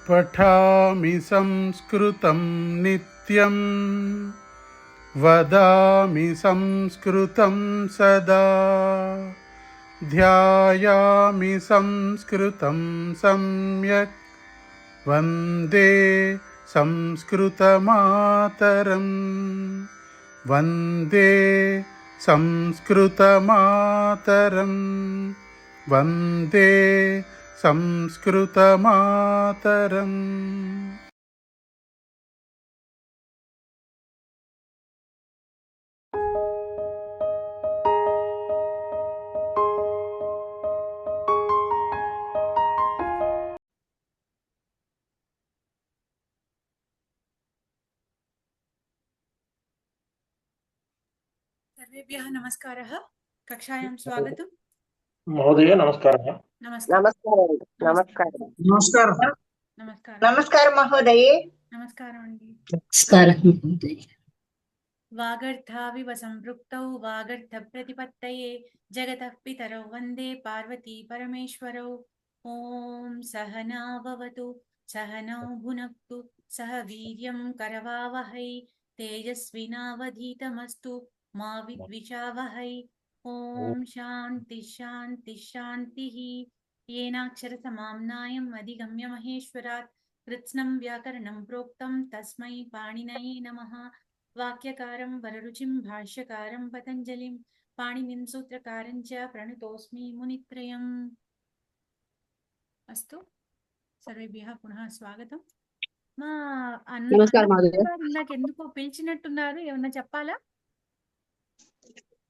పఠామి సంస్కృతం నిత్యం వదామి సంస్కృతం సదా ధ్యాయామి సంస్కృతం సమ్యక్ వందే సంస్కృతమాతరం వందే సంస్కృతమాతరం వందే సంస్కృతమాతరం. सर्वेभ्यः नमस्कारः. कक्षायां स्वागतम्. महोदय नमस्कारः. नमस्कारः. नमस्कारः. नमस्कारः. नमस्कारः महोदये. नमस्कारः अंडी. नमस्कारः महोदय. वागर्थाविव संपृक्तौ वागर्थप्रतिपत्तये जगतः पितरौ वन्दे पार्वती परमेश्वरौ. ॐ सहना भवतु सहनौ भुनक्तु सह वीर्यं करवावहै तेजस्विनावधीतमस्तु मा विद्विषावहै. ॐ शान्ति शान्ति शान्तिः. येनाक्षरसमाम्नायम् अधिगम्य महेश्वरात् कृत्स्नं व्याकरणं प्रोक्तं तस्मै पाणिनये नमः. वाक्यकारं वररुचिं भाष्यकारं पतञ्जलिं पाणिनिं सूत्रकारं च प्रणतोऽस्मि मुनित्रयम्. अस्तु सर्वेभ्यः पुनः स्वागतं. మా నమస్కారం మహోదయ. నాకెందుకో పిలిచినట్టున్నారు, ఏమన్నా చెప్పాలా?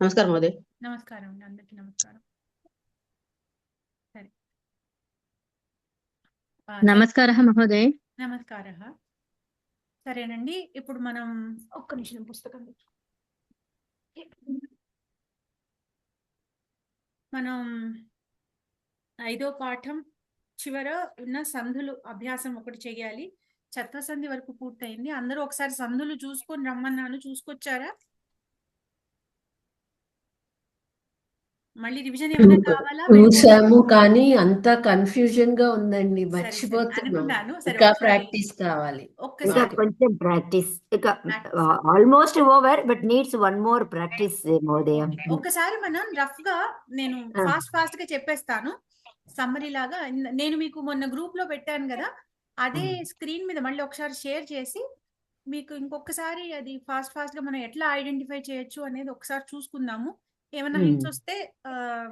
నమస్కారం మహోదయ. నమస్కారం అండి, అందరికీ నమస్కారం. సరే, నమస్కారः మహోదయ. నమస్కారः. సరేనండి, ఇప్పుడు మనం ఒక్క నిమిషం పుస్తకం మనం 5వ పాఠం చివర ఉన్న సంధులు అభ్యాసం ఒకటి చేయాలి. చత్వసంధి వరకు పూర్తయింది. అందరూ ఒకసారి సంధులు చూసుకొని రమ్మన్నాను, చూసుకొచ్చారా? మళ్ళీ రివిజన్ ఏమైనా కావాలా? చూసాము కానీ అంత కన్ఫ్యూజన్ గా ఉందండి, మర్చిపోతున్నాను. ఇంకా ప్రాక్టీస్ కావాలి. ఒక్కసారి కొంచెం ప్రాక్టీస్ ఇక almost over but needs one more practice మహోదయ. ఒక్కసారి మనం రఫ్ గా నేను ఫాస్ట్ గా చెప్పేస్తాను సమ్మరీ లాగా. నేను మీకు మొన్న గ్రూప్ లో పెట్టాను కదా, అదే స్క్రీన్ మీద మళ్ళీ ఒకసారి షేర్ చేసి మీకు ఇంకొకసారి అది ఫాస్ట్ గా మనం ఎట్లా ఐడెంటిఫై చేయొచ్చు అనేది ఒకసారి చూసుకుందాము. ఏమైనా హింట్స్ వస్తే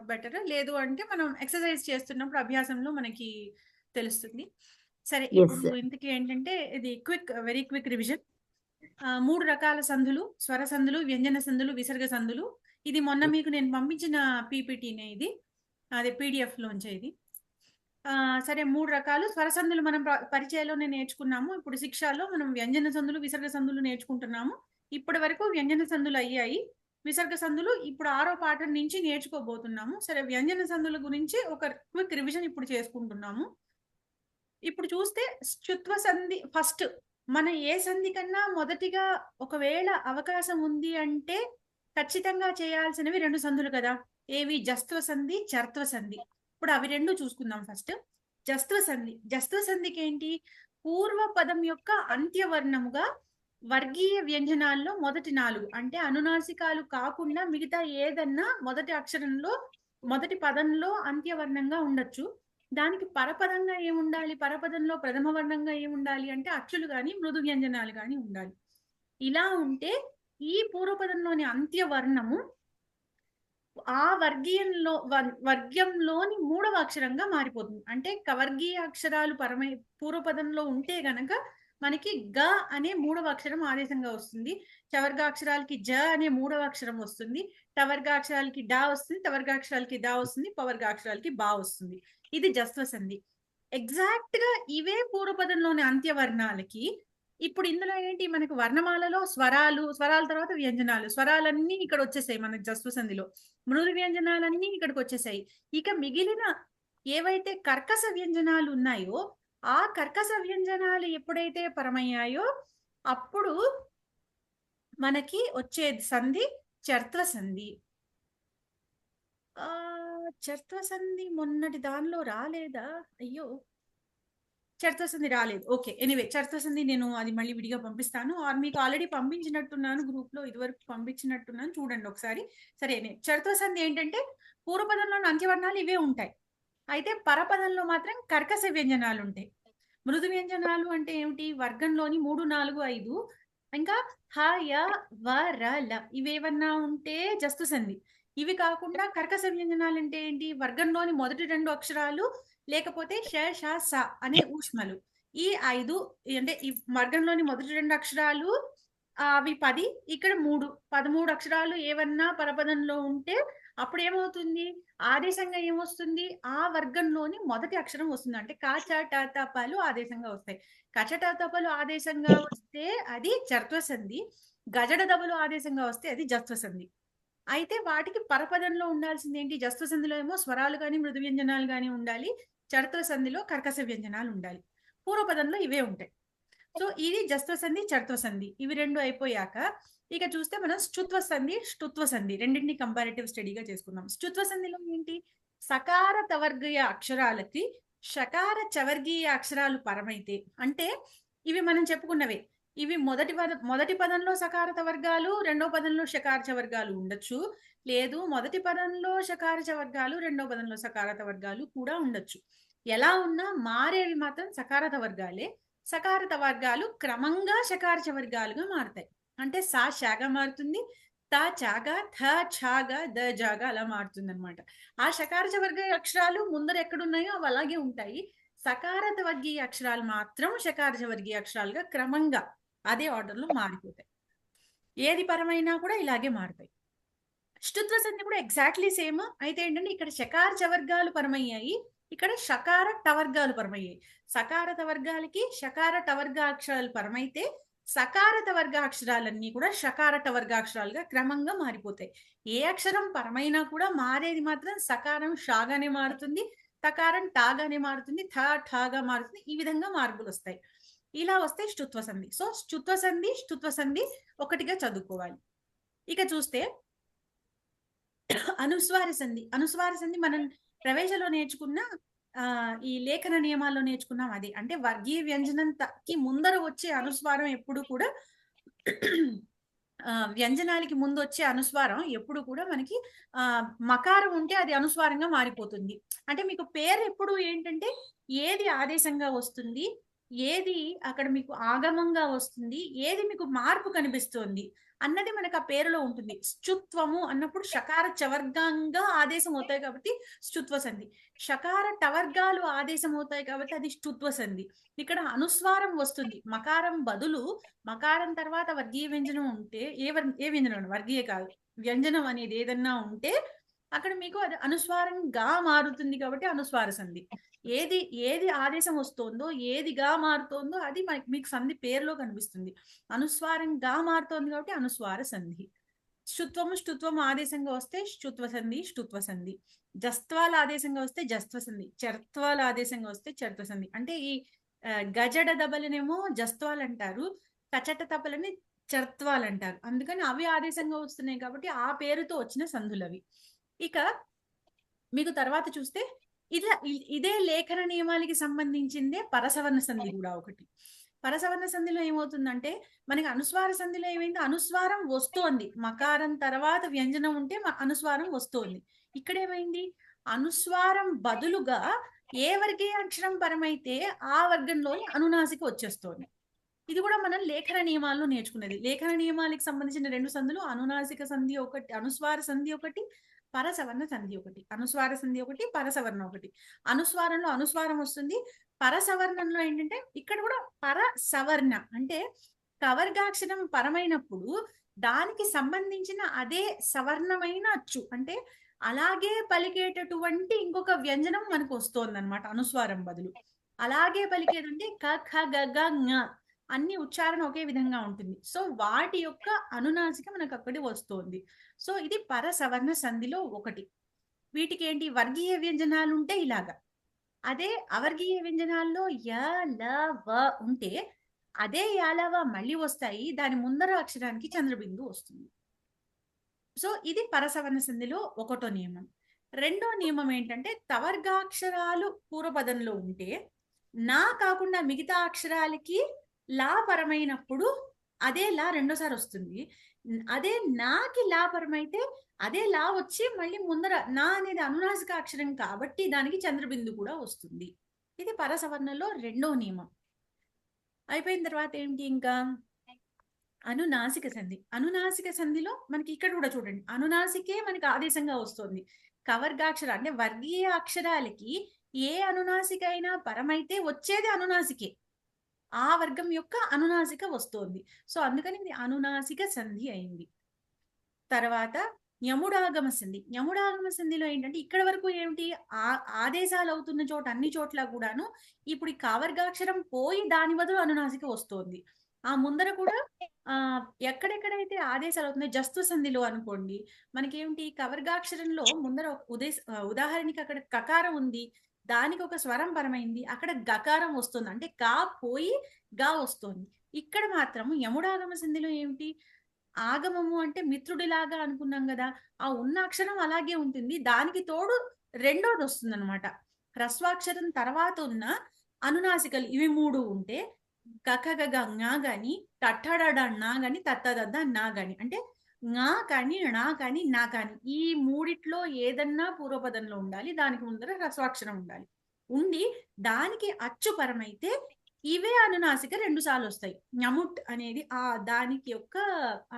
బెటర్, లేదు అంటే మనం ఎక్సర్సైజ్ చేస్తున్నప్పుడు అభ్యాసంలో మనకి తెలుస్తుంది. సరే, ఇప్పుడు ఇంతకీ ఏంటంటే ఇది వెరీ క్విక్ రివిజన్. 3 రకాల సంధులు: స్వర సంధులు, వ్యంజన సంధులు, విసర్గ సంధులు. ఇది మొన్న మీకు నేను పంపించిన పీపీటీనే, ఇది అదే పీడిఎఫ్ లోంచి ఇది. సరే, 3 రకాలు స్వర సంధులు మనం పరిచయంలోనే నేర్చుకున్నాము. ఇప్పుడు శిక్షలో మనం వ్యంజన సంధులు, విసర్గ సంధులు నేర్చుకుంటున్నాము. ఇప్పటి వరకు వ్యంజన సంధులు అయ్యాయి. విసర్గ సంధులు ఇప్పుడు 6వ పాఠం నుంచి నేర్చుకోబోతున్నాము. సరే, వ్యంజన సంధుల గురించి ఒక క్విక్ రివిజన్ ఇప్పుడు చేసుకుంటున్నాము. ఇప్పుడు చూస్తే చుత్వ సంధి ఫస్ట్. మన ఏ సంధి కన్నా మొదటిగా ఒకవేళ అవకాశం ఉంది అంటే ఖచ్చితంగా చేయాల్సినవి 2 సంధులు కదా. ఏవి? జస్త్వ సంధి, చర్త్వ సంధి. ఇప్పుడు అవి 2 చూసుకుందాం. ఫస్ట్ జస్త్వ సంధి. జస్త్వ సంధికి ఏంటి? పూర్వ పదం యొక్క అంత్యవర్ణముగా వర్గీయ వ్యంజనాల్లో మొదటి 4 అంటే అనునాసికాలు కాకుండా మిగతా ఏదన్నా మొదటి అక్షరంలో మొదటి పదంలో అంత్యవర్ణంగా ఉండొచ్చు. దానికి పరపదంగా ఏముండాలి? పరపదంలో ప్రథమ వర్ణంగా ఏముండాలి అంటే అచ్చులు కానీ మృదు వ్యంజనాలు కానీ ఉండాలి. ఇలా ఉంటే ఈ పూర్వపదంలోని అంత్యవర్ణము ఆ వర్గ్యంలోని 3వ అక్షరంగా మారిపోతుంది. అంటే కవర్గీయ అక్షరాలు పూర్వపదంలో ఉంటే గనక మనకి గ అనే 3వ అక్షరం ఆదేశంగా వస్తుంది. చవర్గాక్షరాలకి జ అనే 3వ అక్షరం వస్తుంది. టవర్గాక్షరాలకి డా వస్తుంది. టవర్గాక్షరాలకి దా వస్తుంది. పవర్గాక్షరాలకి బా వస్తుంది. ఇది జస్త్వ సంధి. ఎగ్జాక్ట్ గా ఇవే పూర్వపదంలోని అంత్యవర్ణాలకి ఇప్పుడు ఇందులో ఏంటి? మనకు వర్ణమాలలో స్వరాల తర్వాత వ్యంజనాలు, స్వరాలన్నీ ఇక్కడ వచ్చేసాయి మనకు జస్త్వ సంధిలో. మృదు వ్యంజనాలన్నీ ఇక్కడికి వచ్చేసాయి. ఇక మిగిలిన ఏవైతే కర్కశ వ్యంజనాలు ఉన్నాయో ఆ కర్కశ వ్యంజనాలు ఎప్పుడైతే పరమయ్యాయో అప్పుడు మనకి వచ్చే సంధి చర్త్వ సంధి. చర్త్వ సంధి మొన్నటి దానిలో రాలేదా? అయ్యో, చర్తసంధి రాలేదు. ఓకే. ఎనీవే చర్తసంధి నేను అది మళ్ళీ విడిగా పంపిస్తాను. ఆర్ మీకు ఆల్రెడీ పంపించినట్టున్నాను గ్రూప్‌లో ఇదివరకు పంపించినట్టున్నాను చూడండి ఒకసారి. సరే చర్తసంధి ఏంటంటే పూర్వపదంలోని అంత్యవర్ణాలు ఇవే ఉంటాయి. అయితే పరపదంలో మాత్రం కర్కశ వ్యంజనాలు ఉంటాయి. మృదు వ్యంజనాలు అంటే ఏమిటి? వర్గంలోని 3, 4, 5 ఇంకా హ, య, వ, ర, ల ఇవేవన్నా ఉంటే జస్తు సంధి. ఇవి కాకుండా కర్కశ వ్యంజనాలు అంటే ఏంటి? వర్గంలోని మొదటి 2 అక్షరాలు లేకపోతే ష, ష, స అనే ఊష్మలు. ఈ 5 అంటే ఈ వర్గంలోని మొదటి 2 అక్షరాలు అవి 10, ఇక్కడ 3, 13 అక్షరాలు ఏవన్నా పరపదంలో ఉంటే అప్పుడు ఏమవుతుంది? ఆదేశంగా ఏమొస్తుంది? ఆ వర్గంలోని మొదటి అక్షరం వస్తుంది. అంటే క, చ, ట, త, పలు ఆదేశంగా వస్తాయి. క, చ, ట, త, పలు ఆదేశంగా వస్తే అది చర్త్వ సంధి. గజడ దబలు ఆదేశంగా వస్తే అది జస్త్వ సంధి. అయితే వాటికి పరపదంలో ఉండాల్సింది ఏంటి? జస్త్వ సంధిలో ఏమో స్వరాలు కానీ మృదు వ్యంజనాలు కానీ ఉండాలి. చర్త్వ సంధిలో కర్కశ వ్యంజనాలు ఉండాలి. పూర్వపదంలో ఇవే ఉంటాయి. సో ఇది జస్త్వ సంధి, చర్త్వ సంధి ఇవి 2 అయిపోయాక ఇక చూస్తే మనం స్తుత్వ సంధి, ష్టుత్వ సంధి రెండింటిని కంపారిటివ్ స్టడీగా చేసుకుందాం. స్తుత్వ సంధిలో ఏంటి? సకార తవర్గీయ అక్షరాలకి షకార చవర్గీయ అక్షరాలు పరమైతే, అంటే ఇవి మనం చెప్పుకున్నవే. ఇవి మొదటి పదంలో సకారత వర్గాలు, రెండో పదంలో షకారచ వర్గాలు ఉండొచ్చు. లేదు మొదటి పదంలో షకారచ వర్గాలు, రెండో పదంలో సకారత వర్గాలు కూడా ఉండొచ్చు. ఎలా ఉన్నా మారేవి మాత్రం సకారత వర్గాలే. సకారత వర్గాలు క్రమంగా షకారచ వర్గాలుగా మారుతాయి. అంటే సా షాగా మారుతుంది, త చాగా, థ ఛాగా, ద జాగా అలా మారుతుంది అనమాట. ఆ షకారచ వర్గ అక్షరాలు ముందర ఎక్కడున్నాయో అవి అలాగే ఉంటాయి. సకారత వర్గీయ అక్షరాలు మాత్రం షకారచ వర్గీయ అక్షరాలుగా క్రమంగా అదే ఆర్డర్లో మారిపోతాయి. ఏది పరమైనా కూడా ఇలాగే మారుతాయి. ష్టుత్వ సంధి కూడా ఎగ్జాక్ట్లీ సేమ్. అయితే ఏంటంటే ఇక్కడ షకార చవర్గాలు పరమయ్యాయి, ఇక్కడ షకార టవర్గాలు పరమయ్యాయి. సకారత వర్గాలకి షకార టవర్గ అక్షరాలు పరమైతే సకారత వర్గ అక్షరాలన్నీ కూడా షకార టవర్గ అక్షరాలుగా క్రమంగా మారిపోతాయి. ఏ అక్షరం పరమైనా కూడా మారేది మాత్రం సకారం షాగానే మారుతుంది, తకారం టాగానే మారుతుంది, ఠాగా మారుతుంది. ఈ విధంగా మార్పులు వస్తాయి. ఇలా వస్తే ష్టుత్వ సంధి. సో ష్టుత్వ సంధి ఒకటిగా చదువుకోవాలి. ఇక చూస్తే అనుస్వార సంధి మనం ప్రవేశంలో నేర్చుకున్న ఈ లేఖన నియమాల్లో నేర్చుకున్నాం. అది అంటే వర్గీయ వ్యంజనంకి ముందర వచ్చే అనుస్వారం ఎప్పుడు కూడా వ్యంజనాలకి ముందు వచ్చే అనుస్వారం ఎప్పుడు కూడా మనకి మకారం ఉంటే అది అనుస్వారంగా మారిపోతుంది. అంటే మీకు పేరు ఎప్పుడు ఏంటంటే ఏది ఆదేశంగా వస్తుంది, ఏది అక్కడ మీకు ఆగమంగా వస్తుంది, ఏది మీకు మార్పు కనిపిస్తుంది అన్నది మనకు ఆ పేరులో ఉంటుంది. స్తుత్వము అన్నప్పుడు షకార చవర్గంగా ఆదేశం అవుతాయి కాబట్టి స్తుత్వ సంధి. షకార టవర్గాలు ఆదేశం అవుతాయి కాబట్టి అది ష్టుత్వ సంధి. ఇక్కడ అనుస్వారం వస్తుంది. మకారం బదులు మకారం తర్వాత వర్గీయ వ్యంజనం ఉంటే ఏ వ్యంజనం వర్గీయ కాదు, వ్యంజనం అనేది ఏదన్నా ఉంటే అక్కడ మీకు అది అనుస్వారంగా మారుతుంది కాబట్టి అనుస్వార సంధి. ఏది ఆదేశం వస్తుందో, ఏదిగా మారుతోందో అది మీకు సంధి పేరులో కనిపిస్తుంది. అనుస్వారంగా మారుతోంది కాబట్టి అనుస్వార సంధి. ష్టుత్వము ఆదేశంగా వస్తే ష్టుత్వ సంధి. జస్త్వాల ఆదేశంగా వస్తే జస్త్వ సంధి. చర్త్వాల ఆదేశంగా వస్తే చర్త్వ సంధి. అంటే ఈ గజడ దబలనేమో జస్త్వాలు అంటారు, కచట తపలని చర్త్వాలు అంటారు. అందుకని అవి ఆదేశంగా వస్తున్నాయి కాబట్టి ఆ పేరుతో వచ్చిన సంధులు అవి. ఇక మీకు తర్వాత చూస్తే ఇదే లేఖన నియమాలకి సంబంధించిందే పరసవర్ణ సంధి కూడా ఒకటి. పరసవర్ణ సంధిలో ఏమవుతుందంటే మనకి అనుస్వార సంధిలో ఏమైంది? అనుస్వారం వస్తోంది, మకారం తర్వాత వ్యంజనం ఉంటే అనుస్వారం వస్తోంది. ఇక్కడ ఏమైంది? అనుస్వారం బదులుగా ఏ వర్గీయ అక్షరం పరమైతే ఆ వర్గంలోని అనునాసిక వచ్చేస్తోంది. ఇది కూడా మనం లేఖన నియమాల్లో నేర్చుకునేది. లేఖన నియమాలకు సంబంధించిన 2 సంధులు అనునాసిక సంధి ఒకటి, అనుస్వార సంధి ఒకటి, పరసవర్ణ సంధి ఒకటి. అనుస్వార సంధి ఒకటి, పరసవర్ణ ఒకటి. అనుస్వారంలో అనుస్వారం వస్తుంది, పరసవర్ణంలో ఏంటంటే ఇక్కడ కూడా పరసవర్ణ అంటే కవర్గాక్షరం పరమైనప్పుడు దానికి సంబంధించిన అదే సవర్ణమైన అచ్చు అంటే అలాగే పలికేటటువంటి ఇంకొక వ్యంజనం మనకు వస్తోంది అనమాట అనుస్వారం బదులు. అలాగే పలికేదంటే క ఖ గ గ ఞ అన్ని ఉచ్చారణ ఒకే విధంగా ఉంటుంది. సో వాటి యొక్క అనునాసిక మనకు అక్కడి వస్తోంది. సో ఇది పరసవర్ణ సంధిలో ఒకటి. వీటికి ఏంటి? వర్గీయ వ్యంజనాలు ఉంటే ఇలాగా. అదే అవర్గీయ వ్యంజనాల్లో య ల వ ఉంటే అదే యాలవ మళ్ళీ వస్తాయి, దాని ముందర అక్షరానికి చంద్రబిందు వస్తుంది. సో ఇది పరసవర్ణ సంధిలో ఒకటో నియమం. రెండో నియమం ఏంటంటే తవర్గాక్షరాలు పూర్వపదంలో ఉంటే నా కాకుండా మిగతా అక్షరాలకి లా పరమైనప్పుడు అదే లా రెండోసారి వస్తుంది. అదే నాకి లా పరమైతే అదే లా వచ్చి మళ్ళీ ముందర నా అనేది అనునాసిక అక్షరం కాబట్టి దానికి చంద్రబిందు కూడా వస్తుంది. ఇది పరసవర్ణలో రెండో నియమం. అయిపోయిన తర్వాత ఏంటి ఇంకా అనునాసిక సంధి. అనునాసిక సంధిలో మనకి ఇక్కడ కూడా చూడండి, అనునాసికే మనకి ఆదేశంగా వస్తుంది. కవర్గాక్షర అంటే వర్గీయ అక్షరాలకి ఏ అనునాసిక అయినా పరమైతే వచ్చేది అనునాసికే, ఆ వర్గం యొక్క అనునాసిక వస్తోంది. సో అందుకని ఇది అనునాసిక సంధి అయింది. తర్వాత యముడాగమ సంధి. యముడాగమ సంధిలో ఏంటంటే ఇక్కడ వరకు ఏమిటి, ఆదేశాలు అవుతున్న చోట అన్ని చోట్ల కూడాను ఇప్పుడు ఈ కావర్గాక్షరం పోయి దాని బదులు అనునాసిక వస్తోంది. ఆ ముందర కూడా ఎక్కడెక్కడైతే ఆదేశాలు అవుతున్నాయి, జస్తు సంధిలో అనుకోండి, మనకేమిటి కవర్గాక్షరంలో ముందర ఉదాహరణకి అక్కడ కకారం ఉంది, దానికి ఒక స్వరం పరమైంది, అక్కడ గకారం వస్తుంది, అంటే గా పోయి గా వస్తుంది. ఇక్కడ మాత్రం యముడాగమ సంధిలో ఏమిటి, ఆగమము అంటే మిత్రుడిలాగా అనుకున్నాం కదా, ఆ ఉన్న అక్షరం అలాగే ఉంటుంది, దానికి తోడు రెండోది వస్తుంది అనమాట. హ్రస్వాక్షరం తర్వాత ఉన్న అనునాసికలు ఇవి మూడు ఉంటే గగ గా గాని, టట్టడడ నా గాని, తత్తదద్ద నా గాని, అంటే నా కానీ నా కానీ నా కానీ ఈ మూడిట్లో ఏదన్నా పూర్వపదంలో ఉండాలి, దానికి ముందర హ్రస్వాక్షరం ఉండాలి. ఉండి దానికి అచ్చుపరమైతే ఇవే అనునాసిక రెండు సార్లు వస్తాయి. ఞముట్ అనేది ఆ దానికి యొక్క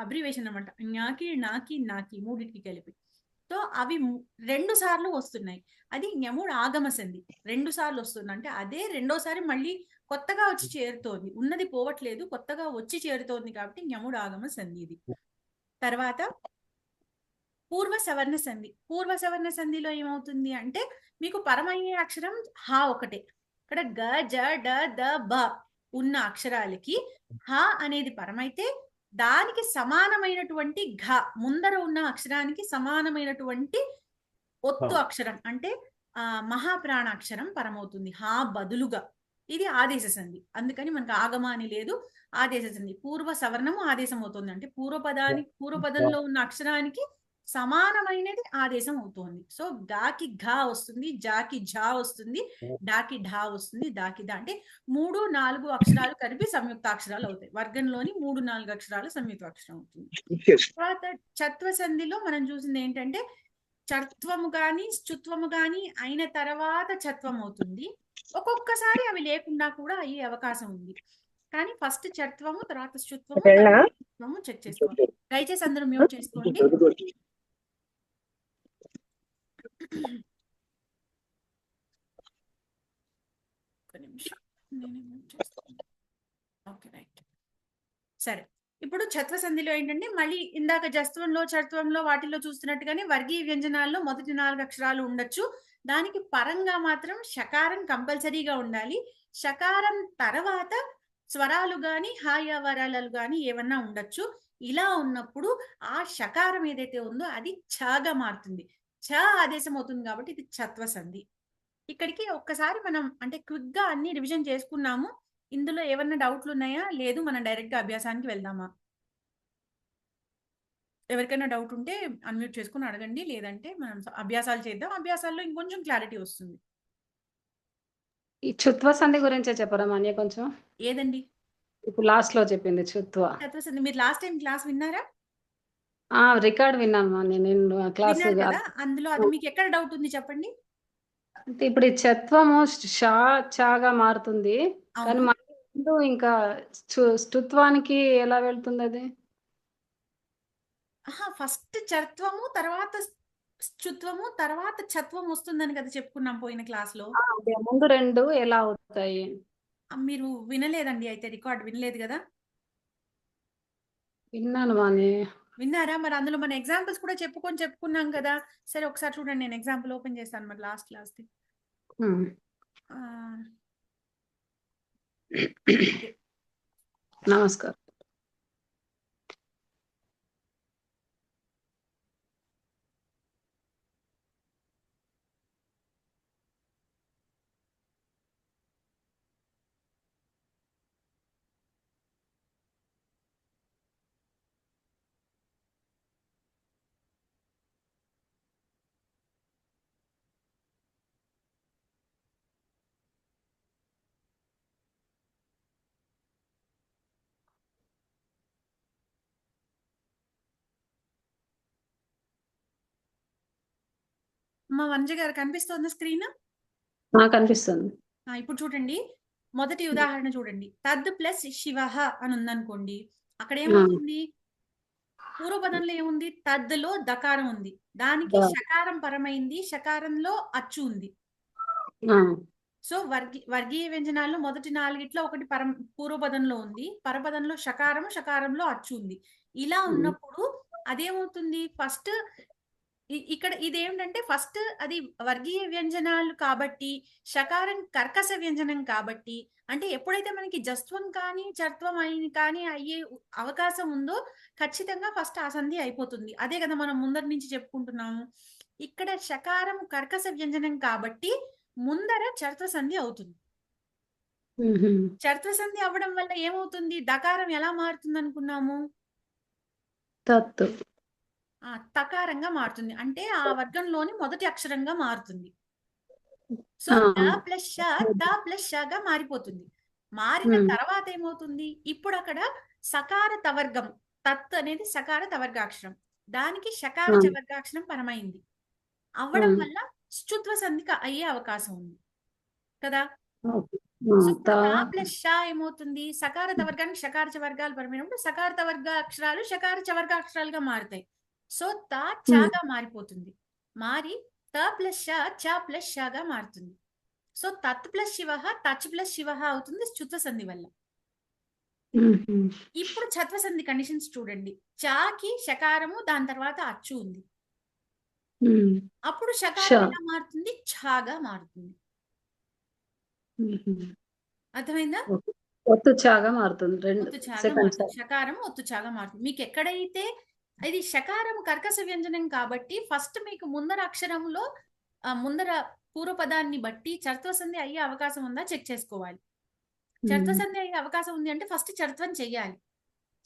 అబ్రివేషన్ అనమాట. ఞాకి నాకి నాకి మూడింటికి కలిపి. సో అవి రెండు సార్లు వస్తున్నాయి. అది ఞముడు ఆగమ సంధి. రెండు సార్లు వస్తుంది అంటే అదే రెండోసారి మళ్ళీ కొత్తగా వచ్చి చేరుతోంది, ఉన్నది పోవట్లేదు, కొత్తగా వచ్చి చేరుతోంది కాబట్టి ఞముడు ఆగమ సంధి ఇది. తర్వాత పూర్వ సవర్ణ సంధి. పూర్వ సవర్ణ సంధిలో ఏమవుతుంది అంటే మీకు పరమయ్యే అక్షరం హా ఒకటే. ఇక్కడ గ జ డ ద బ ఉన్న అక్షరాలకి హ అనేది పరమైతే దానికి సమానమైనటువంటి ఘ ముందర ఉన్న అక్షరానికి సమానమైనటువంటి ఒత్తు అక్షరం అంటే మహాప్రాణాక్షరం పరమవుతుంది హా బదులుగా. ఇది ఆదేశ సంధి. అందుకని మనకు ఆగమ అని లేదు, ఆదేశ సంధి. పూర్వ సవర్ణము ఆదేశం అవుతుంది అంటే పూర్వపదంలో ఉన్న అక్షరానికి సమానమైనది ఆదేశం అవుతోంది. సో గాకి ఘా వస్తుంది, జాకి ఝా వస్తుంది, డాకి ఢా వస్తుంది, దాకి దా అంటే 3-4 అక్షరాలు కలిపి సంయుక్త అక్షరాలు అవుతాయి. వర్గంలోని 3-4 అక్షరాలు సంయుక్త అక్షరం అవుతుంది. తర్వాత చత్వ సంధిలో మనం చూసింది ఏంటంటే చత్వము గాని చుత్వము గాని అయిన తర్వాత చత్వం అవుతుంది. ఒక్కొక్కసారి అవి లేకుండా కూడా అయ్యే అవకాశం ఉంది. కానీ ఫస్ట్ చత్వము, తర్వాత చుత్వము చెక్ చేసుకోండి. దయచేసి అందరూ మ్యూట్ చేసుకోండి. Okay right. సరే, ఇప్పుడు చత్వ సంధిలో ఏంటంటే మళ్ళీ ఇందాక జస్త్వంలో చత్వంలో వాటిల్లో చూస్తున్నట్టుగానే వర్గీయ వ్యంజనాల్లో మొదటి 4 అక్షరాలు ఉండొచ్చు. దానికి పరంగా మాత్రం షకారం కంపల్సరీగా ఉండాలి. షకారం తర్వాత స్వరాలు గాని హాయవరాలు గాని ఏమన్నా ఉండొచ్చు. ఇలా ఉన్నప్పుడు ఆ షకారం ఏదైతే ఉందో అది ఛగా మారుతుంది, ఛ ఆదేశం అవుతుంది కాబట్టి ఇది చత్వ సంధి. ఇక్కడికి ఒక్కసారి మనం అంటే క్విక్ గా అన్ని రివిజన్ చేసుకున్నాము. ఇందులో ఏమన్నా డౌట్లు ఉన్నాయా? లేదు, మనం డైరెక్ట్ గా అభ్యాసానికి వెళ్దామా? ఎవరికైనా డౌట్ ఉంటే అన్మ్యూట్ చేసుకుని అడగండి, లేదంటే మనం అభ్యాసాలు చేద్దాం. అభ్యాసాల్లో ఇంకొంచెం క్లారిటీ వస్తుంది. ఈ చుత్వ సంధి గురించే చెప్పరా మాన్య కొంచెం? ఏదండి? ఇప్పుడు లాస్ట్ లో చెప్పింది చుత్వ. చత్వ సంధి మీరు లాస్ట్ టైం క్లాస్ విన్నారా? రికార్డ్ విన్నాను మాన్య, నేను క్లాస్. అందులో అది మీకు ఎక్కడ డౌట్ ఉంది చెప్పండి. అంటే ఇప్పుడు ఈ చత్వము షా చాగా మారుతుంది, కానీ ముందు ఇంకా స్తుత్వానికి ఎలా వెళ్తుంది అది? ఫస్ట్ చత్వము తర్వాత చుత్వము తర్వాత చత్వం వస్తుందని కదా చెప్పుకున్నాం పోయిన క్లాస్ లో. ముందు రెండు ఎలా అవుతాయి? మీరు వినలేదండి, అయితే రికార్డ్ వినలేదు కదా? విన్నాను మాని. విన్నారా? మరి అందులో మన ఎగ్జాంపుల్స్ కూడా చెప్పుకున్నాం కదా. సరే ఒకసారి చూడండి, నేను ఎగ్జాంపుల్ ఓపెన్ చేస్తాను మరి లాస్ట్ క్లాస్ ది. నమస్కారం. మా వంజ గారు కనిపిస్తోందా స్క్రీన్? కనిపిస్తుంది. ఇప్పుడు చూడండి, మొదటి ఉదాహరణ చూడండి. తద్ ప్లస్ శివః అని ఉందనుకోండి, అక్కడ ఏమవుతుంది? పూర్వపదంలో ఏముంది? తద్లో దకారం ఉంది, దానికి షకారం పరమైంది, షకారంలో అచ్చు ఉంది. సో వర్గీయ వ్యంజనాల్లో మొదటి 4 ఒకటి పూర్వపదంలో ఉంది, పరపదంలో షకారం, షకారంలో అచ్చు ఉంది. ఇలా ఉన్నప్పుడు అదేమవుతుంది? ఫస్ట్ ఇక్కడ ఇదేమిటంటే ఫస్ట్ అది వర్గీయ వ్యంజనాలు కాబట్టి, షకారం కర్కశ వ్యంజనం కాబట్టి, అంటే ఎప్పుడైతే మనకి జస్త్వం కానీ చర్త్వం కానీ అయ్యే అవకాశం ఉందో ఖచ్చితంగా ఫస్ట్ ఆ సంధి అయిపోతుంది. అదే కదా మనం ముందర నుంచి చెప్పుకుంటున్నాము. ఇక్కడ షకారం కర్కశ వ్యంజనం కాబట్టి ముందర చర్త్వ సంధి అవుతుంది. చర్త్వ సంధి అవ్వడం వల్ల ఏమవుతుంది? దకారం ఎలా మారుతుంది అనుకున్నాము? తకారంగా మారుతుంది, అంటే ఆ వర్గంలోని మొదటి అక్షరంగా మారుతుంది. సో త ప్లస్ ష, త ప్లస్ షగా మారిపోతుంది. మారిన తర్వాత ఏమవుతుంది? ఇప్పుడు అక్కడ సకార తవర్గం, తత్ అనేది సకార తవర్గాక్షరం, దానికి షకార చవర్గాక్షరం పరమైంది అవ్వడం వల్ల చుత్వ సంధి అయ్యే అవకాశం ఉంది కదా. సో తా ప్లస్ ష ఏమవుతుంది? సకార తవర్గానికి షకార చవర్గాలు పరమైనప్పుడు సకార తవర్గ అక్షరాలు షకార చవర్గాక్షరాలుగా మారుతాయి. సో తా చాగా మారిపోతుంది, మారి త ప్లస్ ష, చ ప్లస్ షగా మారుతుంది. సో తత్ ప్లస్ శివ, తచ్ ప్లస్ శివ అవుతుంది చుత్వ సంధి వల్ల. ఇప్పుడు ఛత్వ సంధి కండిషన్స్ చూడండి. చాకి షకారము, దాని తర్వాత అచ్చు ఉంది, అప్పుడు షకారం ఎలా మారుతుంది? ఛాగా మారుతుంది. అర్థమైందా? ఒత్తు చాగా మారుతుంది. షకారం ఒత్తు చాగా మారుతుంది. మీకు ఎక్కడైతే ఇది షకారం కర్కశ వ్యంజనం కాబట్టి ఫస్ట్ మీకు ముందర అక్షరంలో ముందర పూర్వపదాన్ని బట్టి చర్త్వ సంధి అయ్యే అవకాశం ఉందా చెక్ చేసుకోవాలి. చర్త్వ సంధి అయ్యే అవకాశం ఉంది అంటే ఫస్ట్ చర్త్వం చెయ్యాలి.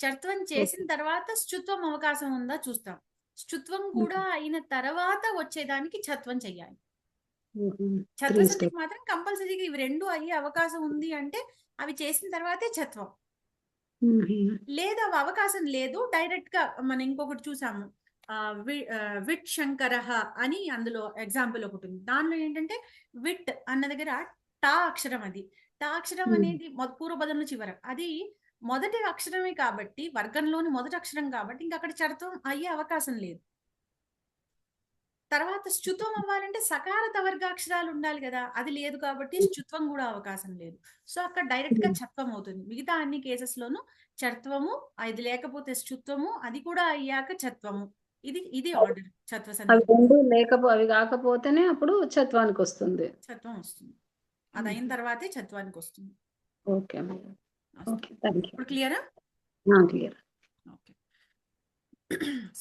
చర్త్వం చేసిన తర్వాత శ్చుత్వం అవకాశం ఉందా చూస్తాం. శ్చుత్వం కూడా అయిన తర్వాత వచ్చేదానికి ఛత్వం చెయ్యాలి. ఛత్వ సంధికి మాత్రం కంపల్సరీగా ఇవి రెండు అయ్యే అవకాశం ఉంది అంటే అవి చేసిన తర్వాతే ఛత్వం. లేదా అవకాశం లేదు, డైరెక్ట్ గా మనం ఇంకొకటి చూసాము, విట్ శంకర అని అందులో ఎగ్జాంపుల్ ఒకటి ఉంది. దానిలో ఏంటంటే విట్ అన్న దగ్గర టా అక్షరం, అది టా అక్షరం అనేది పూర్వపదంలో చివర, అది మొదటి అక్షరమే కాబట్టి వర్గంలోని మొదటి అక్షరం కాబట్టి ఇంకా అక్కడ చర్త్వం అయ్యే అవకాశం లేదు. తర్వాత శ్చుత్వం అవ్వాలంటే సకార తవర్గాక్షరాలు ఉండాలి కదా, అది లేదు కాబట్టి శ్చుత్వం కూడా అవకాశం లేదు. సో అక్కడ డైరెక్ట్ గా ఛత్వం అవుతుంది. మిగతా అన్ని కేసెస్ లోను చర్త్వము, అది లేకపోతే శ్చుత్వము, అది కూడా అయ్యాక ఛత్వము. ఇది ఆర్డర్ ఛత్వ సంధి. అవి కాకపోతేనే అప్పుడు ఛత్వానికి వస్తుంది, ఛత్వం వస్తుంది. అది అయిన తర్వాతే ఛత్వానికి వస్తుంది. ఓకే, ఇప్పుడు క్లియరా? క్లియర్. ఓకే,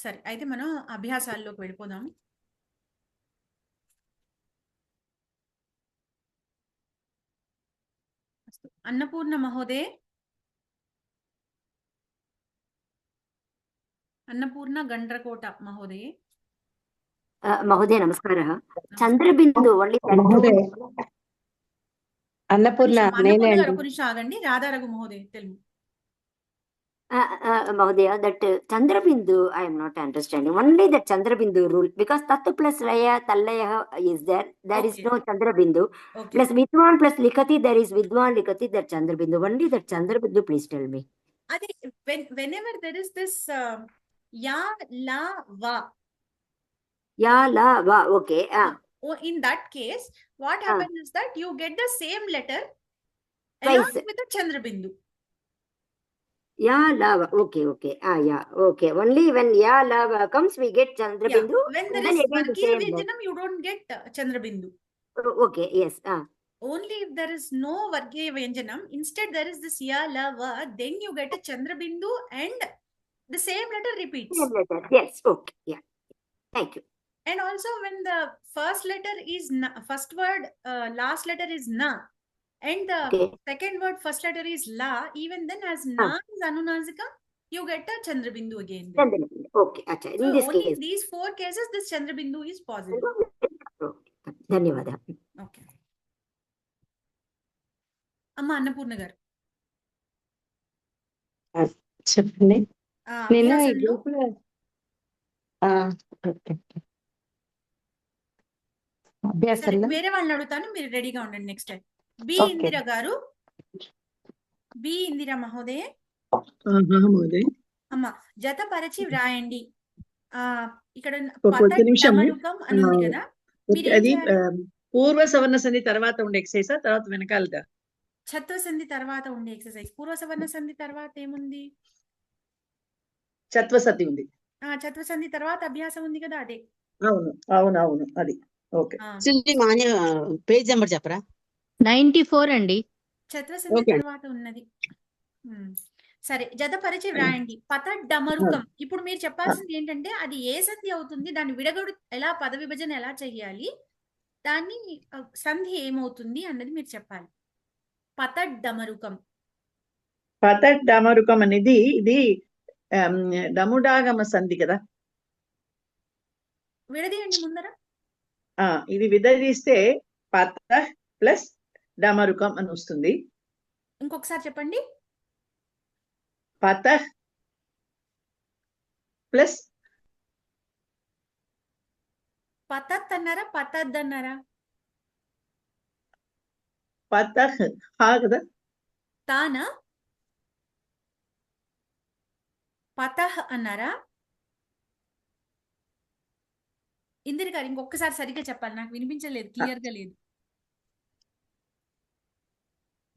సరే అయితే మనం అభ్యాసాల్లోకి వెళ్ళిపోదాం. అన్నపూర్ణ మహోదయ, अन्नपूर्णा गंड्रकोट महोदय. महोदय नमस्कारः. चंद्रबिंदु ओन्ली अन्नपूर्णा नेने निमिषं आगंడి. राधारघु महोदय tell me. Mahodaya, that Chandrabindu, I am not understanding. Only that Chandrabindu rule, because Tattu plus Laya, Tallaya is there. There is no Chandrabindu. Plus Vidwan plus Likati, there is Vidwan Likati, that Chandrabindu. Only that Chandrabindu, please tell me. Whenever there is this Ya, La, Va. Ya, La, Va, okay. In that case, what happens is that you get the same letter along with the Chandrabindu. Ya, lava. Okay. Yeah. Okay. Only when ya, lava comes, we get Chandrabindu. Yeah. When there is Vargya Vyanjanam, you don't get Chandrabindu. Okay. Yes. Only if there is no Vargya Vyanjanam, instead there is this ya, lava, then you get a Chandrabindu and the same letter repeats. Same letter. Yes. Okay. Yeah. Thank you. And also when the first letter is na, first word, last letter is na. And the second word, first letter is la. Even then, as na is anunasika, you get a Chandrabindu again. Chandrabindu. Okay. Achha. In this only case, these 4 cases, this Chandrabindu is positive. Okay. Dhanyavada. Okay. Amma Annapurna garu. చెప్పండి. నేను ఈ group లో సరే అభ్యాసంలో వేరే వాళ్ళని అడుగుతాను, మీరు రెడీగా ఉండండి. Next time B okay. Indira గారు, బి ఇందిర మహోదయ మహోదయ్ అమ్మ జతపరచి వ్రాయండి. ఆ ఇక్కడ ఒక్క పత నిమిషం. డమరుకం అని ఉంది కదా, మీరు ఏం అది చేయాలి? పూర్వ సవర్ణ సంధి తర్వాత ఉండే ఎక్సైజ్ తర్వాత వెనకాలదా? ఛత్వ సంధి తర్వాత ఉండే ఎక్సర్సైజ్. పూర్వ సవర్ణ సంధి తర్వాత ఏముంది? చత్వసతి ఉంది. ఛత్వ సంధి తర్వాత అభ్యాసం ఉంది కదా, అదే. అవును అవును అవును అది. ఓకే. ఆ, పేజ్ నెంబర్ చెప్పరా? 94 అండి. ఛత్వ సంధి ఓకే. తర్వాత ఉన్నది. సరే జతపరిచి వ్రాయండి. పత డమరుకం. ఇప్పుడు మీరు చెప్పాల్సింది ఏంటంటే అది ఏ సంధి అవుతుంది, దాన్ని విడగొడు ఎలా, పద విభజన ఎలా చెయ్యాలి, దాన్ని సంధి ఏమవుతుంది అన్నది మీరు చెప్పాలి. పత డమరుకం. పత డమరుకం అనేది ఇది డముడాగమ సంధి కదా. విడదీయండి ముందర. ఇది విడదీస్తే పత ప్లస్ డమరుకం అని వస్తుంది. ఇంకొకసారి చెప్పండి. పత ప్లస్ పతత్ అన్నారా, పతద్ అన్నారా? పత కదా. తానా పతహ్ అన్నారా? ఇందిర గారు ఇంకొకసారి సరిగ్గా చెప్పాలి, నాకు వినిపించలేదు, క్లియర్ గా లేదు.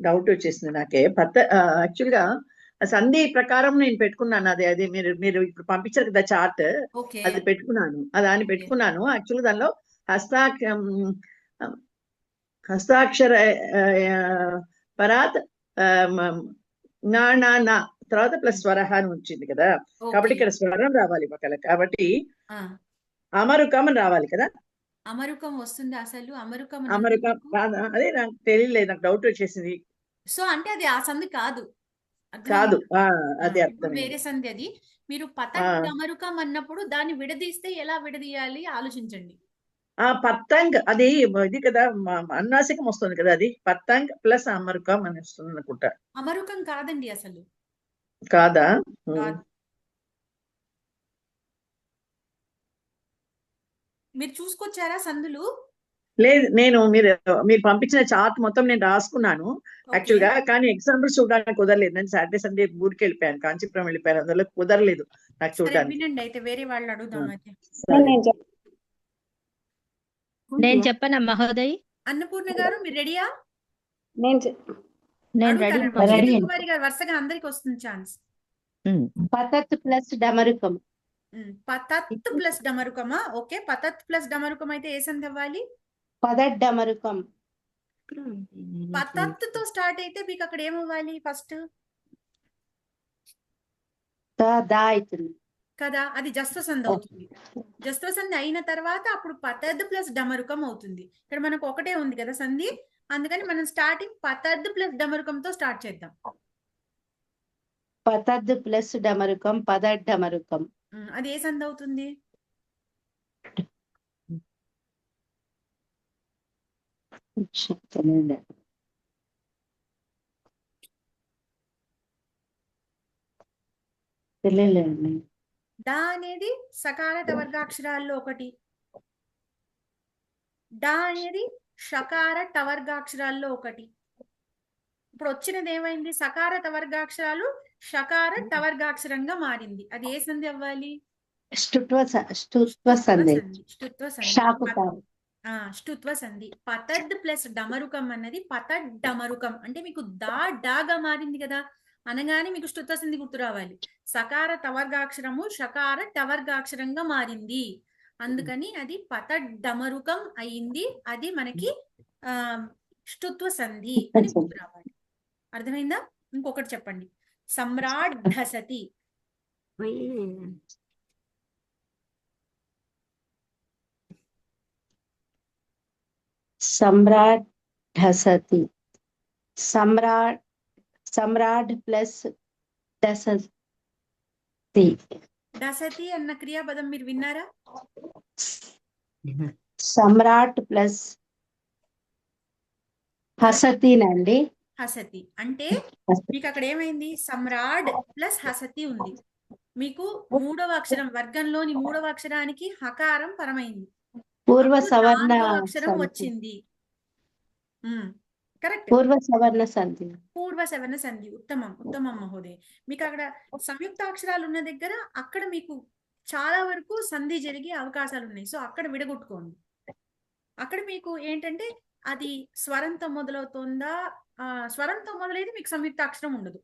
డౌట్ వచ్చేసింది నాకే. యాక్చువల్ గా సంధి ప్రకారం నేను పెట్టుకున్నాను. అది మీరు ఇప్పుడు పంపించారు కదా చార్ట్, ఓకే అది పెట్టుకున్నాను. దాన్ని పెట్టుకున్నాను. యాక్చువల్ దానిలో హస్తాక్షర పరాత్ నా తర్వాత ప్లస్ స్వరహ అని వచ్చింది కదా. కాబట్టి ఇక్కడ స్వరం రావాలి పక్కన. కాబట్టి అమరుకం అని రావాలి కదా. అమరుకం వస్తుంది అసలు. అమరుకం అమరుకం అదే నాకు తెలియలేదు, నాకు డౌట్ వచ్చేసింది. సో అంటే అది ఆ సంధి కాదు. కాదు అదే అర్థం. వేరే సంధి అది. మీరు పత అమరుకం అన్నప్పుడు దాన్ని విడదీస్తే ఎలా విడదీయాలి ఆలోచించండి. పతంగ్ అది ఇది కదా, అన్నాసికం వస్తుంది కదా, అది పతంగ్ ప్లస్ అమరుకం అని వస్తుంది అనుకుంటా. అమరుకం కాదండి అసలు. కాదా? మీరు చూసుకొచ్చారా సందులు? లేదు, మీరు పంపించిన చార్ట్ మొత్తం నేను రాసుకున్నాను యాక్చువల్ గా. కానీ ఎగ్జాంపుల్స్ చూడడానికి కుదరలేదు. నేను సాటర్డే సండే ఊరికి వెళ్ళిపోయాను, కాంచీపురం వెళ్ళిపోయాను, అందులో కుదరలేదు నాకు చూడడానికి. వినండి అయితే వేరే వాళ్ళు అడుగుదాం అయితే. నేను చెప్పనా మహోదయ్? అన్నపూర్ణ గారు మీరు రెడీయా? నేను రెడీ. కుమారి గారు వరుసగా అందరికి వస్తుంది ఛాన్స్. పతత్ ప్లస్ డమరుకం. పతత్ ప్లస్ డమరుకమా? ఓకే, పతత్ ప్లస్ డమరుకం అయితే ఏ సంధి అవ్వాలి? పదట్ డమరుకం. పతత్ తో స్టార్ట్ అయితే మీకు అక్కడ ఏమవ్వాలి ఫస్ట్? దా అవుతుంది కదా, అది జస్వ సంధి అవుతుంది. జస్వ సంధి అయిన తర్వాత అప్పుడు పతద్ ప్లస్ డమరుకం అవుతుంది. ఇక్కడ మనకు ఒకటే ఉంది కదా సంధి, అందుకని మనం స్టార్టింగ్ పతద్ ప్లస్ డమరుకంతో స్టార్ట్ చేద్దాం. పతద్ ప్లస్ డమరుకం, పదట్ డమరుకం. అది ఏ సంధి అవుతుంది? తెలియలేండి. డా అనేది సకార టవర్గాక్షరాల్లో ఒకటి, డా అనేది షకార టవర్గాక్షరాల్లో ఒకటి. ఇప్పుడు వచ్చినది ఏమైంది? సకార టవర్గాక్షరాలు షకార టవర్గాక్షరంగా మారింది. అది ఏ సంధి అవ్వాలి? ష్టుత్వ సంధి. ష్టుత్వ సంధి. పతద్ ప్లస్ డమరుకం అన్నది పతడ్ డమరుకం అంటే మీకు డాగా మారింది కదా, అనగానే మీకు ష్టుత్వ సంధి గుర్తు రావాలి. సకార టవర్గాక్షరము షకార టవర్గాక్షరంగా మారింది, అందుకని అది పతడ్ డమరుకం అయింది. అది మనకి ష్టుత్వ సంధి అని గుర్తు రావాలి. అర్థమైందా? ఇంకొకటి చెప్పండి. సమ్రాట్ ఢసతి. సమ్రాట్ ఢసతి. సమ్రాట్ ప్లస్ డసతి. డసతి అన్న క్రియాపదం మీరు విన్నారా? సమ్రాట్ ప్లస్ హసతినండి. హసతి అంటే మీకు అక్కడ ఏమైంది? సమ్రాడ్ ప్లస్ హసతి ఉంది. మీకు మూడవ అక్షరం వర్గంలోని మూడవ అక్షరానికి హకారం పరమైంది. పూర్వ అప్పుడు సవర్ణ నాలుగో అక్షరం సంధి. వచ్చింది. కరెక్ట్. పూర్వ సవర్ణ సంధి. పూర్వ సవర్ణ సంధి. ఉత్తమం ఉత్తమం మహోదయ్. మీకు అక్కడ సంయుక్తాక్షరాలు ఉన్న దగ్గర అక్కడ మీకు చాలా వరకు సంధి జరిగే అవకాశాలు ఉన్నాయి. సో అక్కడ విడగొట్టుకోండి. అక్కడ మీకు ఏంటంటే అది స్వరంతో మొదలవుతుందా, స్వరంతో మొదలైతే మీకు సంయుక్తాక్షరం ఉండదు.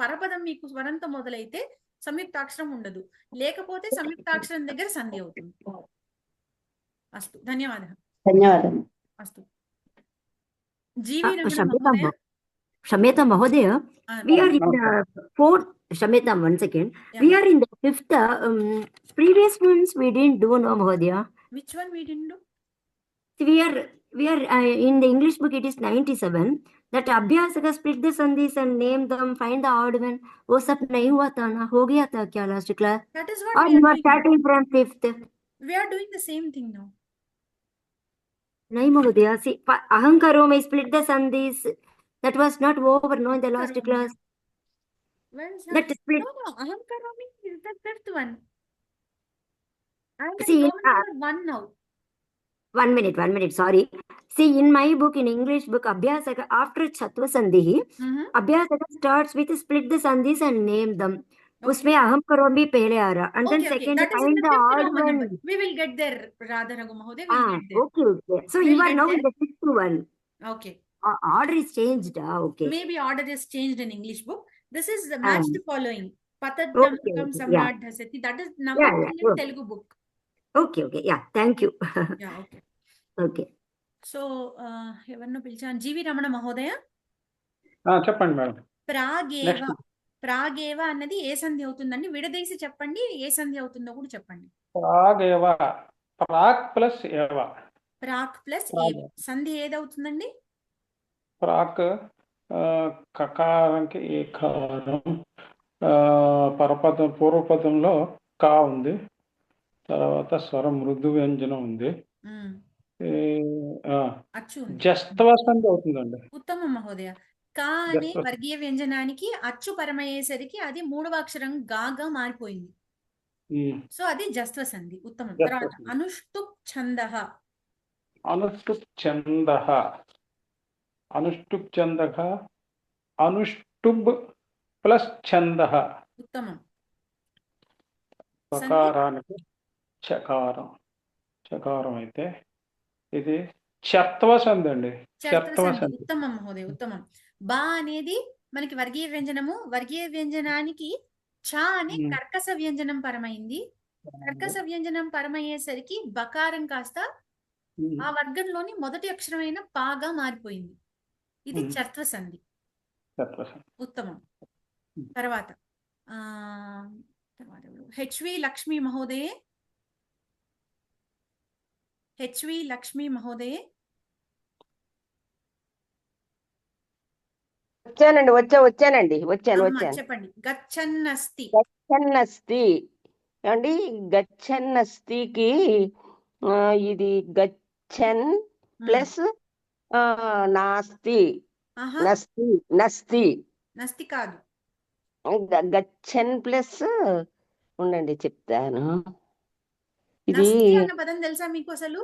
పరపదం మీకు స్వరంతో మొదలైతే సంయుక్తాక్షరం ఉండదు, లేకపోతే సంయుక్తాక్షరం దగ్గర సంధి అవుతుంది. అస్తు, ధన్యవాదాలు. ధన్యవాదాలు. అస్తు. జీవి Ramana Shameta, మహోదయ. Shameta Mahodaya, we are in the fourth, Shameta, one second. We are in the fifth, previous ones we didn't do, no, Mahodaya. Which one we didn't do? We are in the English book, it is 97. That Abhyasaka split the sandhis and name them, find the odd one. वो सब नहीं हुआ था ना, हो गया था क्या last class? That is what Or we you are are doing. starting from fifth? We are doing the same thing now. नहीं Mahodaya, see, aham karomi split the sandhis. That was not over, no, in the last Karomi. class. Where is That split. No, aham karomi is the fifth one. I am See, in Roman number 1 now. One minute, sorry. See, in my book, in English book, Abhyasaka, after Chatva Sandhi, Abhyasaka starts with split the sandhis and name them. उसमें aham karomi pehle aa raha. And then Okay, second, that is in find the the fifth odd Roman one. number. We will get there, Radha Raghu Mahoday. We will get there. Okay. So We'll you are get now there. in the fifth one. Okay. Order is changed. Okay. Maybe order is changed in English book. This is the match the following. Okay, Patadamkam yeah. Samrat Dhasati. That is number Yeah, 1 in okay. Telugu book. Okay. Yeah, thank you. Yeah, okay. Okay. So ఎవరినో పిలిచాను. జీవి రమణ మహోదయ. చెప్పండి madam. ప్రాగేవ అన్నది ఏ సంధి అవుతుందండి? విడదీసి చెప్పండి, ఏ సంధి అవుతుందో కూడా చెప్పండి. ప్రాగేవ, ప్రాక్ ప్లస్ ఏవ. ప్రాక్ ప్లస్ ఏవ సంధి ఏదవుతుందండి? ప్రాక్ కకారంకి ఏకారం, పరపదం పూర్వపదంలో కా ఉంది, తర్వాత స్వరం మృదు వ్యంజనం ఉంది, జస్త్వ సంధి అవుతుందండి. ఉత్తమం మహోదయ. కా అనే వర్గీయ వ్యంజనానికి అచ్చు పరమయ్యేసరికి అది 3వ అక్షరం గాగా మారిపోయింది. సో అది జస్త్వ సంధి. ఉత్తమం. తర్వాత అనుష్టుప్ ఛందః. అనుష్టుప్ ఛందః, అనుష్టుప్ ఛందః, అనుష్టుబ్ ప్లస్ ఛందః. ఉత్తమం. ప్రకారానికి చకారం, చకారం అయితే ఇది చత్వ సంధి అండి. చత్వ సంధి. ఉత్తమం మహోదయ, ఉత్తమం. బా అనేది మనకి వర్గీయ వ్యంజనము. వర్గీయ వ్యంజనానికి చ అనే కర్కశ వ్యంజనం పరమైంది. కర్కశ వ్యంజనం పరమయ్యేసరికి బకారం కాస్త ఆ వర్గంలోని మొదటి అక్షరమైన పాగా మారిపోయింది. ఇది చత్వ సంధి. ఉత్తమం. తర్వాత హెచ్వి లక్ష్మీ మహోదయే. హెచ్వి లక్ష్మీ మహోదయే. వచ్చాను. చెప్పండి. గచ్చన్నస్తి. గచ్చన్నస్తి అండి. గచ్చన్నస్తికి ఇది గచ్చన్ ప్లస్ నాస్తి. నస్తి కాదు, గచ్చన్ ప్లస్ ఉండండి చెప్తాను. ఇది నస్తి అన్న పదం తెలుసా మీకు అసలు?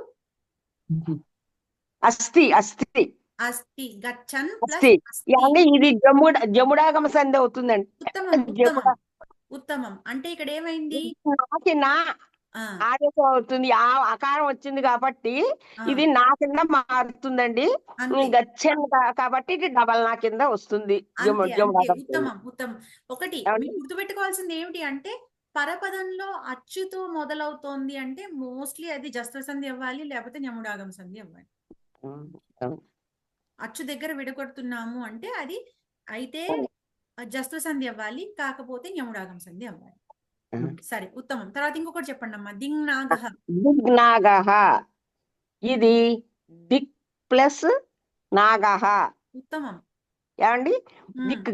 అస్థి. అస్తి. గచ్చన్ ప్లస్ అంటే ఇది జముడాగమ సంధి అవుతుందండి. ఉత్తమం. అంటే ఇక్కడ ఏమైంది? ఆదేశం అవుతుంది. ఆ అకారం వచ్చింది కాబట్టి ఇది నా కింద మారుతుందండి. గచ్చన్ కాబట్టి ఇది డబల్ నా కింద వస్తుంది. ఉత్తమం. ఒకటి గుర్తుపెట్టుకోవాల్సింది ఏమిటి అంటే, పరపదంలో అచ్చుతో మొదలవుతోంది అంటే మోస్ట్లీ అది జస్త్వ సంధి అవ్వాలి, లేకపోతే న్యముడాగమ సంధి అవ్వాలి. అచ్చు దగ్గర విడగొడుతున్నాము అంటే అది అయితే జస్త్వ సంధి అవ్వాలి, కాకపోతే న్యముడాగమ సంధి అవ్వాలి. సరే, ఉత్తమం. తర్వాత ఇంకొకటి చెప్పండి అమ్మా. దిగ్నాగః. ఇది దిక్ ప్లస్ నాగః. ఉత్తమం. ఏమండి? దిక్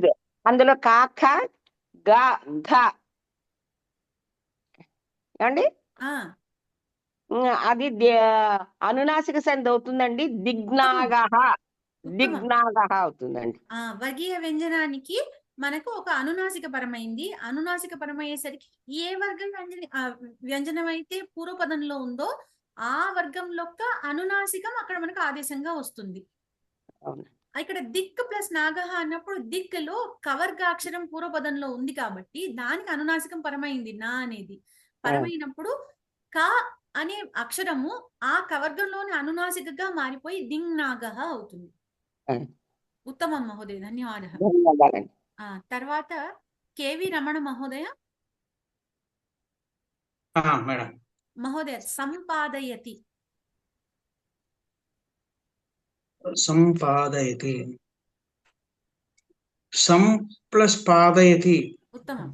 అందులో కాఖ గ ఏమండి? అది అనునాసిక సంధి అవుతుందండి. దిగ్నాగః అవుతుందండి. వర్గీయ వ్యంజనానికి మనకు ఒక అనునాసిక పరమైంది. అనునాసిక పరమయ్యేసరికి ఏ వర్గం వ్యంజనం అయితే పూర్వపదంలో ఉందో ఆ వర్గంలో అనునాసికం అక్కడ మనకు ఆదేశంగా వస్తుంది. అవును. ఇక్కడ దిక్ ప్లస్ నాగహ అన్నప్పుడు దిక్కులో కవర్గాక్షరం పూర్వపదంలో ఉంది కాబట్టి దానికి అనునాసికం పరమైంది నా అనేది. పరమైనప్పుడు క అనే అక్షరము ఆ కవర్గంలోని అనునాసికగా మారిపోయి దింగ్ నాగహ అవుతుంది. ఉత్తమం మహోదయ, ధన్యవాదः. ధన్యవాదాలండి. తర్వాత కేవి రమణ మహోదయ. మేడం. మహోదయ సంపాదయతి. సంపాదయతి. సం ప్లస్ పాదయతి. ఉత్తమం.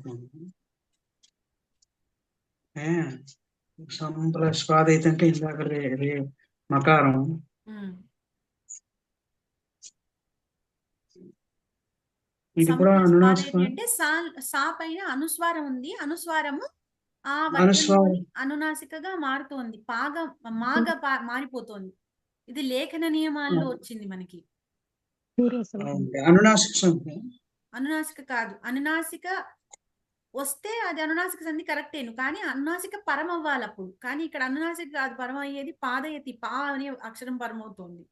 సం ప్లస్ పాదయతి అంటే ఇందాక మకారం. ఇది కూడా అనునాసికం. అంటే సా పైన అనుస్వారం ఉంది. అనుస్వారము ఆ వర్గంలోని అనునాసికగా మారుతోంది. మాగ మారిపోతోంది. ఇది లేఖన నియమాల్లో వచ్చింది మనకి. అనునాసిక కాదు. అనునాసిక వస్తే అది అనునాసిక సంధి కరెక్టేను, కానీ అనునాసిక పరం అవ్వాలి అప్పుడు. కానీ ఇక్కడ అనునాసిక కాదు, పరం అయ్యేది పాదయతి. పా అనే అక్షరం పరం అవుతోంది.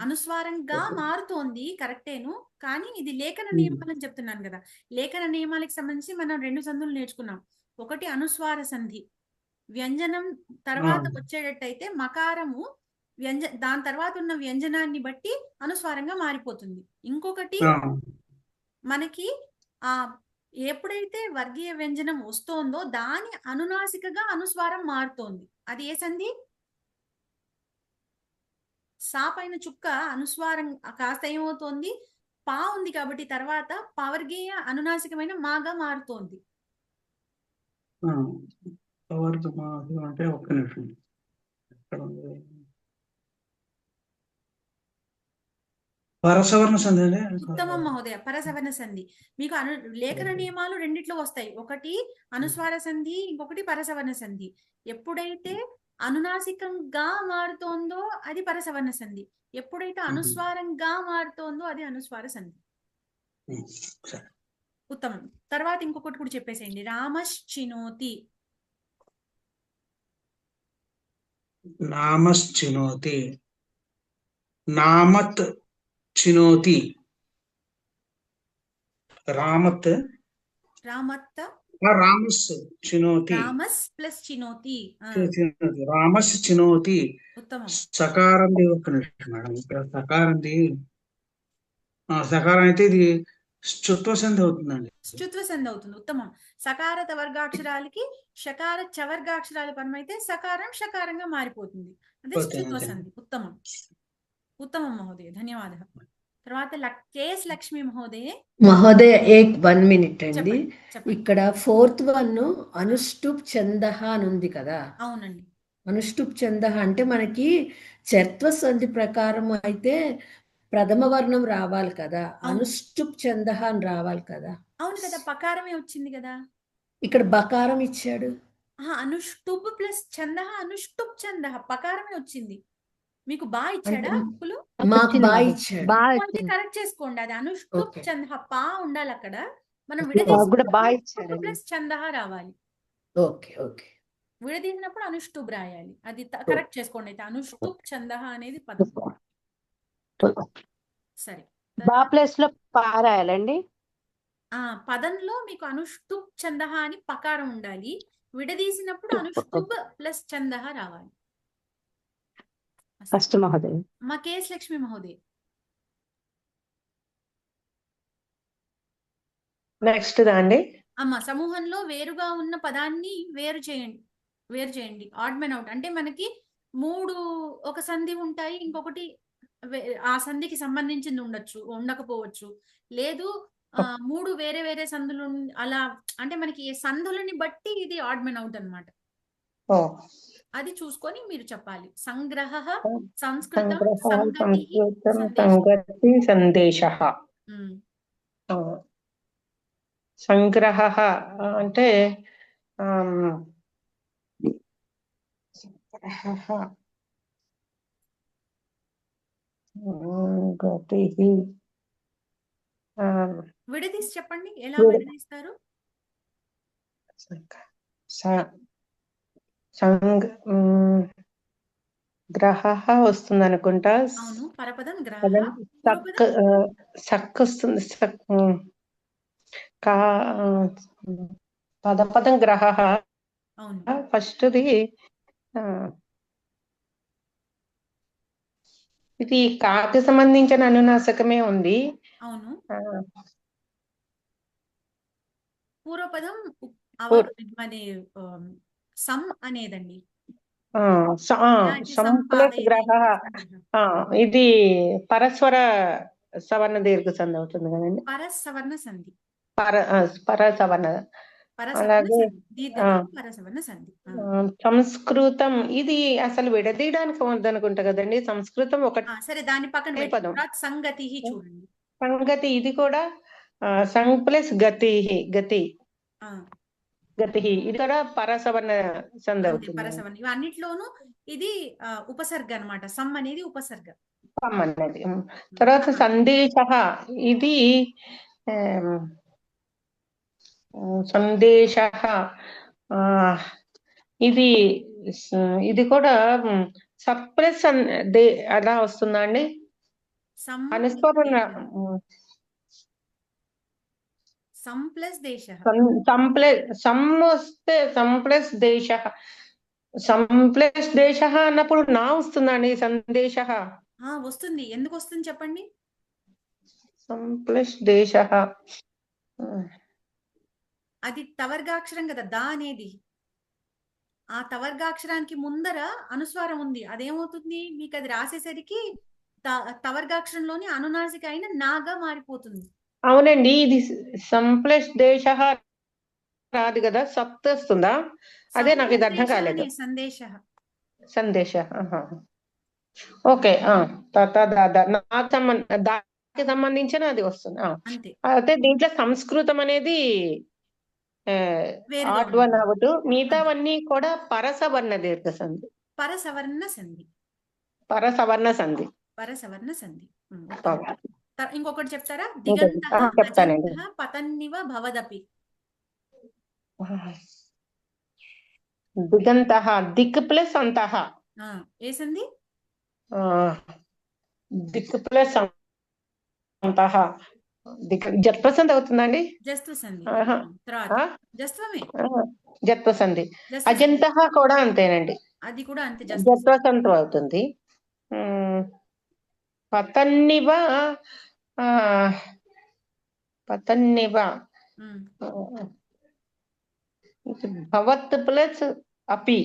అనుస్వారంగా మారుతోంది కరెక్టేను, కానీ ఇది లేఖన నియమాలని చెప్తున్నాను కదా. లేఖన నియమాలకు సంబంధించి మనం 2 సంధులు నేర్చుకున్నాం. ఒకటి అనుస్వార సంధి, వ్యంజనం తర్వాత వచ్చేటట్టయితే మకారము దాని తర్వాత ఉన్న వ్యంజనాన్ని బట్టి అనుస్వారంగా మారిపోతుంది. ఇంకొకటి మనకి ఎప్పుడైతే వర్గీయ వ్యంజనం వస్తోందో దాని అనునాసికగా అనుస్వారం మారుతోంది. అది ఏ సంధి? సా పైన చుక్క అనుస్వారం కాస్త ఏమవుతోంది, పా ఉంది కాబట్టి తర్వాత పవర్గీయ అనునాసికమైన మాగా మారుతోంది. అంటే ఒక్క నిమిషం. పరసవర్ణ సంధి. ఉత్తమం మహోదయ, పరసవర్ణ సంధి. మీకు లేఖన నియమాలు రెండిట్లో వస్తాయి. ఒకటి అనుస్వార సంధి, ఇంకొకటి పరసవర్ణ సంధి. ఎప్పుడైతే అనునాసికంగా మారుతోందో అది పరసవర్ణ సంధి, ఎప్పుడైతే అనుస్వారంగా మారుతోందో అది అనుస్వార సంధి. ఉత్తమం. తర్వాత ఇంకొకటి కూడా చెప్పేసేయండి. రామశ్చినోతి. నామశ్చినోతి. నామత్ చినోతి. రామత్. రామత్. రామస్ చినోతి. రామస్ ప్లస్ చినోతి. రామస్ చినోతి. ఉత్తమం. సకారంది ఒక్క నిమిషం మేడం. ఇక్కడ సకారంది సకారం అయితే ఇది చుత్వ సంధి అవుతుందండి. చుత్వ సంధి అవుతుంది. ఉత్తమం. సకారత వర్గాక్షరాలకి షకార చవర్గాక్షరాల పరమైతే సకారం షకారంగా మారిపోతుంది. అదే చుత్వ సంధి. ఉత్తమం. ఉత్తమం మహోదయ, ధన్యవాదాలు. తర్వాత కేఎస్ లక్ష్మి మహోదయ. మహోదయ 1 minute అండి. ఇక్కడ 4th one అనుష్టుప్ చందహ అని ఉంది కదా. అవునండి. అనుష్టుప్ చందహ అంటే మనకి చర్త్వ సంధి ప్రకారం అయితే ప్రథమ వర్ణం రావాలి కదా, అనుష్టుప్ చందహ అని రావాలి కదా. అవును కదా, పకారమే వచ్చింది కదా. ఇక్కడ బకారం ఇచ్చాడు. అనుష్టుప్ ప్లస్ చందహ, అనుష్టుప్ చందహ, పకారమే వచ్చింది. మీకు బా ఇచ్చాడా? మాకు బా ఇచ్చాడు. కరెక్ట్ చేసుకోండి. అది అనుష్టుప్ చందహ పా ఉండాలి అక్కడ. మనం విడదీసినప్పుడు ప్లస్ చందహ రావాలి. Okay okay. విడదీసినప్పుడు అనుష్టుప్ రాయాలి. అది కరెక్ట్ చేసుకోండి. అయితే అనుష్టుప్ చందహ అనేది పదం. సరే, బా ప్లేస్ లో పా రాయాలండి. పదంలో మీకు అనుష్టుప్ చందహ అని పకారం ఉండాలి. విడదీసినప్పుడు అనుష్టుప్ ప్లస్ చందహ రావాలి. ఫస్ట్ మహోదయ. మా కేఎస్ లక్ష్మి మహోదయ. నెక్స్ట్ అండి. సమూహంలో వేరుగా ఉన్న పదాన్ని వేరు చేయండి. ఆడ్ మెన్ అవుట్ అంటే మనకి 3 ఒక సంధి ఉంటాయి, ఇంకొకటి ఆ సంధికి సంబంధించింది ఉండకపోవచ్చు. లేదు 3 వేరే వేరే సంధులు అలా, అంటే మనకి సంధులని బట్టి ఇది ఆడ్ మెన్ అవుట్ అన్నమాట. అది చూసుకొని మీరు చెప్పాలి. సంగ్రహ, సంస్కృతం, సంగతి, సందేశః. సంగ్రహ అంటే విడదీసి చెప్పండి, ఎలా విడదీస్తారు? గ్రహ వస్తుంది అనుకుంటా. అవును, పరపదం గ్రహ. పదం సక్ పూర్వపదం సక్ వస్తుంది. కా పదపదం గ్రహ అవును, ఫస్ట్ది. ఇది కాకి సంబంధించిన అనునాసికమే ఉంది. అవును. ఆ, పూర్వపదం మరి సమ్ అనేదండి. సం ప్లస్ గ్రహ. ఇది పరస్వర సవర్ణ దీర్ఘ సంధి అవుతుంది కదండి. పరసవర్ణ సంధి. పరసవర్ణ. అలాగే పరసవర్ణ సంధి. సంస్కృతం ఇది అసలు విడదీయడానికి ఉందనుకుంటా కదండి. సంస్కృతం ఒకటి. సరే, దాని పక్కన పదం సంగతి చూడండి. సంగతి ఇది కూడా సం ప్లస్ గతి. గతి ఇది కూడా పరసవర్ణ సంధి అవుతుంది. పరసవర్ణ. ఇవన్నిట్లోనూ ఇది ఉపసర్గ అన్నమాట. సమ్ అనేది ఉపసర్గ. సమ్ అనేది. తర్వాత సందేశ. ఇది సందేశ. ఇది కూడా సత్ ప్లస్ అలా వస్తుందా అండి? అనుస్మరణ. సమ్ ప్లస్ దేశ. సమ్ వస్తే సమ్ ప్లస్ దేశ. సమ్ ప్లస్ దేశ అన్నప్పుడు నా వస్తుందండి. సందేశ వస్తుంది. ఎందుకు వస్తుంది చెప్పండి? సమ్ ప్లస్ దేశ అది తవర్గాక్షరం కదా, దా అనేది. ఆ తవర్గాక్షరానికి ముందర అనుస్వారం ఉంది. అదేమవుతుంది మీకు? అది రాసేసరికి తవర్గాక్షరంలోని అనునాసిక అయిన నాగా మారిపోతుంది. అవునండి. ఇది సమ్ ప్లస్ దేశ రాదు కదా, సప్త వస్తుందా? అదే నాకు ఇది అర్థం కాలేదు. సందేశ. సందేశ. ఓకే. దానికి సంబంధించిన అది వస్తుంది. అయితే దీంట్లో సంస్కృతం అనేది ఆడ్ వన్ అవదు. మిగతావన్నీ కూడా పరసవర్ణ దీర్ఘ సంధి. పరసవర్ణ సంధి. పరసవర్ణ సంధి. పరసవర్ణ సంధి. ఓకే. ఇంకొకటి చెప్తారా? చెప్తానండి. పతన్నివ భవదపి. దిగంత. దిక్ ప్లస్ అంతః. ఏ సంధి? దిక్ ప్లస్ అంతః. జత్వ సంధి అవుతుందండి. జస్త్వ సంధి. జత్వ సంధి. అజంతః కూడా అంతేనండి. అది కూడా అంతే, జత్వ సంధి అవుతుంది. పతన్నివ. పతన్నివ భవత్ ప్లస్ అపి.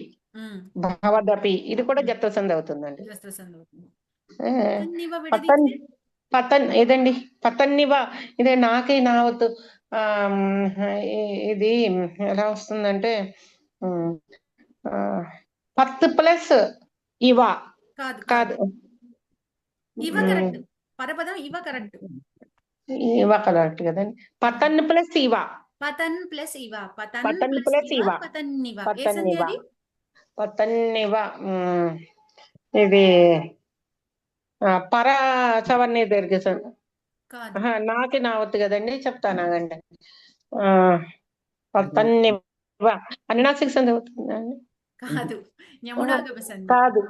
భవదపి. ఇది కూడా జత్వ సంధి అవుతుందండి. ఏదండి పతన్నివ. ఇదే నాకే నావద్దు. ఇది ఎలా వస్తుందంటే పత్ ప్లస్ ఇవ. కాదు, ఇవ కరెక్ట్. పరపదం ఇవ కరెక్ట్. ఇవ కరెక్ట్ కదండి. పతన్ ప్లస్ ఇవ. పతన్ ప్లస్ ఇవ. పతన్ ప్లస్ ఇవ. పతన్నివ. పతన్నివ. ఇది పరసవర్ణ దీర్ఘ సంధి. నాకే నావద్దు కదండి, చెప్తానాగండి. పతన్నివ అనునాసిక సంధి అవుతుందండి. కాదు, యమునాగమ సంధి. కాదు,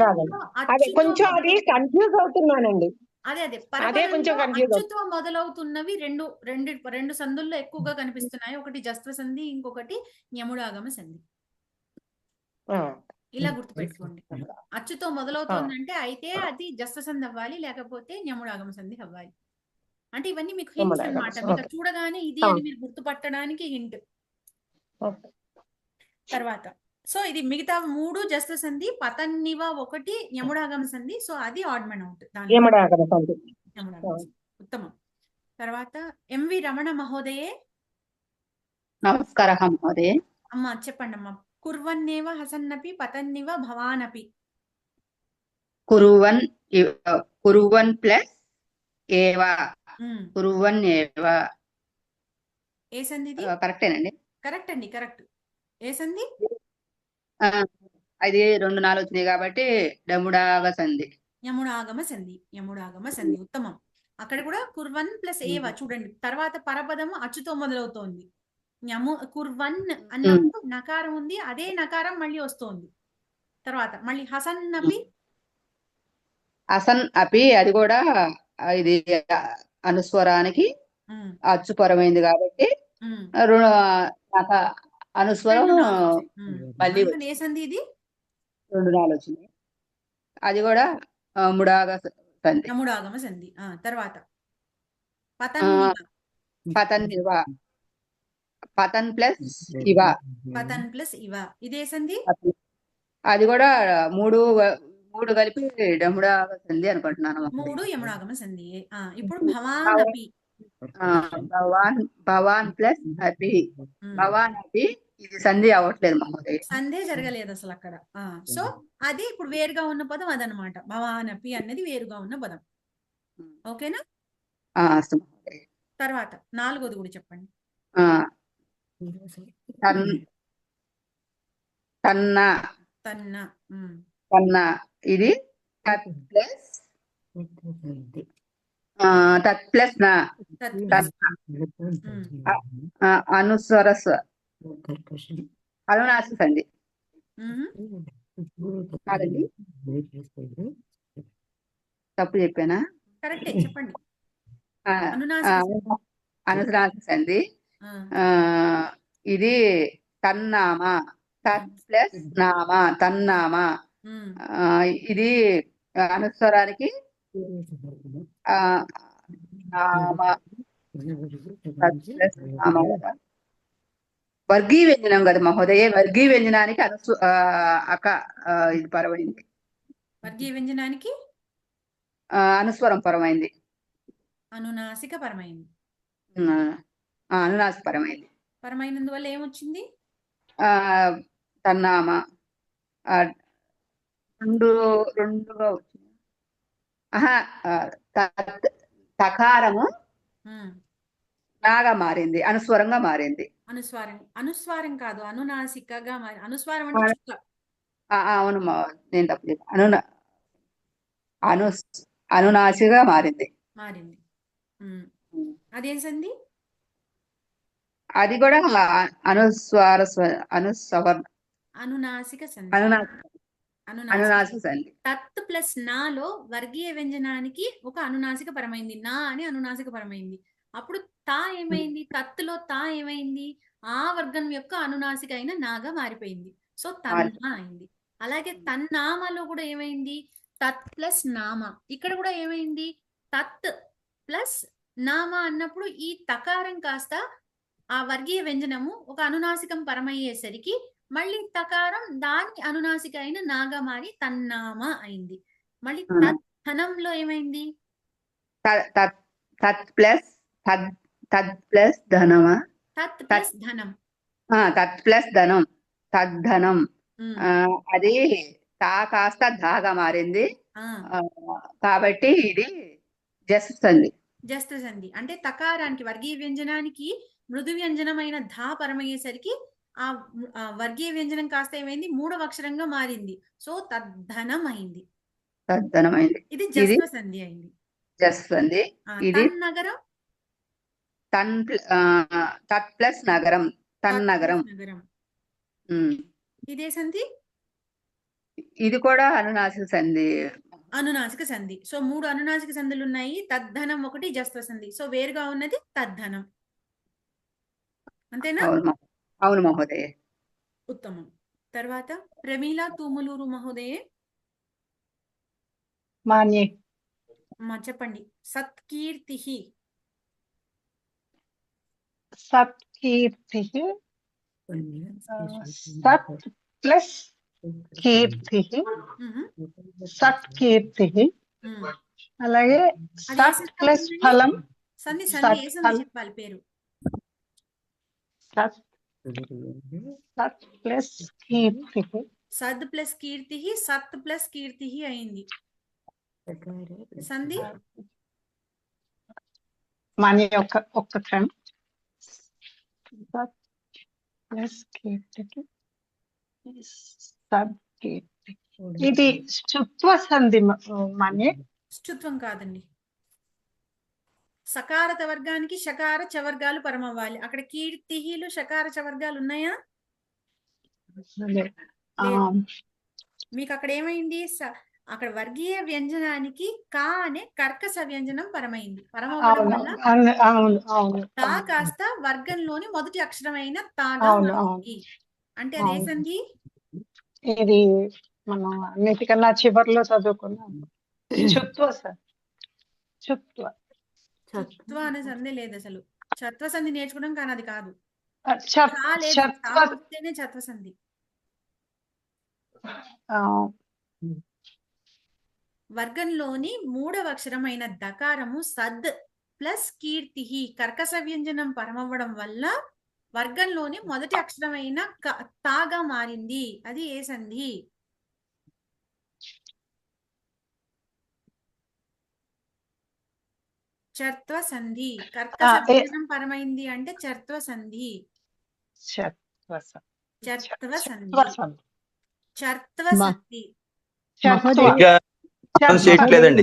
కాదు. అదే కొంచెం అది కన్ఫ్యూజ్ అవుతున్నానండి. అదే కొంచెం అచ్చుతో మొదలవుతున్నవి రెండు సంధుల్లో ఎక్కువగా కనిపిస్తున్నాయి. ఒకటి జస్త్వ సంధి, ఇంకొకటి యముడాగమ సంధి. ఇలా గుర్తుపెట్టుకోండి. అచ్చుతో మొదలవుతుందంటే అయితే అది జస్త్వ సంధి అవ్వాలి, లేకపోతే యముడాగమ సంధి అవ్వాలి. అంటే ఇవన్నీ మీకు హింట్స్ అన్నమాట. మీకు చూడగానే ఇది అని మీరు గుర్తుపట్టడానికి హింట్. తర్వాత సో ఇది మిగతా 3 జస్త్వ సంధి, పతన్నివ 1 యముడాగమ సంధి. సో అది ఆడ్మన్ అవుట్. యముడాగమ సంధి. ఉత్తమం. తర్వాత ఎంవి రమణ మహోదయే. నమస్కారः మహోదయే. అమ్మా చెప్పండి అమ్మా. కుర్వన్నేవ హసన్నపి పతన్నివ భవానపి. కురువన్ ప్లస్ ఏవ. కురువన్ ఏవ. ఏ సంధి ఇది? కరెక్టేనండి. కరెక్ట్ అండి, కరెక్ట్. ఏ సంధి? అది 2 4 వచ్చినాయి కాబట్టి యముడాగ సంధి. యముడాగమ సంధి. యముడాగమ సంధి. ఉత్తమం. అక్కడ కూడా కుర్వన్ ప్లస్ ఏవ చూడండి. తర్వాత పరపదము అచ్చుతో మొదలవుతోంది. కుర్వన్ అన్నప్పుడు నకారం ఉంది, అదే నకారం మళ్ళీ వస్తోంది. తర్వాత మళ్ళీ హసన్ అపి అసన్ అపి అది కూడా ఇది అనుస్వరానికి అచ్చుపరమైంది కాబట్టి అనుస్వరం మళ్ళీ అందుకని ఏ సంధి ఇది? 2 నాలుగు వచ్చింది. అది కూడా ముడాగ సంధి. ముడాగమ సంధి. తర్వాత పతన్ ఇవ, పతన్ ప్లస్ ఇవ, పతన్ ప్లస్ ఇవ ఇదే సంధి. అది కూడా మూడు కలిపి డముడాగ సంధి అనుకుంటున్నాను. 3 యముడాగమ సంధి. ఇప్పుడు భవాన్ అపి, భవాన్ ప్లస్ అపి, భవాన్ అపి ఇది సంధి అవ్వట్లేదు మహోదయ, సంధే జరగలేదు అసలు అక్కడ. సో అది ఇప్పుడు వేరుగా ఉన్న పదం అదనమాట. భవాన్ అపి అనేది వేరుగా ఉన్న పదం. ఓకేనా? తర్వాత 4వది కూడా చెప్పండి. తన్న, తన్న ఇది తత్ ప్లస్ నా, అనుస్వరస్ అనునాసిక సంధి కాదండి, తప్పు చెప్పానా? కరెక్టే చెప్పండి. అనునాసిక సంధి. ఇది తన్నామ, తత్ ప్లస్ నామ, తన్నామ. ఇది అనుస్వరానికి వర్గీయ వ్యంజనం కదా మహోదయ, వర్గీయ వ్యంజనానికి ఇది పరమైంది. వర్గీయ వ్యంజనానికి అనుస్వరం పరమైంది, అనునాసిక పరమైంది. అనునాసిక పరమైంది. పరమైనందువల్ల ఏమొచ్చింది? తన్నామ రెండుగా వచ్చింది. తకారము నాగా మారింది, అనుస్వరంగా మారింది. అనుస్వారం కాదు, అనునాసికగా మారి. అనుస్వారం అంటే చుక్క. అవును, నేను తప్పు చెప్పాను. అనునాసిగా మారింది. అదేం సంధి? అది కూడా అనునాసిక సంధి. అనునాసిక సంధి. తత్ ప్లస్ నాలో వర్గీయ వ్యంజనానికి ఒక అనునాసిక పరమైంది, నా అని అనునాసిక పరమైంది. అప్పుడు తా ఏమైంది? తత్తులో తా ఏమైంది? ఆ వర్గం యొక్క అనునాసిక అయిన నాగా మారిపోయింది. సో తన్నా అయింది. అలాగే తన్నామలో కూడా ఏమైంది? తత్ ప్లస్ నామ. ఇక్కడ కూడా ఏమైంది? తత్ ప్లస్ నామ అన్నప్పుడు ఈ తకారం కాస్త ఆ వర్గీయ వ్యంజనము ఒక అనునాసికం పరమయ్యేసరికి మళ్ళీ తకారం దాని అనునాసిక అయిన నాగా మారి తన్నామ అయింది. మళ్ళీ తనంలో ఏమైంది? తత్ ప్లస్ ధనమా, తత్ ప్లస్ ధనం, తత్ ప్లస్ ధనం, తద్ధనం. అది తా కాస్త ధాగా మారింది కాబట్టి ఇది జస్ట్ సంధి. జస్ట్ సంధి అంటే తకారానికి వర్గీయ వ్యంజనానికి మృదు వ్యంజనమైన ధా పరమయ్యేసరికి ఆ వర్గీయ వ్యంజనం కాస్త ఏమైంది? 3వ అక్షరంగా మారింది. సో తద్ధనం అయింది. తద్ధనం అయింది. ఇది జస్వ సంధి అయింది. జస్వ సంధి. ఇది నగరం, తత్ ప్లస్ నగరం, తన్నగరం. ఇదే సంధి. ఇది కూడా అనునాసిక సంధి. అనునాసిక సంధి. సో 3 అనునాసిక సంధులు ఉన్నాయి. తద్ధనం ఒకటి జస్వ సంధి. సో వేరుగా ఉన్నది తద్ధనం. అంతేనా? అవును మహోదయ. ఉత్తమం. తర్వాత ప్రమీల తూములూరు మహోదయ. మాన్యే. చెప్పండి. సత్కీర్తి. సత్కీర్తి, సత్ ప్లస్ కీర్తి, సత్కీర్తి. అలాగే సత్ ప్లస్ ఫలం, సంధి సంధి ఏ సంధి చెప్పాలి పేరు? సత్ ప్లస్ కీర్తి. సద్ ప్లస్ కీర్తి, సత్ ప్లస్ కీర్తి అయింది. సంధి మాన్య ఒక్క క్షణం. సత్ ప్లస్ కీర్తికి సత్ కీర్తి. ఇది స్తుత్వ సంధి మాన్య. స్తుత్వం కాదండి, సకారత వర్గానికి షకార చవర్గాలు పరమవ్వాలి. అక్కడ కీర్తిహిలు షకార చవర్గాలు ఉన్నాయా? లేదు. మీకు అక్కడ ఏమైంది? అక్కడ వర్గీయ వ్యంజనానికి కా అనే కర్కశ వ్యంజనం పరమైంది. పరమవ్వడం వల్ల తా కాస్త వర్గంలోని మొదటి అక్షరమైన తాగా మారింది. అంటే అది ఏ సంధి? ఇది మనం అన్నిటికన్నా చివరిలో చదువుకున్నాం. చుత్వ సార్, చుత్వ. చుత్వ అనే సంధి లేదు అసలు. చత్వ సంధి నేర్చుకోవడం కానీ అది కాదు. వస్తేనే చత్వ సంధి. వర్గంలోని మూడవ అక్షరమైన దకారము సద్ ప్లస్ కీర్తి కర్కశ వ్యంజనం పరమవ్వడం వల్ల వర్గంలోని మొదటి అక్షరమైన తాగా మారింది. అది ఏ సంధి? చర్త్వ సంధి. కర్కశ వ్యంజనం పరమైంది అంటే చర్త్వ సంధి. చర్త్వ సంధి. చర్త్వ సంధి. చేయట్లేదండి.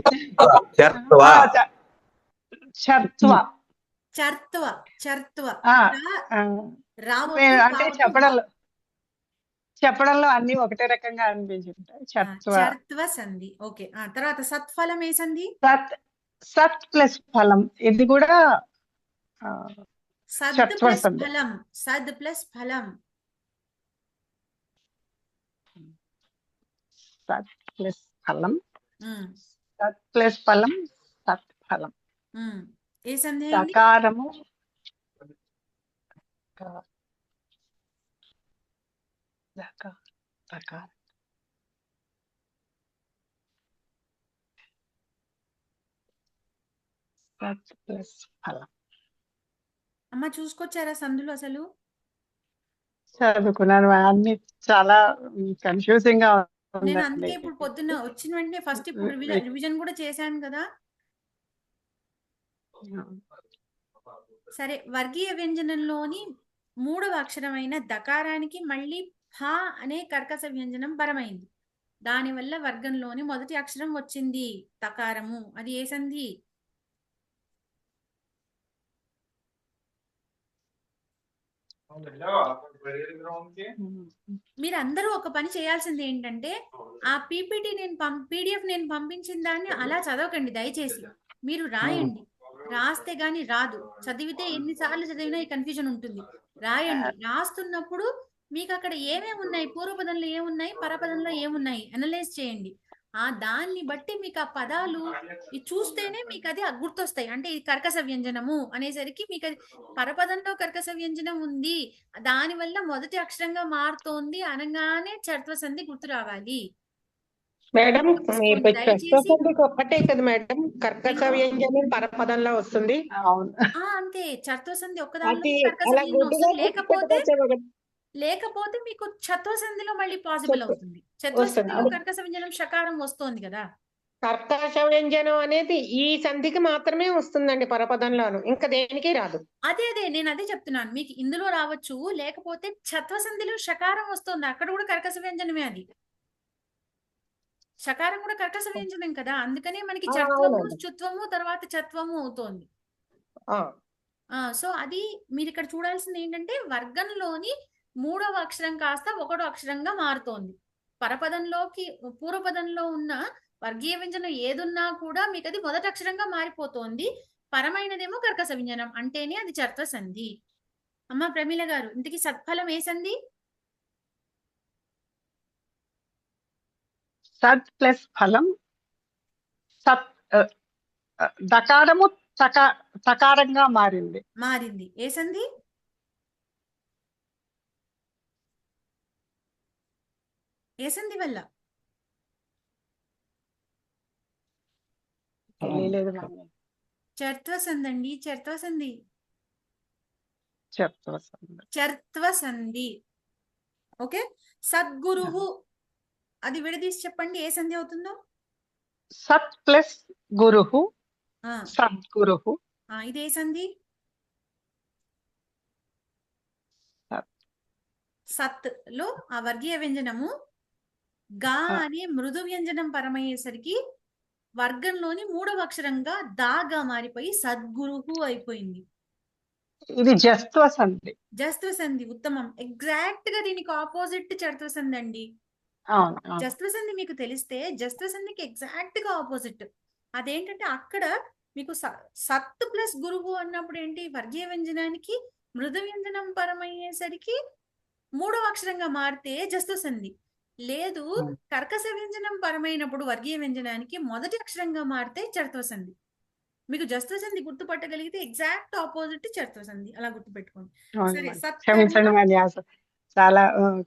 అంటే చెప్పడంలో అన్ని ఒకటే రకంగా అనిపించుంటాయి. చర్త్వ సంధి. ఓకే. తర్వాత సత్ఫలం ఏ సంధి? సత్ ప్లస్ ఫలం. ఇది కూడా సద్ ప్లస్ ఫలం. సద్ ప్లస్ ఫలం. సత్ ప్లస్ ఫలం. సత్ ప్లస్ ఫలం. సత్ ఫలం. ఏ సంధి? సకారము సత్ ప్లస్ ఫలం. అమ్మ చూసుకొచ్చారా సందులు? అసలు చదువుకున్నాను. అన్ని చాలా కన్ఫ్యూజింగ్ గా నేను అందుకే ఇప్పుడు పొద్దున్న వచ్చిన వెంటనే ఫస్ట్ ఇప్పుడు రివిజన్ కూడా చేశాను కదా. సరే, వర్గీయ వ్యంజనంలోని మూడవ అక్షరమైన దకారానికి మళ్ళీ ఫ అనే కర్కశ వ్యంజనం పరమైంది. దానివల్ల వర్గంలోని మొదటి అక్షరం వచ్చింది తకారము. అది ఏ సంధి? మీరందరూ ఒక పని చేయాల్సింది ఏంటంటే, ఆ పీపీటీ పీడిఎఫ్ నేను పంపించిన దాన్ని అలా చదవకండి దయచేసి. మీరు రాయండి. రాస్తే గాని రాదు. చదివితే ఎన్నిసార్లు చదివినా ఈ కన్ఫ్యూజన్ ఉంటుంది. రాయండి. రాస్తున్నప్పుడు మీకు అక్కడ ఏమేమి ఉన్నాయి, పూర్వపదంలో ఏమున్నాయి, పరపదంలో ఏమున్నాయి అనలైజ్ చేయండి. దాన్ని బట్టి మీకు ఆ పదాలు చూస్తేనే మీకు అది గుర్తొస్తాయి. అంటే ఇది కర్కశ వ్యంజనము అనేసరికి మీకు అది పరపదంలో కర్కశ వ్యంజనం ఉంది, దానివల్ల మొదటి అక్షరంగా మారుతోంది అనగానే చర్త్వ సంధి గుర్తు రావాలి. మేడం ఒక్కటే కదా మేడం కర్కశ వ్యంజనం పరపదంలో వస్తుంది. అంతే, చర్త్వ సంధి ఒక్కదానిలో కర్కశ వ్యంజనం వస్తుంది. లేకపోతే మీకు చత్వ సంధిలో మళ్ళీ పాసిబుల్ అవుతుంది. చత్వ సంధిలో కర్కశ వ్యంజనం షకారం వస్తోంది కదా. కర్కశ వ్యంజనం అనేది ఈ సంధికి మాత్రమే వస్తుందండి పరపదంలోను, ఇంకా దేనికి రాదు. అదే నేను అదే చెప్తున్నాను. మీకు ఇందులో రావచ్చు, లేకపోతే చత్వ సంధిలో షకారం వస్తుంది, అక్కడ కూడా కర్కశ వ్యంజనమే. అది షకారం కూడా కర్కశ వ్యంజనం కదా, అందుకనే మనకి చత్వము చుత్వము తర్వాత చత్వము అవుతోంది. సో అది మీరు ఇక్కడ చూడాల్సింది ఏంటంటే, వర్గంలోని మూడవ అక్షరం కాస్త ఒకటో అక్షరంగా మారుతోంది. పరపదంలోకి పూర్వపదంలో ఉన్న వర్గీయ వ్యంజనం ఏదున్నా కూడా మీకు అది మొదటి అక్షరంగా మారిపోతోంది. పరమైనదేమో కర్కశ వ్యంజనం అంటేనే అది చర్త్వ సంధి. అమ్మ ప్రమీల గారు, ఇంతకీ సత్ఫలం ఏ సంధి? సత్ ప్లస్ ఫలం. సత్ దకారము తకారంగా మారింది. ఏ సంధి? ఏ సంధి వల్ల? చర్త్వ సంధి అండి. చర్త్వ సంధి. చర్త్వ సంధి. ఓకే. సద్గురుహు అది విడదీసి చెప్పండి ఏ సంధి అవుతుందో. సత్ ప్లస్ గురుహు. సద్గురుహు. ఇది ఏ సంధి? సత్ లో ఆ వర్గీయ వ్యంజనము గా అనే మృదు వ్యంజనం పరమయ్యేసరికి వర్గంలోని 3వ అక్షరంగా దాగా మారిపోయి సద్గురుహు అయిపోయింది. ఇది జస్త్వ సంధి. జస్త్వ సంధి ఉత్తమం. ఎగ్జాక్ట్ గా దీనికి ఆపోజిట్ చర్త్వ సంధి అండి. అవును. జస్త్వ సంధి మీకు తెలిస్తే జస్త్వ సంధికి ఎగ్జాక్ట్ గా ఆపోజిట్. అదేంటంటే అక్కడ మీకు సత్ ప్లస్ గురువు అన్నప్పుడు ఏంటి, వర్గీయ వ్యంజనానికి మృదు వ్యంజనం పరమయ్యేసరికి 3వ అక్షరంగా మారితే జస్త్వ సంధి. లేదు, కర్కశ వ్యంజనం పరమైనప్పుడు వర్గీయ వ్యంజనానికి మొదటి అక్షరంగా మారితే చర్త్వ సంధి. మీకు జస్త్వ సంధి గుర్తుపట్టగలిగితే ఎగ్జాక్ట్ ఆపోజిట్ చర్త్వ సంధి, అలా గుర్తుపెట్టుకోండి. సరే, క్షమించండి మరి, చాలా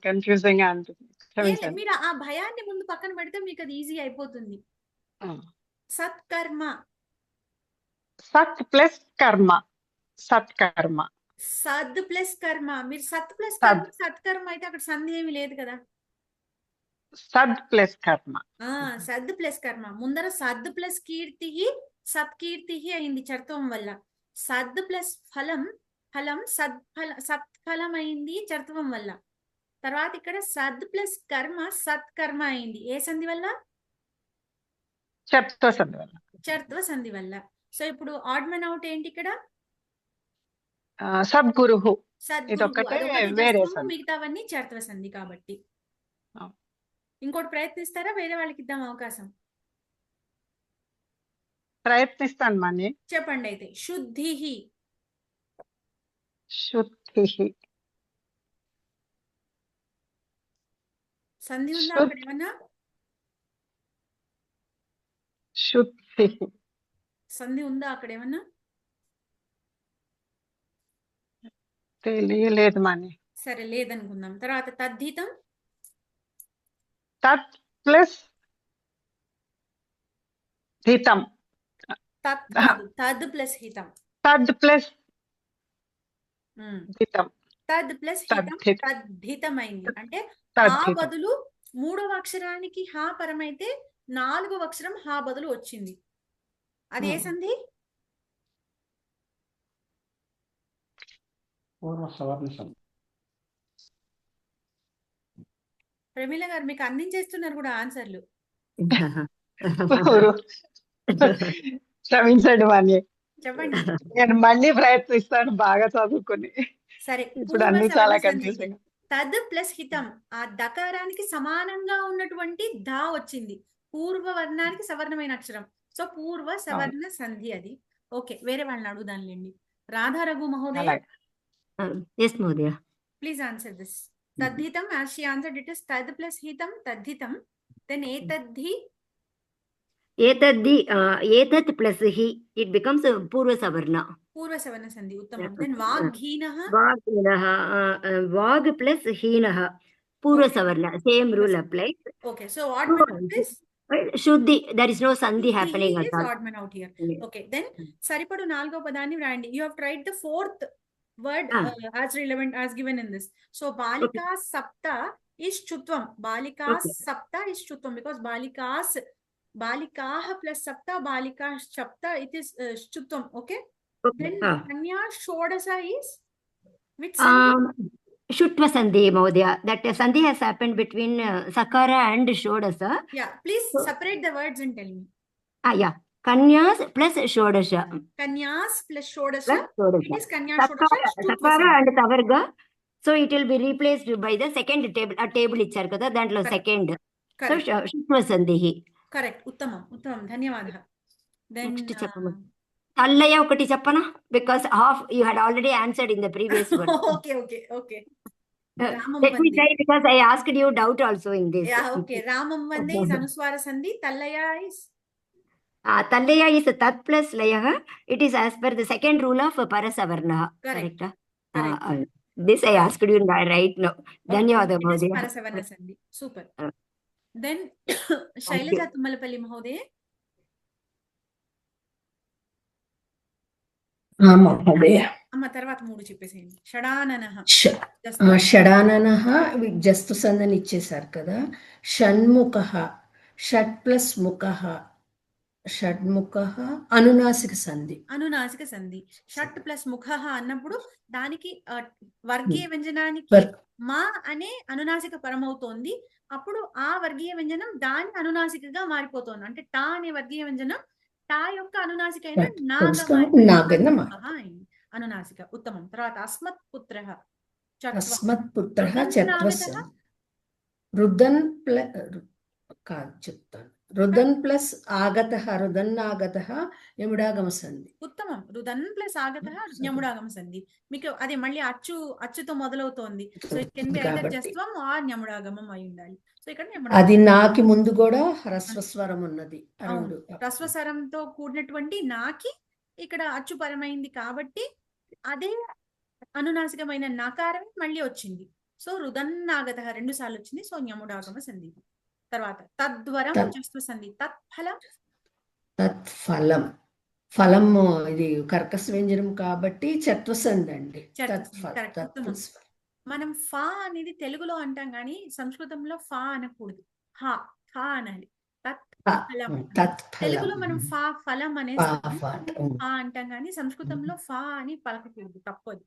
కన్ఫ్యూజింగ్ గా అనిపిస్తుంది. మీరు ఆ భయాన్ని ముందు పక్కన పెడితే మీకు అది ఈజీ అయిపోతుంది. సత్కర్మ. సత్ ప్లస్ కర్మ. సత్కర్మ. సద్ ప్లస్ కర్మ. మీరు సత్ ప్లస్ కర్మ సత్కర్మ అయితే అక్కడ సంధి ఏమి లేదు కదా. సద్ ప్లస్ కర్మ. సద్ ప్లస్ కర్మ. ముందర సద్ ప్లస్ కీర్తి సత్కీర్తి అయింది చర్త్వం వల్ల. సద్ ప్లస్ ఫలం ఫలం సత్ఫలం అయింది చర్త్వం వల్ల. తర్వాత ఇక్కడ సద్ ప్లస్ కర్మ సత్కర్మ అయింది. ఏ సంధి వల్ల? చర్త్వ సంధి వల్ల. చర్త్వ సంధి వల్ల. సో ఇప్పుడు ఆడ్ మన్ అవుట్ ఏంటి ఇక్కడ? సద్గురుహు. సద్గురుహు. మిగతావన్నీ చర్త్వ సంధి కాబట్టి. ఇంకోటి ప్రయత్నిస్తారా? వేరే వాళ్ళకి ఇద్దాం అవకాశం. ప్రయత్నిస్తాను మని. చెప్పండి అయితే. శుద్ధి. శుద్ధి. సంధి ఉందా అక్కడ ఏమన్నా? శుద్ధి. సంధి ఉందా అక్కడ ఏమన్నా? తెలియలేదు మని. సరే, లేదనుకుందాం. తర్వాత తద్ధితం. తత్ ప్లస్ హితం. తద్ ప్లస్ హితం. తద్ ప్లస్ హితం. తద్ ప్లస్ హితం తద్ధితం అయింది. అంటే హా బదులు 3వ అక్షరానికి హా పరమైతే 4వ అక్షరం హా బదులు వచ్చింది. అది ఏ సంధి? పూర్వ సవర్ణ సంధి. ప్రమీల గారు మీకు అందించేస్తున్నారు కూడా ఆన్సర్లు. క్షమించండి మని. చెప్పండి. నేను మళ్ళీ ప్రయత్నిస్తాను బాగా చదువుకుని. సరే, ఇప్పుడు అన్ని చాలా కన్ఫ్యూజింగ్. తద్ ప్లస్ హితం ఆ దకారానికి సమానంగా ఉన్నటువంటి ధా వచ్చింది. పూర్వ వర్ణానికి సవర్ణమైన అక్షరం. సో పూర్వ సవర్ణ సంధి అది. ఓకే, వేరే వాళ్ళని అడుగుదాంలేండి. రాధా రఘు మహోదయ. yes మహోదయ. Please answer this. తద్ధితం, as she answered, it is tad plus hitam tadhitam. Then etadhi. Etat plus hi, it becomes purva savarna. Purva savarna sandhi, uttamam. Then vaghinah. Vag plus hinah, purva savarna. Same rule applies. Okay, so odd man out is Shuddhi. There is no sandhi happening at all. Odd man out here. Okay, then saripadu 4వ పదాన్ని వ్రాయండి. You have tried the 4th word as relevant as given in this. So balika sapta is chutvam. Balika sapta is chutvam because balikah plus sapta, balika sapta, it is chutvam. Okay. Then kanya shodasa is which sandhi? Shutva sandhi Mahodaya. That sandhi has happened between sakara and shodasa. Yeah, please separate the words and tell me. Yeah. Kanyas plus shodasha. Kanyas plus shodasha. It is kanya shodasha. Sakara and tavarga. So it will be replaced by the second table. A table ichar kada dantlo second. So shutva sandhi. Correct. Uttamam. Dhanyavadaha. Then next cheppama. Tallaya okati cheppana because half you had already answered in the previous one. Okay. Let me try because I asked you doubt also in this. Yeah, okay. Ramam vande is anuswara sandhi. Tallaya is Tallaya is tat plus layah. It is as per the second rule of parasavarna. Correct. This I asked you right now. Dhanyavada Mahodaya. Parasavarna sandhi. Super. Then Shailaja Tummalapalli Mahodaya. మహోదయ. అమ్మ తర్వాత 3 చెప్పేసేయండి. షడాననః. షడాననః జస్తు సంధిని ఇచ్చేసారు కదా. షణ్ముఖః. Shut plus ముఖః. షడ్ముఖః అనునాసిక సంధి. అనునాసిక సంధి. Shut plus ముఖః అన్నప్పుడు దానికి వర్గీయ వ్యంజనానికి మా అనే అనునాసిక పరమవుతోంది. అప్పుడు ఆ వర్గీయ వ్యంజనం దాని అనునాసికగా మారిపోతుంది. అంటే టా అనే వర్గీయ వ్యంజనం టా యొక్క అనునాసిక అయిన నాగా సంస్కృతం నాగన్న మారిపోతుంది. అయింది అనునాసిక. ఉత్తమం. తర్వాత అస్మత్ పుత్రః చత్వ అస్మత్ పుత్ర రుదన్ చత్వస్ నాగతః రుదన్ కాదు చెప్తాను. రుదన్ ప్లస్ ఆగత రుదన్ ఆగత యముడాగమ సంధి. ఉత్తమం. రుదన్ ప్లస్ ఆగతః ఞముడాగమ సంధి. మీకు అది మళ్ళీ అచ్చుతో మొదలవుతోంది. So it can be either కాబట్టి జస్త్వం ఆర్ ఞముడాగమం అయి ఉండాలి. సో ఇక్కడ అది ఞముడాగమం. నాకి ముందు కూడా హ్రస్వస్వరం ఉన్నది. ఆ అవును. రెండు హ్రస్వస్వరంతో కూడినటువంటి నాకి ఇక్కడ అచ్చు పరమైంది కాబట్టి అదే అనునాసికమైన నకారం మళ్ళీ వచ్చింది. సో రుదన్నాగత 2 సార్లు వచ్చింది. సో ఞముడాగమ సంధి. తర్వాత తద్వరం జస్వ సంధి. తత్ఫలం తత్ఫలం. ఫలం ఇది కర్కశ వ్యంజనం కాబట్టి చత్వసంధి అండి. కరెక్ట్. ఉత్తమం. మనం ఫా అనేది తెలుగులో అంటాం కానీ సంస్కృతంలో ఫా అనకూడదు. హా ఫా అనాలి. తత్ఫలం. తెలుగులో మనం ఫా ఫలం అనేసి ఫా అంటాం కానీ సంస్కృతంలో ఫా అని పలకకూడదు. తప్పదు.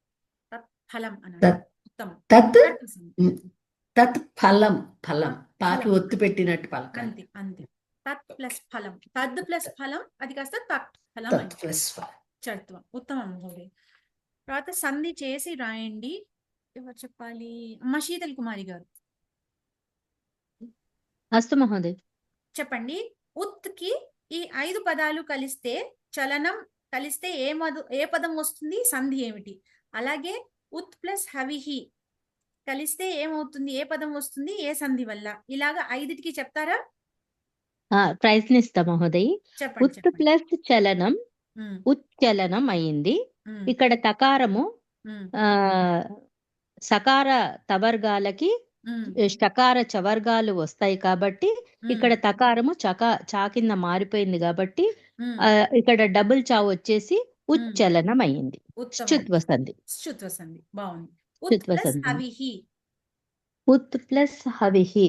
తత్ఫలం అనాలి. ఉత్తమం. తత్ఫలం. ఫలం పాకి ఒత్తి పెట్టినట్టు పలక. అంతే అంతే. తత్ ప్లస్ ఫలం. తద్ ప్లస్ ఫలం అది కాస్త తత్ఫలం చత్వం. ఉత్తమం మహోదయ్. తర్వాత సంధి చేసి రాయండి. ఎవరు చెప్పాలి? అమ్మ శీతల్ కుమారి గారు అస్తు మహోదయ్. చెప్పండి. ఉత్ కి ఈ 5 పదాలు కలిస్తే చలనం కలిస్తే ఏ పదం వస్తుంది? సంధి ఏమిటి? అలాగే ఉత్ ప్లస్ హవిహి కలిస్తే ఏమవుతుంది? ఏ పదం వస్తుంది? ఏ సంధి వల్ల? ఇలాగా 5టికి చెప్తారా? ప్రయత్నిస్తా మహోదయ్. ఉత్ ప్లస్ చలనం ఉచ్చలనం అయింది. ఇక్కడ తకారము సకార తవర్గాలకి షకార చవర్గాలు వస్తాయి కాబట్టి ఇక్కడ తకారము చా కింద మారిపోయింది కాబట్టి ఇక్కడ డబుల్ చా వచ్చేసి ఉచ్చలనం అయింది. చుత్వ సంధి. బాగుంది. ఉత్ ప్లస్ హవిహి.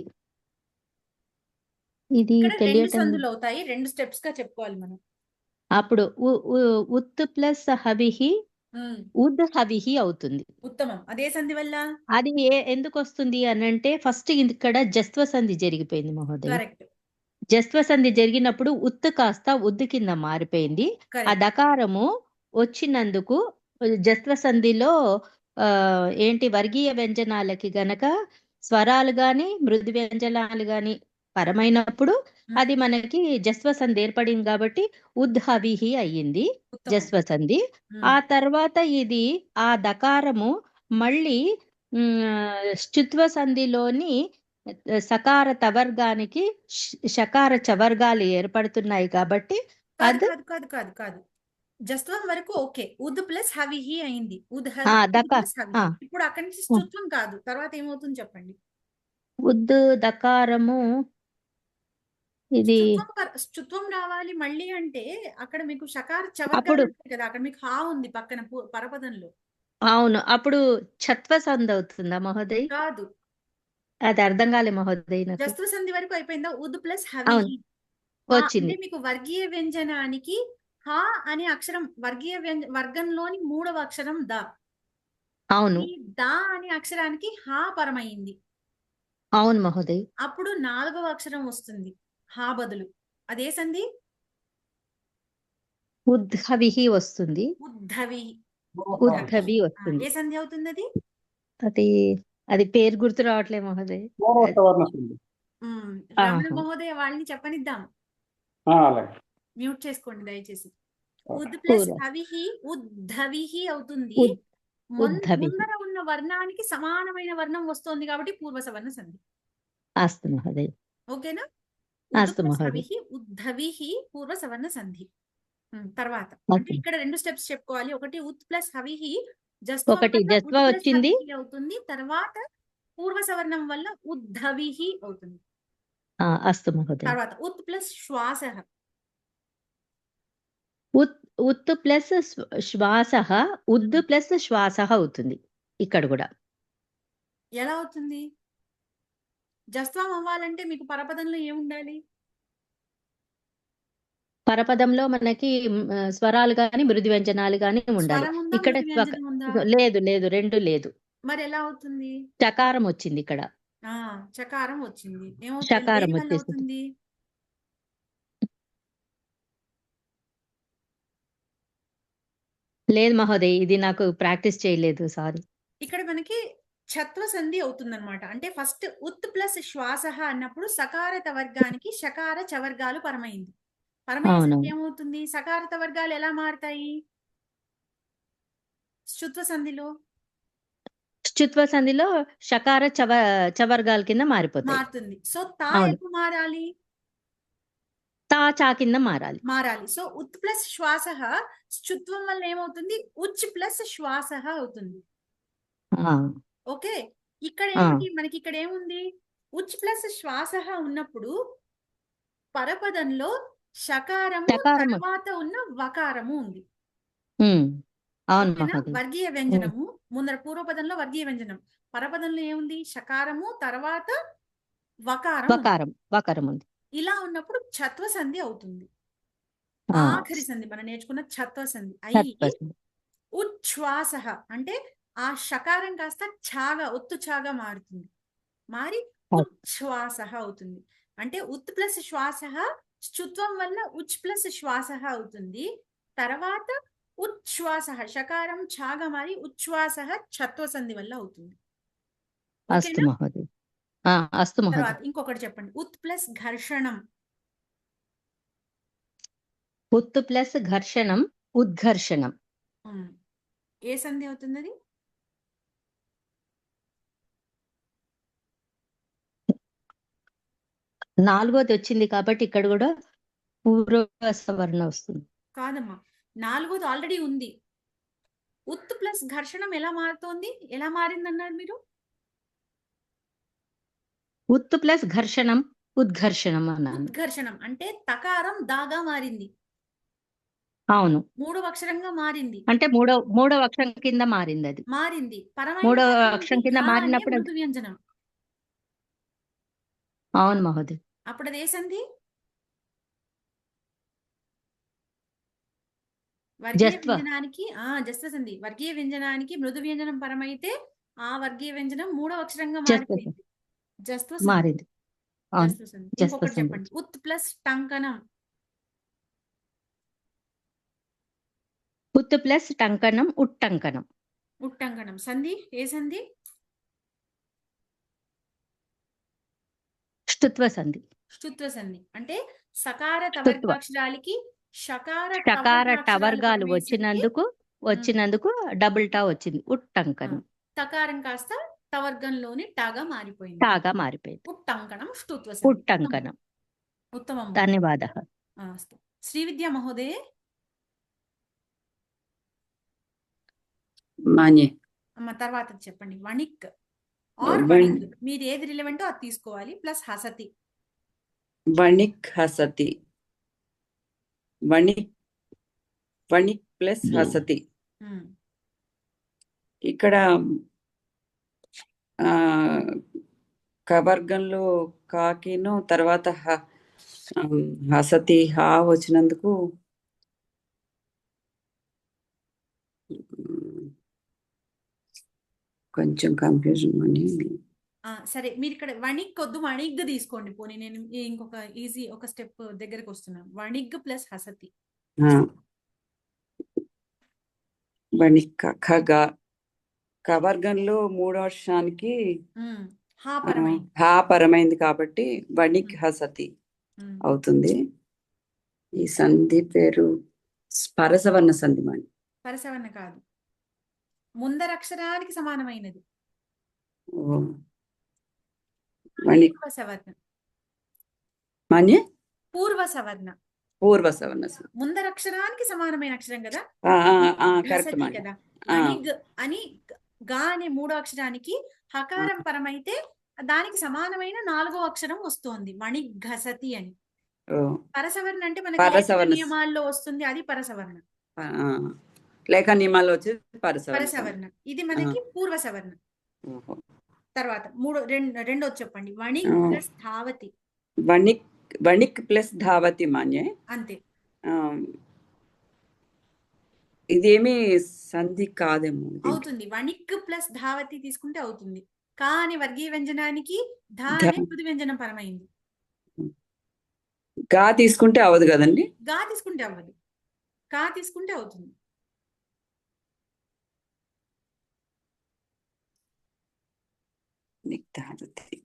ఇది తెలియటం. 2 సంధులు అవుతాయి. 2 స్టెప్స్ గా చెప్పుకోవాలి మనం. అప్పుడు ఉత్ ప్లస్ హవిహి ఉద్ హవిహి అవుతుంది. ఉత్తమం. అదే సంధి వల్ల అది ఎందుకు వస్తుంది అనంటే ఫస్ట్ ఇక్కడ జస్త్వ సంధి జరిగిపోయింది మహోదయ్. కరెక్ట్. జస్త్వ సంధి జరిగినప్పుడు ఉత్ కాస్త ఉద్ కింద మారిపోయింది. ఆ దకారము వచ్చినందుకు జస్త్వ సంధిలో ఏంటి వర్గీయ వ్యంజనాలకి గనక స్వరాలు గాని మృదు వ్యంజనాలు గాని పరమైనప్పుడు అది మనకి జస్వ సంధి ఏర్పడింది కాబట్టి ఉద్హవిహి అయ్యింది జస్వ సంధి. ఆ తర్వాత ఇది ఆ దకారము మళ్ళీ స్థుత్వ సంధిలోని సకార తవర్గానికి షకార చవర్గాలు ఏర్పడుతున్నాయి కాబట్టి కాదు జస్త్వం వరకు ఓకే. ఉద్ ప్లస్ హవిహి అయింది. ఇప్పుడు అక్కడి నుంచి స్థుత్వం కాదు. తర్వాత ఏమవుతుంది చెప్పండి. ఉద్ దకారము ఇది స్థుత్వం రావాలి మళ్ళీ అంటే అక్కడ మీకు షకార చవర్గాలు కదా. అక్కడ మీకు హా ఉంది పక్కన పరపదంలో. అవును. అప్పుడు ఛత్వ సంధి అవుతుందా మహోదయ్? కాదు. అది అర్థం కాలే మహోదయ్. జస్త్వ సంధి వరకు అయిపోయిందా? ఉద్ ప్లస్ హవిహి వచ్చింది. మీకు వర్గీయ వ్యంజనానికి హా అనే అక్షరం వర్గంలోని 3వ అక్షరం ద. అవును. దా అనే అక్షరానికి హా పరమైంది. అవును మహోదయ్. అప్పుడు 4వ అక్షరం వస్తుంది హా బదులు. అదే సంధి ఉద్హవిహి వస్తుంది. ఉద్హవి వస్తుంది. ఏ సంధి అవుతుంది అది? అది పేరు గుర్తు రావట్లే మహోదయ్. రమణ మహోదయ వాళ్ళని చెప్పనిద్దాం. మ్యూట్ చేసుకోండి దయచేసి. ఉద్ ప్లస్ హవిహి ఉద్ధవిహి అవుతుంది. ముందర ఉన్న వర్ణానికి సమానమైన వర్ణం వస్తుంది కాబట్టి పూర్వ సవర్ణ సంధి. అస్తు మహోదయ్. ఓకేనా? అస్తు మహోదయ్. ఉద్ధవిహి పూర్వ సవర్ణ సంధి. తర్వాత ఇక్కడ 2 స్టెప్స్ చెప్పుకోవాలి. ఒకటి ఉత్ ప్లస్ హవిహి ఒకటి జస్వ వచ్చింది అవుతుంది. తర్వాత పూర్వ సవర్ణం వల్ల ఉద్ధవిహి అవుతుంది. అస్తు మహోదయ్. తర్వాత ఉత్ ప్లస్ శ్వాసః. ఉత్ ప్లస్ శ్వాసః ఉద్ ప్లస్ శ్వాసః అవుతుంది. ఇక్కడ కూడా ఎలా అవుతుంది? జస్త్వం అవ్వాలంటే మీకు పరపదంలో ఏముండాలి? పరపదంలో మనకి స్వరాలు గాని మృదు వ్యంజనాలు గాని ఉండాలి. ఇక్కడ లేదు 2 లేదు. మరి ఎలా అవుతుంది? చకారం వచ్చింది ఇక్కడ. చకారం వచ్చింది. ఏమవుతుంది? షకారం దేని వల్ల వచ్చేసింది. అవుతుంది? లేదు మహోదయ్, ఇది నాకు ప్రాక్టీస్ చేయలేదు, సారీ. ఇక్కడ మనకి ఛత్వ సంధి అవుతుందన్నమాట. అంటే ఫస్ట్ ఉత్ ప్లస్ శ్వాస అన్నప్పుడు సకారత వర్గానికి షకార చవర్గాలు పరమైంది. పరమేసరికి అవునవును. ఏమవుతుంది? సకారత వర్గాలు ఎలా మారుతాయి శుత్వ సంధిలో? చుత్వ సంధిలో షకార చవర్గాల కింద మారిపోతాయి. మారుతుంది. సో తా అవును. ఎప్పుడు మారాలి? తా చా కింద మారాలి. మారాలి. సో ఉత్ ప్లస్ శ్వాస చుత్వం వల్ల ఏమవుతుంది? ఉచ్ ప్లస్ శ్వాస అవుతుంది. ఆ, ఓకే. ఇక్కడ ఆ, ఏమిటి? మనకి ఇక్కడ ఏముంది? ఉచ్ ప్లస్ శ్వాస ఉన్నప్పుడు పరపదంలో షకారము షకారము. తర్వాత ఉన్న వకారము ఉంది. అవును ఓకేనా? మహోదయ్. వర్గీయ వ్యంజనము ముందర పూర్వపదంలో వర్గీయ వ్యంజనం, పరపదంలో ఏముంది? షకారము తర్వాత వకారం ఉంది. వకారం ఉంది. ఇలా ఉన్నప్పుడు ఛత్వ సంధి అవుతుంది. ఆ, ఆఖరి సంధి మనం నేర్చుకున్న ఛత్వ సంధి ఛత్వ అయ్యి సంధి. ఉచ్ఛ్వాస అంటే ఆ షకారం కాస్త ఛాగా ఒత్తు ఛాగా మారుతుంది. మారి ఉచ్ఛ్వాస అవుతుంది. అంటే ఉత్ ప్లస్ శ్వాస చుత్వం వల్ల ఉచ్ ప్లస్ శ్వాస అవుతుంది. తర్వాత ఉచ్ఛ్వాస షకారం ఛాగా మారి ఉచ్ఛ్వాస ఛత్వ సంధి వల్ల అవుతుంది. అస్తు ఓకేనా? మహోదయ్. అస్తు మహోదయ్. తర్వాత ఇంకొకటి చెప్పండి. ఉత్ ప్లస్ ఘర్షణం. ఉత్ ప్లస్ ఘర్షణం ఉద్ఘర్షణం. ఏ సంధి అవుతుంది అది? నాలుగోది వచ్చింది కాబట్టి ఇక్కడ కూడా పూర్వ సవర్ణ వస్తుంది. కాదమ్మా, నాలుగోది ఆల్రెడీ ఉంది. ఉత్ ప్లస్ ఘర్షణం ఎలా మారుతోంది? ఎలా మారింది అన్నారు మీరు? ఉత్ ప్లస్ ఘర్షణం ఉద్ఘర్షణం అన్నాను. ఉద్ఘర్షణం అంటే తకారం దాగా మారింది. అవును, మూడవ అక్షరంగా మారింది. అంటే మూడవ అక్షరం కింద మారింది. అది మారింది. మూడవ పరమైన అక్షరం కింద ఘా అనే మారినప్పుడు మృదు వ్యంజనం. అవును మహోదయ్. అప్పుడు అది ఏ సంధి? వర్గీయ జస్త్వ. వ్యంజనానికి జస్త్వ సంధి. వర్గీయ వ్యంజనానికి మృదు వ్యంజనం పరమైతే ఆ వర్గీయ వ్యంజనం మూడవ అక్షరంగా మారిపోయింది. జస్త్వ సంధి. మారింది. అవును, జస్త్వ సంధి. జస్త్వ ఇంకొకటి సంధి. చెప్పండి. ఉత్ ప్లస్ టంకనం. ఉత్ ప్లస్ టంకణం ఉట్టంకణం. ఉట్టంకణం సంధి ఏ సంధి? ష్టుత్వ సంధి. ష్టుత్వ సంధి అంటే సకార ష్టుత్వ. తవర్గాక్షరాలకి షకార షకార టవర్గాక్షరాలు టవర్గాలు పరమేసరికి వచ్చినందుకు డబుల్ టా వచ్చింది. ఉట్టంకణం. తకారం కాస్త టవర్గంలోని టాగా మారిపోయింది. టాగా మారిపోయింది. ఉట్టంకణం ష్టుత్వ సంధి. ఉట్టంకణం. ఉత్తమం. ధన్యవాదः. అస్తు. శ్రీవిద్యా మహోదయే. మాన్యే. అమ్మ తర్వాత చెప్పండి. వణిక్ ఆర్ వణిక్, మీరు ఏది రిలవెంటో అది తీసుకోవాలి. ప్లస్ హసతి. వణిక్ హసతి. వణిక్ ప్లస్ హసతి. ఇక్కడ కవర్గంలో కాకిను తర్వాత హసతి హా వచ్చినందుకు కొంచెం కన్ఫ్యూజన్ అని. సరే, మీరు ఇక్కడ వణిక్ వద్దు, వణిగ్ తీసుకోండి. పోనీ నేను ఇంకొక ఈజీ ఒక స్టెప్ దగ్గరకు వస్తున్నాను. వణిగ్ ప్లస్ హసతి. వణిక్ ఖగా కవర్గంలో మూడో వర్షానికి హా పరమైంది కాబట్టి వణిక్ హసతి అవుతుంది. ఈ సంధి పేరు పరసవర్ణ సంధి. మాని పరసవర్ణ కాదు, ముందర అక్షరానికి సమానమైనది. పూర్వ సవర్ణ. మాన్య పూర్వ సవర్ణ. పూర్వ సవర్ణ. ముందర అక్షరానికి సమానమైన అక్షరం కదా, కరెక్ట్ కదా. వణిగ్ అని గా అనే మూడో అక్షరానికి హకారం పరమైతే దానికి సమానమైన నాలుగో అక్షరం వస్తోంది, వణిఘసతి అని. పరసవర్ణ అంటే మనకి నియమాల్లో వస్తుంది, అది పరసవర్ణ. లేఖ నియమాల్లో వచ్చేది పరసవర్ణ. ఇది మనకి పూర్వ సవర్ణ. తర్వాత రెండోది చెప్పండి. వణిక్ ప్లస్ ధావతి. వణిక్ ప్లస్ ధావతి. మాన్యే అంతే. ఇదేమి సంధి కాదేమో. అవుతుంది, వణిక్ ప్లస్ ధావతి తీసుకుంటే అవుతుంది. కా అనే వర్గీయ వ్యంజనానికి ధా ధ అనే మృదు వ్యంజనం పరమైంది. గా తీసుకుంటే అవదు కదండి. గా తీసుకుంటే అవ్వదు, కా తీసుకుంటే అవుతుంది. నిగ్ధాదతి.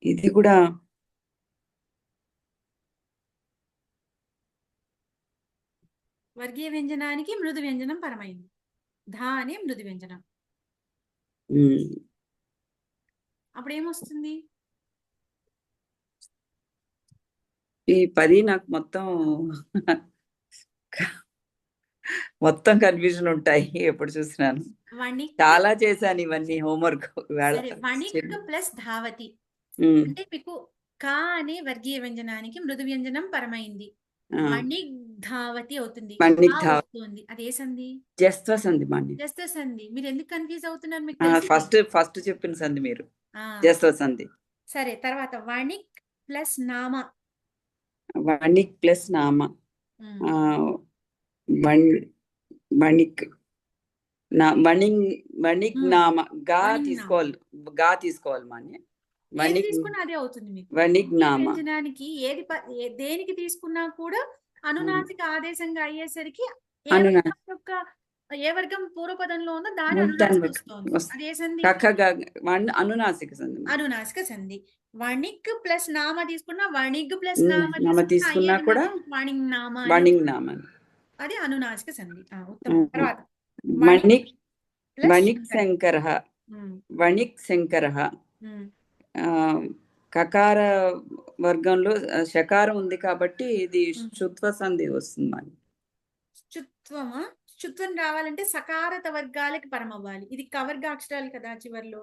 ఇది కూడా వర్గీయ వ్యంజనానికి మృదు వ్యంజనం పరమైంది. ధా అనే మృదు వ్యంజనం. అప్పుడు ఏమొస్తుంది? ఈ 10 నాకు మొత్తం కన్ఫ్యూజన్ ఉంటాయి ఎప్పుడు చూసినాను. వణిక్ చాలా చేశాను ఇవన్నీ హోంవర్క్ సరే, వణిక్ ప్లస్ ధావతి అంటే మీకు కా అనే వర్గీయ వ్యంజనానికి మృదు వ్యంజనం పరమైంది. వణిక్ ధావతి అవుతుంది. వస్తుంది అది ఏ సంధి? జస్త్వ సంధి మాన్య. జస్త్వ సంధి. మీరు ఎందుకు కన్ఫ్యూజ్ అవుతున్నారు? మీకు ఫస్ట్ చెప్పిన సంధి మీరు జస్త్వ సంధి. సరే, తర్వాత వణిక్ ప్లస్ నామ. వణిక్ ప్లస్ నామ. వణిక్ వణిక్ నామ. గా తీసుకోవాలి మాన్య. ఏది తీసుకున్నా అదే అవుతుంది మీకు. వణిక్ నామ వ్యంజనానికి దేనికి తీసుకున్నా కూడా అనునాసిక ఆదేశంగా అయ్యేసరికి ఏ వర్గం పూర్వపదంలో ఉందో దాని అనునాసిక సంధి. అనునాసిక సంధి. వణిక్ ప్లస్ నామ తీసుకున్నా, వణిగ్ ప్లస్ నామ తీసుకున్నా కూడా వణిగ్ నామ అది అనునాసిక సంధి. ఉత్తమం. తర్వాత వణిక్ శంకరః. వణిక్ శంకరః కకార వర్గంలో శకారం ఉంది కాబట్టి ఇది శుత్వ సంధి వస్తుంది మరి. శుత్వమా? శుత్వం రావాలంటే సకారత వర్గాలకి పరం అవ్వాలి. ఇది కవర్గ అక్షరాలు కదా చివర్లో.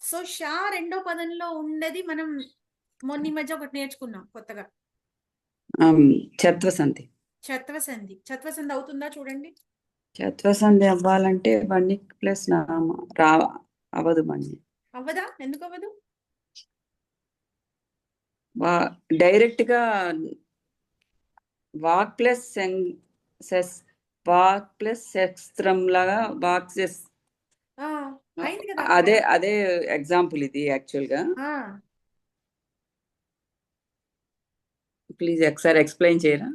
సో షా రెండో పదంలో ఉండేది మనం మొన్న మధ్య ఒకటి నేర్చుకున్నాం కొత్తగా. చత్వసంధి. చత్వసంధి. చత్వసంధి అవుతుందా చూడండి. చత్వసంధి అవ్వాలంటే వణిక్ ప్లస్ నామ అవదు మణి. అవ్వదా? ఎందుకు అవ్వదు? డైరెక్ట్ గా వాక్ ప్లస్ శస్త్రం లాగా అదే ఎగ్జాంపుల్ ఇది యాక్చువల్ గా. ప్లీజ్ ఒకసారి ఎక్స్ప్లెయిన్ చేయరా?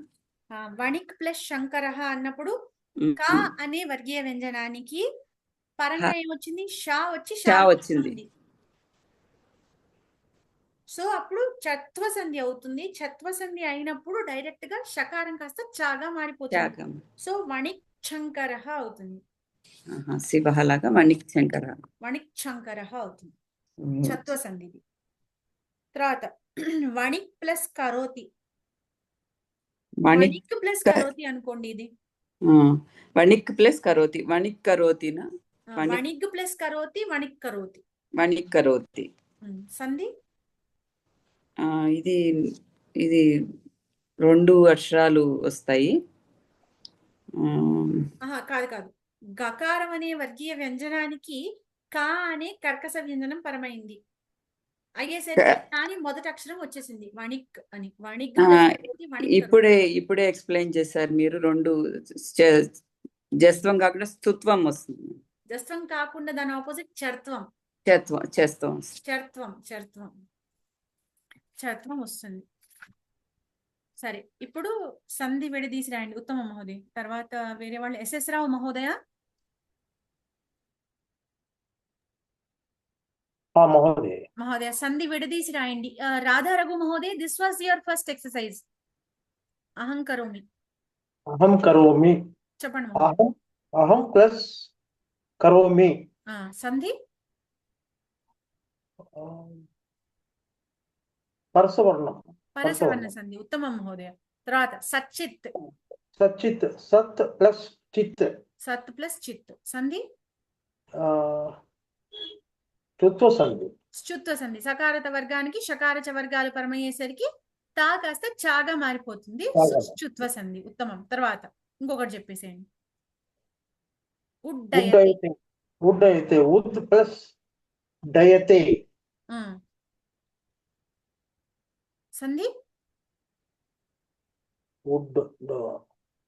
వణిక్ ప్లస్ శంకరః అన్నప్పుడు కా అనే వర్గీయ వ్యంజనానికి పరంగా ఏమొచ్చింది? షా వచ్చింది. సో అప్పుడు చత్వసంధి అవుతుంది. చత్వసంధి అయినప్పుడు డైరెక్ట్ గా షకారం కాస్త చాగా మారిపోతుంది. సో వణిక్ శంకరః అవుతుంది. శివలాగా వణిక్ శంకరః. వణిక్ శంకరః అవుతుంది చత్వసంధి. తర్వాత వణిక్ ప్లస్ కరోతి. వణిక్ ప్లస్ కరోతి అనుకోండి. ఇది వణిక్ ప్లస్ కరోతి. వణిక్ కరోతినా? వణిక్ ప్లస్ కరోతి, వణిక్ కరోతి. వణిక్ కరోతి సంధి. ఇది 2 అక్షరాలు వస్తాయి. కాదు. గకారం అనే వర్గీయ వ్యంజనానికి కా అనే కర్కశ వ్యంజనం పరమైంది అయ్యేసరికి కానీ మొదటి అక్షరం వచ్చేసింది వణిక్ అని. వణిక్ ఇప్పుడే ఎక్స్ప్లెయిన్ చేశారు మీరు. 2 జస్త్వం కాకుండా స్తుత్వం వస్తుంది. జస్త్వం కాకుండా దాని ఆపోజిట్ చర్త్వం. చర్త్వం వస్తుంది. సరే, ఇప్పుడు సంధి విడదీసి రాయండి ఉత్తమ మహోదయ. తర్వాత వేరే వాళ్ళు ఎస్ఎస్ రావు మహోదయ. మహోదయ సంధి విడదీసి రాయండి. రాధా రఘు మహోదయ, this was your first exercise. అహం కరోమి. చెప్పండి. అహం ప్లస్ కరోమి. సంధి పరసవర్ణ సంధి. ఉత్తమం మహోదయ. తర్వాత సచ్చిత్. సత్ ప్లస్ చిత్. సంధి చుత్వ సంధి. సకారత వర్గానికి షకారచ వర్గాలు పరమయ్యేసరికి తా కాస్త చాగా మారిపోతుంది. చుత్వ సంధి. ఉత్తమం. తర్వాత ఇంకొకటి చెప్పేసేయండి. ఉడ్డయతే. ఉద్ ప్లస్ డయతే. సంధి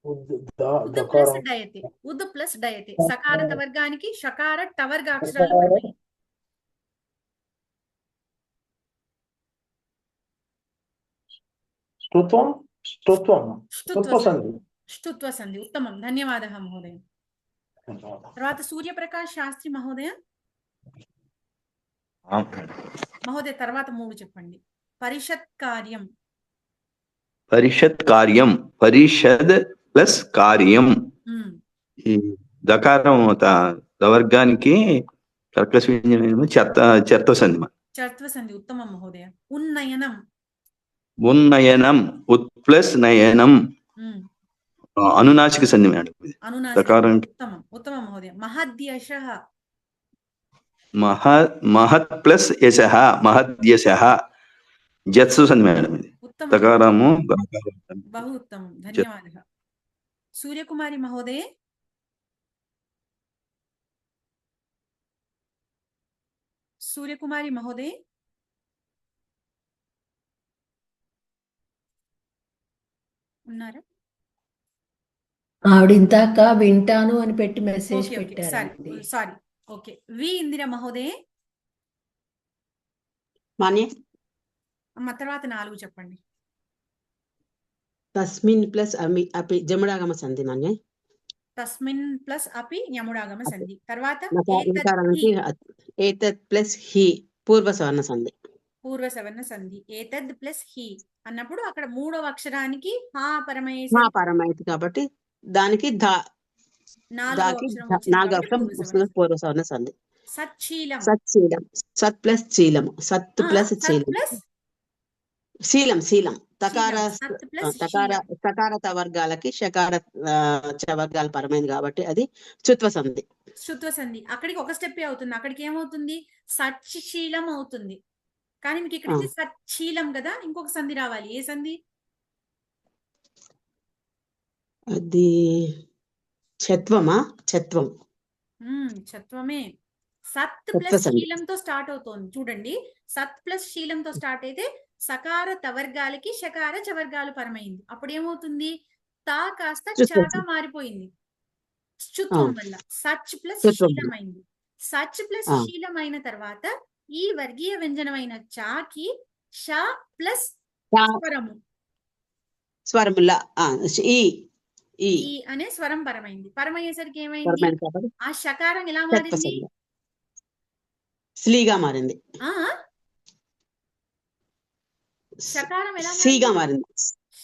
ఉద్ ఉద్ ప్లస్ దకారం డయతే. ఉద్ ప్లస్ డయతే. సకారత వర్గానికి షకార టవర్గ అక్షరాలు పడతాయి. స్తుత్వం స్తుత్వం ష్టుత్వ స్తుత్వ సంధి. సంధి. ష్టుత్వ సంధి. ఉత్తమం. ధన్యవాదः మహోదయ. తర్వాత సూర్యప్రకాష్ శాస్త్రి మహోదయ. మహోదయ తర్వాత 3 చెప్పండి. పరిషత్ కార్యం. పరిషత్ కార్యం. పరిషద్ ప్లస్ కార్యం. ఈ దకారం వర్గానికి కర్కశ వ్యంజనం చెత్త సంధి. చర్త్వ సంధి. ఉత్తమం మహోదయ. ఉన్నయనం. ఉన్నయనం. ఉత్ ప్లస్ నయనం. అనునాసిక సంధి మేడం. ఉత్తమం. ఉత్తమం మహోదయ. మహద్యశః. మహత్ ప్లస్ యశః. మహద్యశః. జత్సు సంధి మేడం. ఇది తకారము బహు ఉత్తమం. ధన్యవాదः. సూర్యకుమారి మహోదయ. సూర్యకుమారి మహోదయ. ఉన్నారా? ఆవిడ ఇందాక వింటాను అని పెట్టి మెసేజ్ పెట్టారు. సారీ. ఓకే. వి ఇందిర మహోదయ. మాన్య అమ్మ తర్వాత 4 చెప్పండి. తస్మిన్ ప్లస్ అపి జముడాగమ సంధి మాన్య. తస్మిన్ ప్లస్ అపి యముడాగమ సంధి. తర్వాత ఏతత్ ప్లస్ హి పూర్వ సవర్ణ సంధి. పూర్వ సవర్ణ సంధి. ఏతద్ ప్లస్ హి అన్నప్పుడు అక్కడ 3వ అక్షరానికి హా పరమైతి కాబట్టి దానికి దాకి 4వ అక్షరం పూర్వ సవర్ణ సంధి. సచ్చీలం. సచ్చీలం. సత్ ప్లస్ చీలము. సత్ ప్లస్ చీలం. శీలం. శీలం. తకారత వర్గాలకి షకార వర్గాలు పరమైంది కాబట్టి అది చుత్వ సంధి. చుత్వ సంధి. అక్కడికి ఒక స్టెప్ అవుతుంది. అక్కడికి ఏమవుతుంది? సచ్చీలం అవుతుంది. కానీ మీకు ఇక్కడికి సచ్చీలం కదా, ఇంకొక సంధి రావాలి. ఏ సంధి? అది చత్వమా? చత్వం. చత్వమే. సత్ ప్లస్ శీలంతో స్టార్ట్ అవుతోంది. చూడండి, సత్ ప్లస్ శీలంతో స్టార్ట్ అయితే సకార తవర్గాలకి షకార చవర్గాలు పరమైంది. అప్పుడు ఏమవుతుంది? తా కాస్త చాగా మారిపోయింది చుత్వం వల్ల. సచ్ ప్లస్ శీలం అయింది. సచ్ ప్లస్ శీలం అయిన తర్వాత ఈ వర్గీయ వ్యంజనమైన చాకి ష ప్లస్ స్వరము. స్వరముల ఈ అనే స్వరం పరమైంది. పరమయ్యేసరికి ఏమైంది? ఆ షకారం ఎలా మారింది? స్లీగా మారింది. షకారం ఎలా మారింది?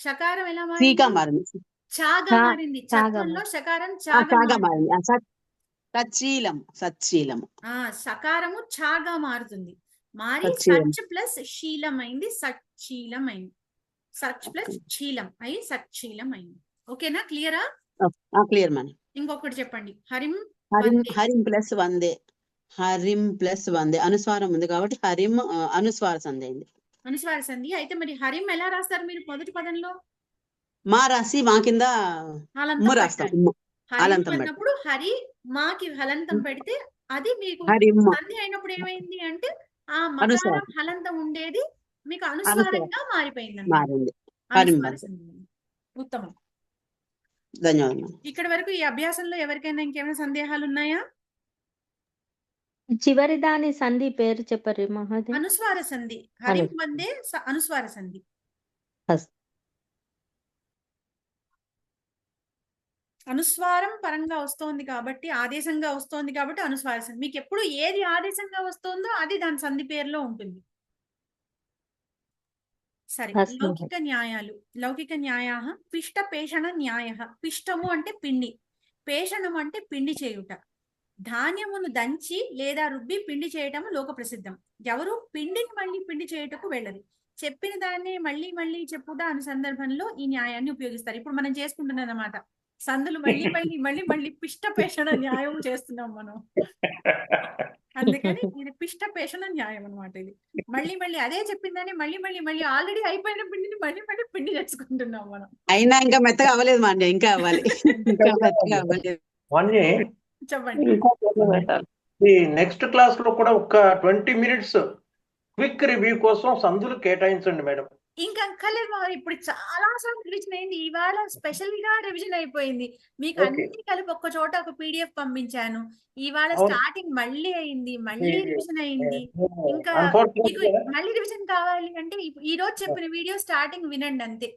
షకారం ఎలా మారింది? చాగా మారింది. చత్వంలో షకారం చాగా మారింది. సచ్చీలం. సచ్చీలము. షకారము చాగా మారుతుంది. మారి సచ్ ప్లస్ శీలం అయింది. సచ్చీలం అయింది. సచ్ ప్లస్ శీలం అయి సచ్చీలం అయింది. ఓకేనా? క్లియరా? క్లియర్ మన. ఇంకొకటి చెప్పండి. హరిం. హరిం ప్లస్ వందే. హరిం ప్లస్ వందే. అనుస్వారం ఉంది కాబట్టి హరిం అనుస్వార సంధి అయింది. అనుస్వార సంధి. అయితే మరి హరిం ఎలా రాస్తారు మీరు? మొదటి పదంలో మా రాసి మా కింద అన్నప్పుడు హరి మాకి హలంతం పెడితే అది మీకు సంధి అయినప్పుడు ఏమైంది అంటే ఆ మకారం హలంతం ఉండేది మీకు అనుస్వారంగా మారిపోయింది. ఉత్తమం. ధన్యవాదాలు. ఇక్కడ వరకు ఈ అభ్యాసంలో ఎవరికైనా ఇంకేమైనా సందేహాలు ఉన్నాయా? చివరి దాని సంధి పేరు చెప్పరు మహోదయ. అనుస్వార సంధి. హరిం వందే అనుస్వార సంధి. అనుస్వారం పరంగా వస్తోంది కాబట్టి, ఆదేశంగా వస్తోంది కాబట్టి అనుస్వార సంధి. మీకు ఎప్పుడు ఏది ఆదేశంగా వస్తుందో అది దాని సంధి పేరులో ఉంటుంది. సరే. లౌకిక న్యాయాలు. లౌకిక న్యాయా పిష్ట పేషణ న్యాయ. పిష్టము అంటే పిండి, పేషణము అంటే పిండి చేయుట. ధాన్యమును దంచి లేదా రుబ్బి పిండి చేయటము లోక ప్రసిద్ధం. ఎవరు పిండిని మళ్ళీ పిండి చేయుటకు వెళ్ళదు. చెప్పిన దాన్ని మళ్ళీ మళ్ళీ చెప్పుట అనే సందర్భంలో ఈ న్యాయాన్ని ఉపయోగిస్తారు. ఇప్పుడు మనం చేసుకుంటున్నాం అన్నమాట. సందులు మళ్ళీ మళ్ళీ మళ్ళీ మళ్ళీ పిష్ట పేషణ న్యాయం చేస్తున్నాం మనం. అందుకని ఇది పిష్ట పేషణ న్యాయం అనమాట. ఇది మళ్ళీ మళ్ళీ అదే చెప్పిందని మళ్ళీ మళ్ళీ మళ్ళీ ఆల్రెడీ అయిపోయిన పిండిని మళ్ళీ మళ్ళీ పిండి తెచ్చుకుంటున్నాం మనం. అయినా ఇంకా మెత్తగా అవ్వలేదు మాండి, ఇంకా అవ్వాలి. చెప్పండి. ఈ నెక్స్ట్ క్లాస్ లో కూడా ఒక 20 minutes క్విక్ రివ్యూ కోసం సందులు కేటాయించండి మేడం. ఇంకా అక్కర్లేదు మా ఇప్పుడు చాలా సార్లు రివిజన్ అయింది. ఇవాళ స్పెషల్ గా రివిజన్ అయిపోయింది. మీకు ఓకే. అన్ని కలిపి ఒక్క చోట ఒక పీడిఎఫ్ పంపించాను. ఇవాళ అవును. స్టార్టింగ్ మళ్ళీ అయింది, మళ్ళీ రివిజన్ అయింది. ఇంకా అన్ఫార్చునేట్ మీకు మళ్ళీ రివిజన్ కావాలి అంటే ఈ రోజు చెప్పిన వీడియో స్టార్టింగ్ వినండి అంతే.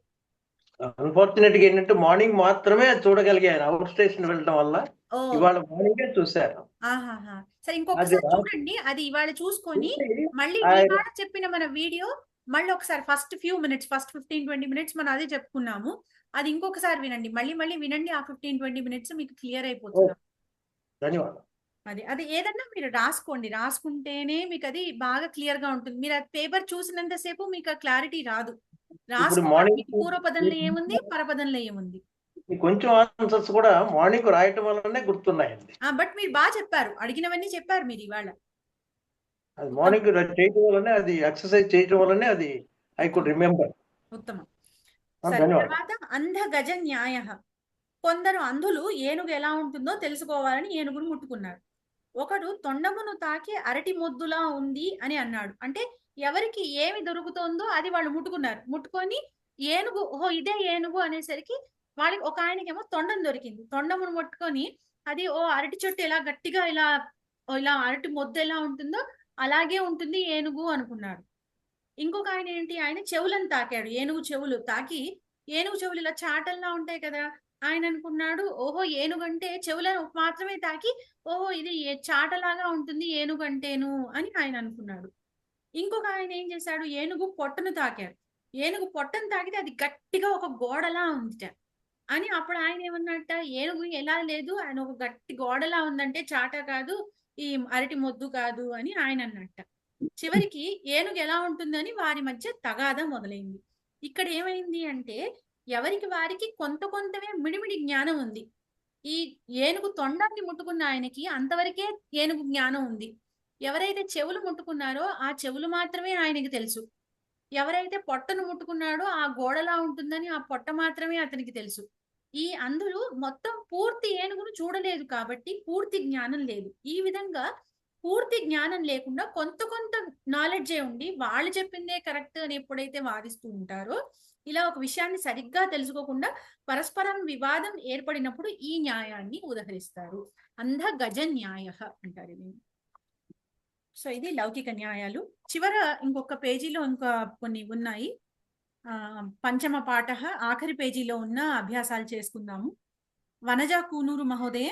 గా ఏంటంటే మార్నింగ్ మాత్రమే అది చూడగలిగాను, అవుట్ స్టేషన్ వెళ్ళడం వల్ల. ఓ ఇవాళ మార్నింగే చూశాను. ఆహాహా. సరే అది ఇంకొకసారి రా- చూడండి. అది ఇవాళ చూసుకొని చూసి మళ్ళీ ఆ- ఇవాళ చెప్పిన మన వీడియో మళ్ళీ ఒకసారి first few minutes, first 15-20 minutes మనం అదే చెప్పుకున్నాము. అది ఇంకొకసారి వినండి. మళ్ళీ మళ్ళీ వినండి. ఆ 15-20 మినిట్స్ మీకు క్లియర్ అయిపోతుంది. ధన్యవాదాలు. అది ఏదన్నా మీరు రాసుకోండి. రాసుకుంటేనే మీకు అది బాగా క్లియర్ గా ఉంటుంది. మీరు ఆ పేపర్ చూసినంతసేపు మీకు ఆ క్లారిటీ రాదు. ఇప్పుడు రాసుకోవాలి. మార్నింగ్ మీకు పూర్వపదంలో ఏముంది, పరపదంలో ఏముంది. కొంచెం ఆన్సర్స్ కూడా మార్నింగ్ రాయటం వల్లనే గుర్తున్నాయండి. బట్ మీరు బాగా చెప్పారు. అడిగినవన్నీ చెప్పారు మీరు ఇవాళ. అది మార్నింగ్ చేయటం వల్లనే, అది ఎక్సర్సైజ్ చేయటం వల్లనే అది ఐ కుడ్ రిమెంబర్. ఉత్తమం. సరే, ధన్యవాదాలు. తర్వాత అంధ గజ న్యాయ. కొందరు అంధులు ఏనుగు ఎలా ఉంటుందో తెలుసుకోవాలని ఏనుగును ముట్టుకున్నారు. ఒకడు తొండమును తాకి అరటి మొద్దులా ఉంది అని అన్నాడు. అంటే ఎవరికి ఏమి దొరుకుతుందో అది వాళ్ళు ముట్టుకున్నారు. ముట్టుకొని ఏనుగు, ఓహో ఇదే ఏనుగు అనేసరికి వాళ్ళకి ఒక ఆయనకేమో తొండం దొరికింది. తొండమును ముట్టుకొని అది ఓ అరటి చెట్టు ఎలా గట్టిగా ఇలా అరటి మొద్దు ఎలా ఉంటుందో అలాగే ఉంటుంది ఏనుగు అనుకున్నాడు. ఇంకొక ఆయన ఏంటి, ఆయన చెవులను తాకాడు. ఏనుగు చెవులు తాకి, ఏనుగు చెవులు ఇలా చాటల్లా ఉంటాయి కదా, ఆయన అనుకున్నాడు ఓహో ఏనుగంటే చెవులను మాత్రమే తాకి, ఓహో ఇది చాటలాగా ఉంటుంది ఏనుగంటేను అని ఆయన అనుకున్నాడు. ఇంకొక ఆయన ఏం చేశాడు, ఏనుగు పొట్టను తాకాడు. ఏనుగు పొట్టను తాకితే అది గట్టిగా ఒక గోడలా ఉందిట అని. అప్పుడు ఆయన ఏమన్నట్ట, ఏనుగు ఎలా లేదు, ఆయన ఒక గట్టి గోడలా ఉందంటే చాట కాదు, ఈ అరటి మొద్దు కాదు అని ఆయన అన్నట్ట. చివరికి ఏనుగు ఎలా ఉంటుందని వారి మధ్య తగాదా మొదలైంది. ఇక్కడ ఏమైంది అంటే ఎవరికి వారికి కొంతమే మిడిమిడి జ్ఞానం ఉంది. ఈ ఏనుగు తొండాన్ని ముట్టుకున్న ఆయనకి అంతవరకే ఏనుగు జ్ఞానం ఉంది. ఎవరైతే చెవులు ముట్టుకున్నారో ఆ చెవులు మాత్రమే ఆయనకి తెలుసు. ఎవరైతే పొట్టను ముట్టుకున్నాడో ఆ గోడలా ఉంటుందని ఆ పొట్ట మాత్రమే అతనికి తెలుసు. ఈ అంధులు మొత్తం పూర్తి ఏనుగును చూడలేదు కాబట్టి పూర్తి జ్ఞానం లేదు. ఈ విధంగా పూర్తి జ్ఞానం లేకుండా కొంత నాలెడ్జే ఉండి వాళ్ళు చెప్పిందే కరెక్ట్ అని ఎప్పుడైతే వాదిస్తూ ఉంటారో, ఇలా ఒక విషయాన్ని సరిగ్గా తెలుసుకోకుండా పరస్పరం వివాదం ఏర్పడినప్పుడు ఈ న్యాయాన్ని ఉదహరిస్తారు. అంధ గజ న్యాయ అంటారు ఇది. సో ఇది లౌకిక న్యాయాలు. చివర ఇంకొక పేజీలో ఇంకా కొన్ని ఉన్నాయి. పంచమ పాఠ ఆఖరి పేజీలో ఉన్న అభ్యాసాలు చేసుకుందాము. వనజ కూనూరు మహోదయ.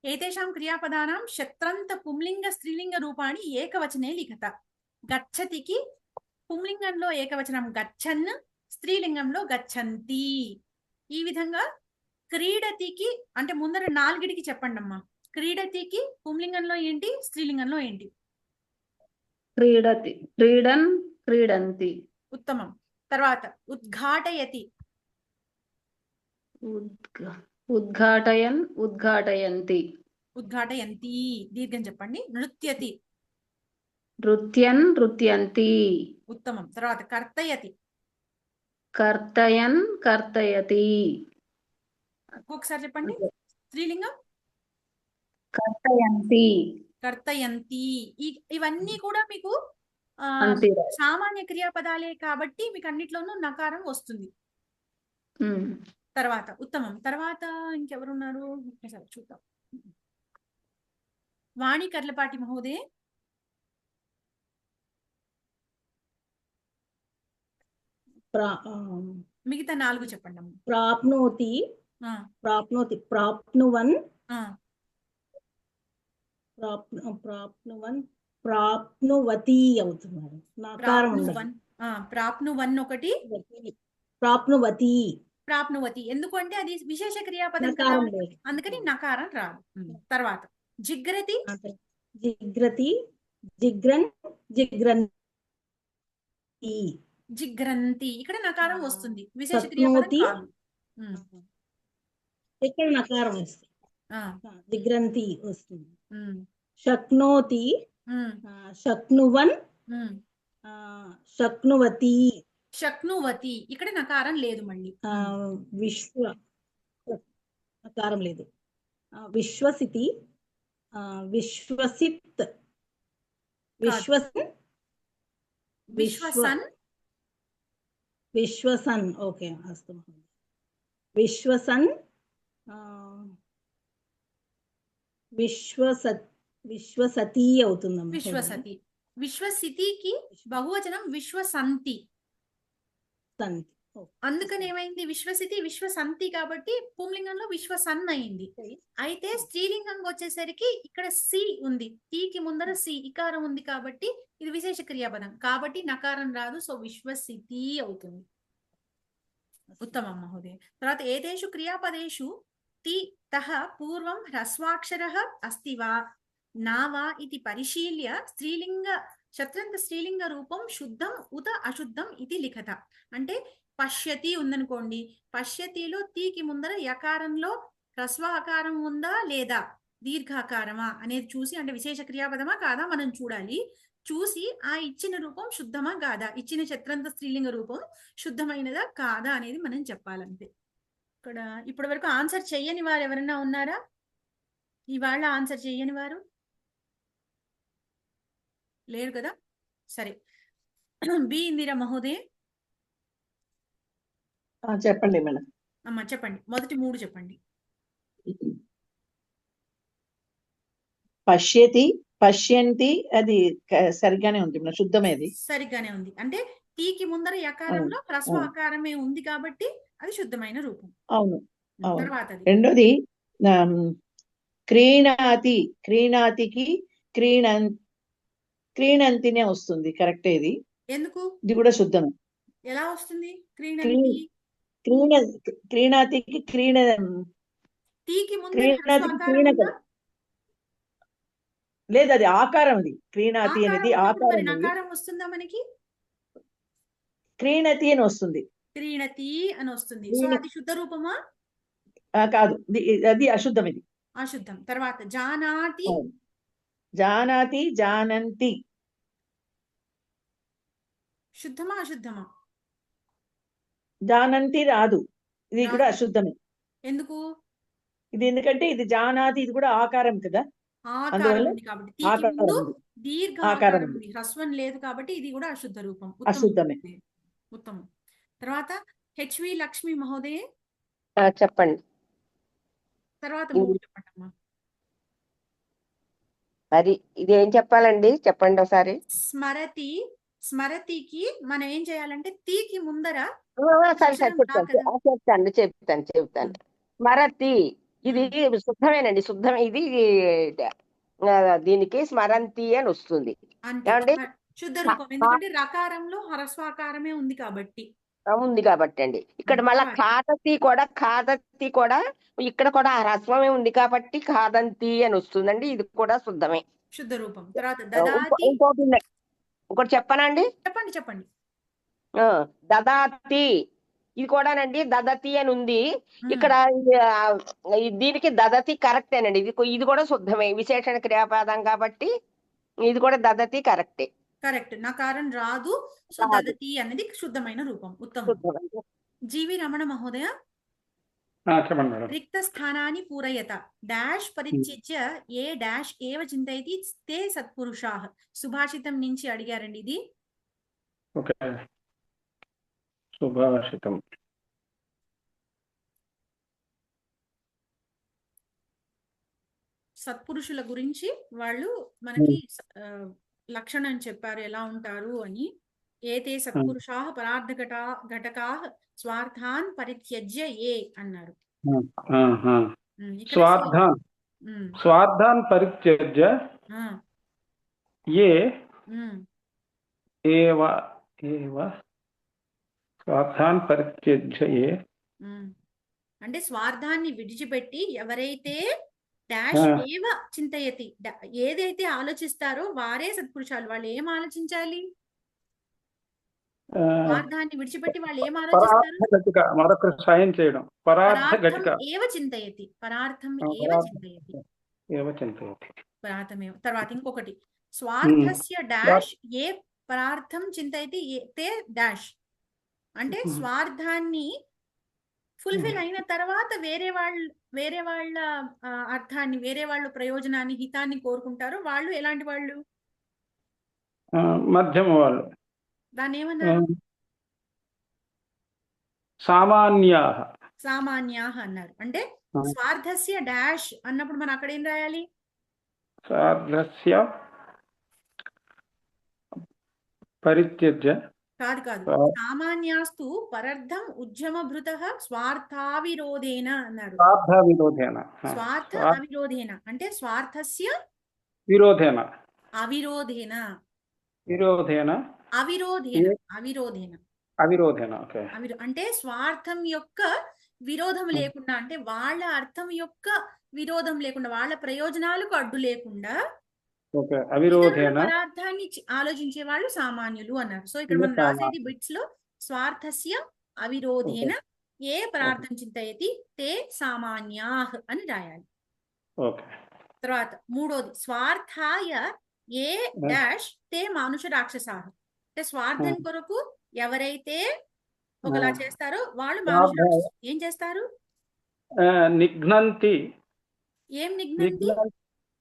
ఏతేషాం క్రియాపదానాం శత్రంత పుంలింగ స్త్రీలింగ రూపాణి ఏకవచనే లిఖత. గచ్చతికి పుంలింగంలో ఏకవచనం గచ్చన్, స్త్రీలింగంలో గచ్చంతి. ఈ విధంగా క్రీడతికి అంటే ముందర 4కి చెప్పండి అమ్మా. క్రీడతికి పుంలింగంలో ఏంటి, స్త్రీలింగంలో ఏంటి? క్రీడతి, క్రీడన్, క్రీడంతి. ఉత్తమం. తర్వాత ఉద్ఘాటయతి. ఉద్ఘాటయన్, ఉద్ఘాటయంతి. ఉద్ఘాటయంతి దీర్ఘం చెప్పండి. నృత్యతి. నృత్యన్, నృత్యంతి. ఉత్తమం. తర్వాత కర్తయతి. కర్తయన్, కర్తయతి. ఒకసారి చెప్పండి. స్త్రీలింగం కర్తయంతి. కర్తయంతి. ఇవన్నీ కూడా మీకు సామాన్య క్రియాపదాలే కాబట్టి మీకు అన్నిట్లోనూ నకారం వస్తుంది. తర్వాత ఉత్తమం. తర్వాత ఇంకెవరున్నారు ఒకసారి చూద్దాం. వాణి కర్లపాటి మహోదయ. మిగతా 4 చెప్పండి అమ్మ. ప్రాప్నోతి, ప్రాప్నోతి, ప్రాప్నువన్, ప్రాప్నువన్, ప్రాప్నువతి అవుతున్నారు. నకారం ఉండదు. ప్రాప్నువన్ ఒకటి, ప్రాప్నువతి, ప్రాప్నువతి. ఎందుకంటే అది విశేష క్రియాపదం అందుకని నకారం రాదు. తర్వాత జిగ్రతి. జిగ్రతి, జిగ్రన్, జిగ్రంతి. జిగ్రంతి ఇక్కడ నకారం వస్తుంది. విశేష క్రియాపదం కాదు. ఇక్కడ నకారం వస్తుంది. జిగ్రంతి వస్తుంది. శక్నోతి, శక్నువన్, శక్నువతి. శక్నువతి ఇక్కడ నకారం లేదు. మళ్ళీ నకారం లేదు. విశ్వసితి, విశ్వసిత్, విశ్వసన్, విశ్వసన్ ఓకే అస్తు మహోదయ విశ్వసన్ విశ్వసతి అవుతుందమ్మా విశ్వసతి. విశ్వసితికి బహువచనం విశ్వసంతి. అందుకని ఏమైంది, విశ్వసితి విశ్వసంతి కాబట్టి పుంలింగంలో విశ్వసన్ అయింది. అయితే స్త్రీలింగంకి వచ్చేసరికి ఇక్కడ సి ఉంది, టీకి ముందర సి ఇకారం ఉంది కాబట్టి ఇది విశేష క్రియాపదం కాబట్టి నకారం రాదు. సో విశ్వసితి అవుతుంది. ఉత్తమం మహోదయ. తర్వాత ఏతేషు క్రియాపదేషు తి తః పూర్వం హ్రస్వాక్షరః అస్తి వా నా వా ఇది పరిశీల్య స్త్రీలింగ శత్రంత స్త్రీలింగ రూపం శుద్ధం ఉత అశుద్ధం ఇది లిఖత. అంటే పశ్యతి ఉందనుకోండి, పశ్యతిలో తీకి ముందర యకారంలో హ్రస్వాకారం ఉందా లేదా దీర్ఘాకారమా అనేది చూసి, అంటే విశేష క్రియాపదమా కాదా మనం చూడాలి. చూసి ఆ ఇచ్చిన రూపం శుద్ధమా కాదా, ఇచ్చిన శత్రంత స్త్రీలింగ రూపం శుద్ధమైనదా కాదా అనేది మనం చెప్పాలంతే. ఇక్కడ ఇప్పటి వరకు ఆన్సర్ చెయ్యని వారు ఎవరైనా ఉన్నారా? ఇవాళ ఆన్సర్ చెయ్యని వారు లేరు కదా? సరే, బి ఇందిరా మహోదయ. చెప్పండి మేడం. అమ్మా చెప్పండి, మొదటి 3 చెప్పండి. పశ్యతి, పశ్యంతి అది సరిగ్గానే ఉంది మేడం, శుద్ధమేది సరిగ్గానే ఉంది. అంటే టీకి ముందర యకారంలో హ్రస్వ ఆకారమే ఉంది కాబట్టి అది శుద్ధమైన రూపం. అవును అవును. తర్వాత రెండోది క్రీణాతి, క్రీణాతికి క్రీణంతినే వస్తుంది, కరెక్టే ఇది. ఎందుకు? ఇది కూడా శుద్ధమే. ఎలా వస్తుంది? క్రీణంతి క్రీణాతికి టీకి ముందర లేదు, అది ఆకారం. అది క్రీణాతి అనేది ఆకారం. నకారం వస్తుందా మనకి? క్రీణతి అని వస్తుంది. క్రీణతి అని వస్తుంది. సో అది శుద్ధ రూపమా? కాదు, అది అశుద్ధం. ఇది అశుద్ధం. తర్వాత జానాతి, జానాతి, జానంతి శుద్ధమా అశుద్ధమా? జానంతి రాదు, ఇది కూడా అశుద్ధమే. ఎందుకు? ఇది ఎందుకంటే ఇది జానాతి, ఇది కూడా ఆకారం కదా, ఆకారం ఉంది కాబట్టి. దీర్ఘ ఆకారం ఉంది, హ్రస్వం లేదు కాబట్టి ఇది కూడా అశుద్ధ రూపం. అశుద్ధమే. ఉత్తమం. తర్వాత హెచ్వి లక్ష్మి మహోదయ చెప్పండి. తర్వాత 3 చెప్పండి అమ్మా. మరి ఇదేం చెప్పాలండి, చెప్పండి ఒకసారి. స్మరతి, స్మరతికి మనం ఏం చేయాలంటే తీకి ముందర చెప్తాను. స్మరతి ఇది శుద్ధమేనండి, శుద్ధమే. ఇది దీనికి స్మరంతి అని వస్తుంది. అంటే శుద్ధ రూపం, ఎందుకంటే రకారంలో హ్రస్వాకారమే ఉంది కాబట్టి అండి. ఇక్కడ మళ్ళా ఖాదతి కూడా ఇక్కడ కూడా హ్రస్వమే ఉంది కాబట్టి ఖాదంతి అని వస్తుందండి. ఇది కూడా శుద్ధమే, శుద్ధ రూపం. తర్వాత ఇంకోటి చెప్పనండి. చెప్పండి. దదాతి ఇది కూడానండి, దదతి అని ఉంది. ఇక్కడ దీనికి దదతి కరెక్టేనండి. ఇది కూడా శుద్ధమే, విశేషణ క్రియాపదం కాబట్టి ఇది కూడా దదతి కరెక్టే. కరెక్ట్, నకారం రాదు. సో దదతి అనేది శుద్ధమైన రూపం. ఉత్తమం. జీవి రమణ మహోదయ రిక్త స్థానాన్ని పూరయత డాష్ పరిత్యజ్య ఏ డాష్ ఏవ చింతయతి తే సత్పురుషాః. సుభాషితం నుంచి అడిగారండి ఇది. ఓకే, సుభాషితం. సత్పురుషుల గురించి వాళ్ళు మనకి లక్షణం చెప్పారు, ఎలా ఉంటారు అని. ఏతే సత్పురుషాః పరార్థ ఘటకాః స్వార్థాన్ పరిత్యజ్య ఏ అన్నారు. స్వార్థాన్ పరిత్యజ్య ఏ స్వార్థాన్ పరిత్యజ్య ఏ అంటే స్వార్థాన్ని విడిచిపెట్టి ఎవరైతే డాష్ ఏవ చింతయతి ఏదైతే ఆలోచిస్తారో వారే సత్పురుషాలు. వాళ్ళు ఏం ఆలోచించాలి? స్వార్థాన్ని విడిచిపెట్టి వాళ్ళు ఏం ఆలోచిస్తారు? మరొక సాయం చేయడం. పరార్థం ఏవ చింతయతి, పరార్థం ఏవ చింతయతి, పరార్థమేవ. తర్వాత ఇంకొకటి స్వార్థస్య డాష్ ఏ పరార్థం చింతయతి తే డాష్. అంటే స్వార్థాన్ని ఫుల్ఫిల్ అయిన తర్వాత వేరే వాళ్ళ అర్థాన్ని, వేరే వాళ్ళ ప్రయోజనాన్ని, హితాన్ని కోరుకుంటారు. వాళ్ళు ఎలాంటి వాళ్ళు? మధ్యమ వాళ్ళు. దాన్ని ఏమన్నారు? సామాన్యాః. సామాన్యాః అన్నారు. అంటే స్వార్థస్య డాష్ అన్నప్పుడు మనం అక్కడ ఏం రాయాలి? స్వార్థస్య పరిత్యజ్య. కాదు కాదు, సామాన్యాస్తు పరర్థం ఉద్యమభృతః స్వార్థావిరోధేన అన్నారు. స్వార్థ విరోధేన. స్వార్థ అవిరోధేన అంటే స్వార్థస్య విరోధేన. అవిరోధేన. విరోధేన. అవిరోధేన. అవిరోధేన. అవిరోధేన. ఓకే. అంటే స్వార్థం యొక్క విరోధం లేకుండా, అంటే వాళ్ళ అర్థం యొక్క విరోధం లేకుండా, వాళ్ళ ప్రయోజనాలకు అడ్డు లేకుండా ఓకే. అవిరోధేన పదార్థాన్ని ఆలోచించే వాళ్ళు సామాన్యులు అన్నారు. సో ఇక్కడ మనం రాసేది బిట్స్ లో స్వార్థస్య అవిరోధేన ఏ పదార్థం చింతయతి తే సామాన్యాః అని రాయాలి. ఓకే. తర్వాత మూడోది స్వార్థాయ ఏ డాష్ తే మానుష రాక్షసాః. అంటే స్వార్థం కొరకు ఎవరైతే ఒకలా చేస్తారో వాళ్ళు మానుష రాక్షసులు. ఏం చేస్తారు? నిఘ్నంతి. ఏం నిఘ్నంతి?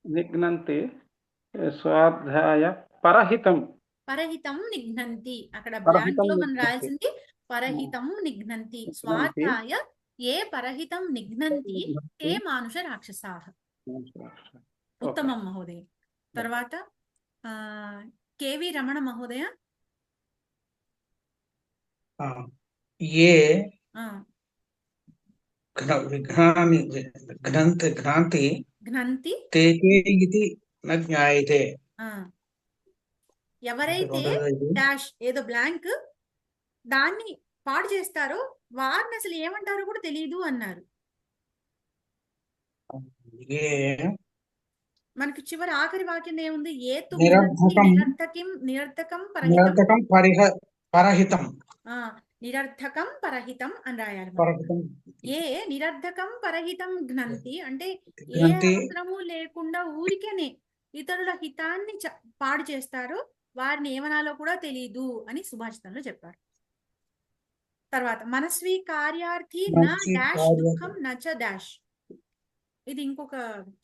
నిఘ్నంతి స్వార్థాయ పరహితం. పరహితం నిఘ్నంతి. అక్కడ బ్లాంక్ లో మనం రాయాల్సింది పరహితం నిఘ్నంతి. స్వార్థాయ ఏ పరహితం నిఘ్నంతి తే మానుష రాక్షసాః. ఉత్తమం మహోదయ. తర్వాత కేవి రమణ మహోదయ. ఏ ఘ్నాంతి ఘ్నంతి తే ఇది న జ్ఞాయతే. ఎవరైతే డాష్ ఏదో బ్లాంక్ దాన్ని పాడు చేస్తారో వారిని అసలు ఏమంటారో కూడా తెలియదు అన్నారు. మనకి చివరి ఆఖరి వాక్యం ఏముంది? ఏ నిరర్థకం పరహితం. నిరర్థకం పరహితం అని రాయాలి. ఏ నిరర్థకం పరహితం ఘ్నంతి అంటే ఏ అవసరము లేకుండా ఊరికేనే ఇతరుల హితాన్ని పాడు చేస్తారో వారిని ఏమనాలో కూడా తెలీదు అని సుభాషితంలో చెప్పారు. తర్వాత మనస్వి కార్యార్థి నా డాష్ దుఃఖం నచ డాష్. ఇది ఇంకొక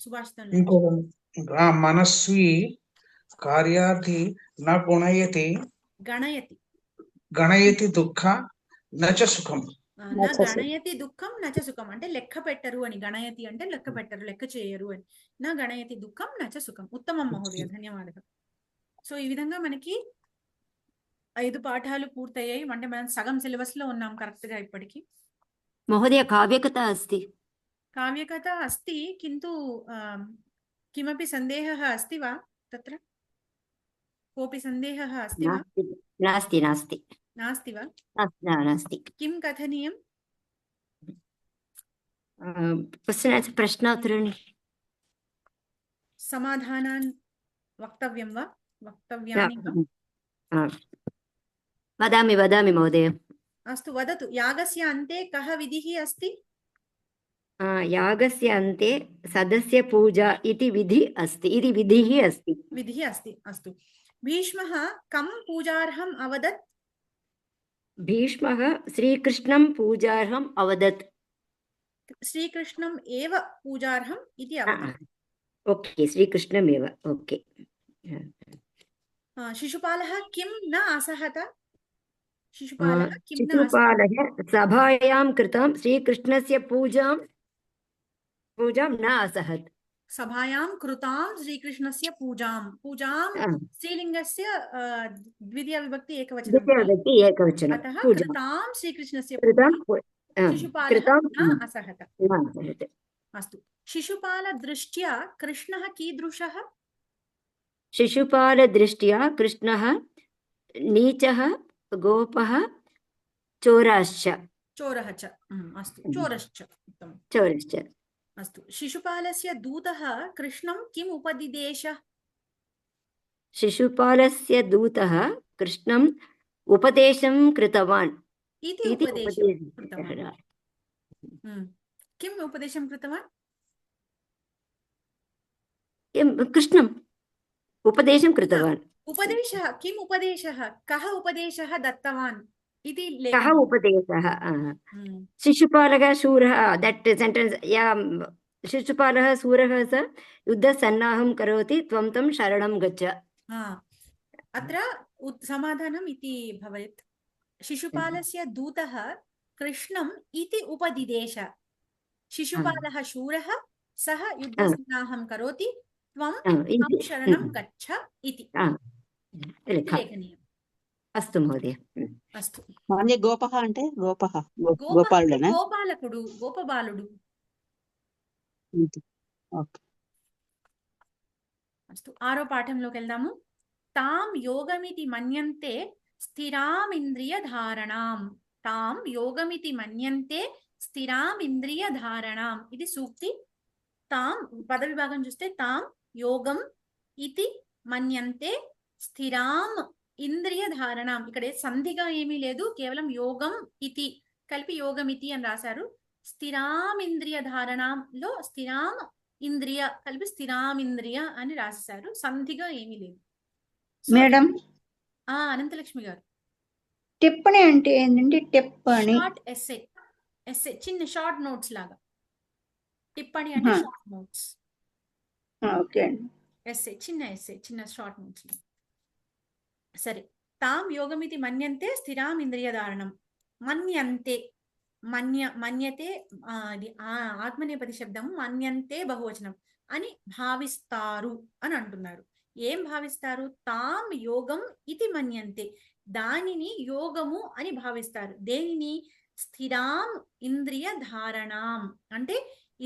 సుభాషితంలో. మనస్వి కార్యార్థి న గుణయతి గణయతి. గణయతి దుఃఖ నచ సుఖం. గణయతి దుఃఖం నచ సుఖం అంటే లెక్క పెట్టరు అని. గణయతి అంటే లెక్క పెట్టరు, లెక్క చేయరు అని. నా గణయతి దుఃఖం నచ సుఖం. ఉత్తమం మహోదయ, ధన్యవాదాలు. సో ఈ విధంగా మనకి 5 పాఠాలు పూర్తయ్యాయి. అంటే మనం సగం సిలబస్ లో ఉన్నాం కరెక్ట్ గా ఇప్పటికి. మహోదయ కావ్యకథ అస్తి. కావ్యకథ అస్తి కింటు किमपि सन्देहः अस्ति वा? तत्र कोऽपि सन्देहः अस्ति वा? नास्ति नास्ति नास्ति वा? नास्ति. किं कथनीयं? प्रश्नोत्तराणि समाधानान् वक्तव्यं वा? वक्तव्यानि वा? वदामि महोदय. अस्तु वदतु. यागस्य अन्ते कः विधिः अस्ति? यागस्य अन्ते सदस्य पूजा इति विधिः अस्ति. विधिः अस्ति. अस्तु. भीष्मः कं पूजार्हम् अवदत्? भीष्मः श्रीकृष्णं पूजार्हम् अवदत्. श्रीकृष्णम् एव पूजार्हम् इति अवदत्. ओके, श्रीकृष्णमेव. ओके. शिशुपालः किं न असहत? शिशुपालः सभायां कृतां श्रीकृष्णस्य पूजां न असहत्. सभायां कृतां श्रीकृष्णस्य पूजां स्त्रीलिङ्गस्य द्वितीया विभक्ति एकवचनं. अतः कृतां श्रीकृष्णस्य शिशुपालः न असहत. अस्तु. शिशुपालदृष्ट्या कृष्णः कीदृशः? शिशुपालदृष्ट्या कृष्णः नीचः, गोपः, चोरश्च. अस्तु. चोरश्च. अस्तु. शिशुपालस्य दूतः कृष्णं किम् उपदिदेश? शिशुपालस्य दूतः कृष्णम् उपदेशं कृतवान्. किम् उपदेशं कृतवान्? कृष्णम् उपदेशं कृतवान्. उपदेशः. किम् उपदेशः? कः उपदेशः दत्तवान् इति कः उपदेशः? शिशुपालः शूरः. That sentence. शिशुपालः शूरः स युद्धसन्नाहं करोति, त्वं तं शरणं गच्छ. अत्र समाधानम् इति भवेत्. शिशुपालस्य दूतः కృష్ణం ఇతి ఉపదిదేశ శిశుపాలః శూరః సహ యుద్ధసన్నాహం కరోతి త్వం తం శరణం గచ్చ ఇతి లేఖనీయం. అస్తు మహోదయ. అస్తు. గోపః అంటే గోపాలుడేనా? గోపాలకుడు, గోపబాలుడు. అస్తు. 6వ పాఠంలోకి వెళ్దాము. తాం యోగమితి మన్యంతే స్థిరామింద్రియ ధారణాం. తాం యోగమితి మన్యంతే స్థిరామింద్రియ ధారణాం. ఇది సూక్తి. తాం పద విభాగం చూస్తే తాం యోగం ఇతి మన్యంతే స్థిరాం ఇంద్రియ ధారణాం. ఇక్కడ సంధిగా ఏమీ లేదు, కేవలం యోగం ఇతి కలిపి యోగమితి అని రాశారు. స్థిరామింద్రియ ధారణంలో స్థిరాం ఇంద్రియ కలిపి స్థిరామింద్రియ అని రాసేశారు. సంధిగా ఏమీ లేదు. మేడం, అనంతలక్ష్మి గారు, టిప్పణి అంటే ఏంటండి? Tippani short essay. ఎస్సే చిన్న షార్ట్ నోట్స్ లాగా. టిప్పణి అంటే షార్ట్ నోట్స్. ఓకే అండి. ఎస్సే చిన్న ఎస్సే, చిన్న షార్ట్ నోట్స్. సరే. తాం యోగమితి మన్యంతే స్థిరాం ఇంద్రియ ధారణం. మన్యంతే, మన్యతే అది ఆత్మనేపథి శబ్దము. మన్యంతే బహువచనం అని భావిస్తారు అని అంటున్నారు. ఏం భావిస్తారు? తాం యోగం ఇతి మన్యంతే, దానిని యోగము అని భావిస్తారు. దేనిని? స్థిరాం ఇంద్రియ ధారణాం అంటే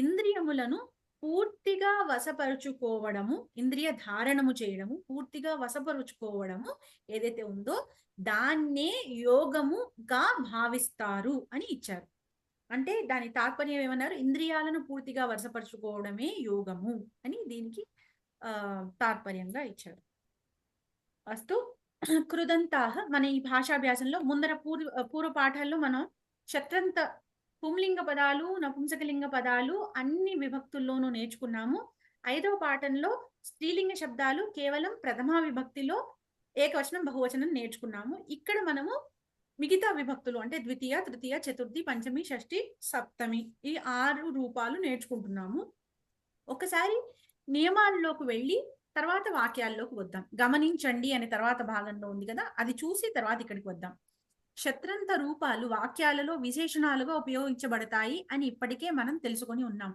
ఇంద్రియములను పూర్తిగా వశపరుచుకోవడము, ఇంద్రియ ధారణము చేయడము, పూర్తిగా వశపరుచుకోవడము ఏదైతే ఉందో దాన్నే యోగముగా భావిస్తారు అని ఇచ్చారు. అంటే దాని తాత్పర్యం ఏమన్నారు? ఇంద్రియాలను పూర్తిగా వశపరుచుకోవడమే యోగము అని దీనికి తాత్పర్యంగా ఇచ్చారు. అస్తు. కృదంతాః. మన ఈ భాషాభ్యాసంలో ముందర పూర్వ పాఠాల్లో మనం శత్రంత పుంలింగ పదాలు, నపుంసకలింగ పదాలు అన్ని విభక్తుల్లోనూ నేర్చుకున్నాము. 5వ పాఠంలో స్త్రీలింగ శబ్దాలు కేవలం ప్రథమా విభక్తిలో ఏకవచనం బహువచనం నేర్చుకున్నాము. ఇక్కడ మనము మిగతా విభక్తులు అంటే ద్వితీయ, తృతీయ, చతుర్థి, పంచమి, షష్ఠి, సప్తమి ఈ 6 రూపాలు నేర్చుకుంటున్నాము. ఒకసారి నియమాల్లోకి వెళ్ళి తర్వాత వాక్యాల్లోకి వద్దాం. గమనించండి అనే తర్వాత భాగంలో ఉంది కదా, అది చూసి తర్వాత ఇక్కడికి వద్దాం. శత్రంత రూపాలు వాక్యాలలో విశేషణాలుగా ఉపయోగించబడతాయి అని ఇప్పటికే మనం తెలుసుకొని ఉన్నాం.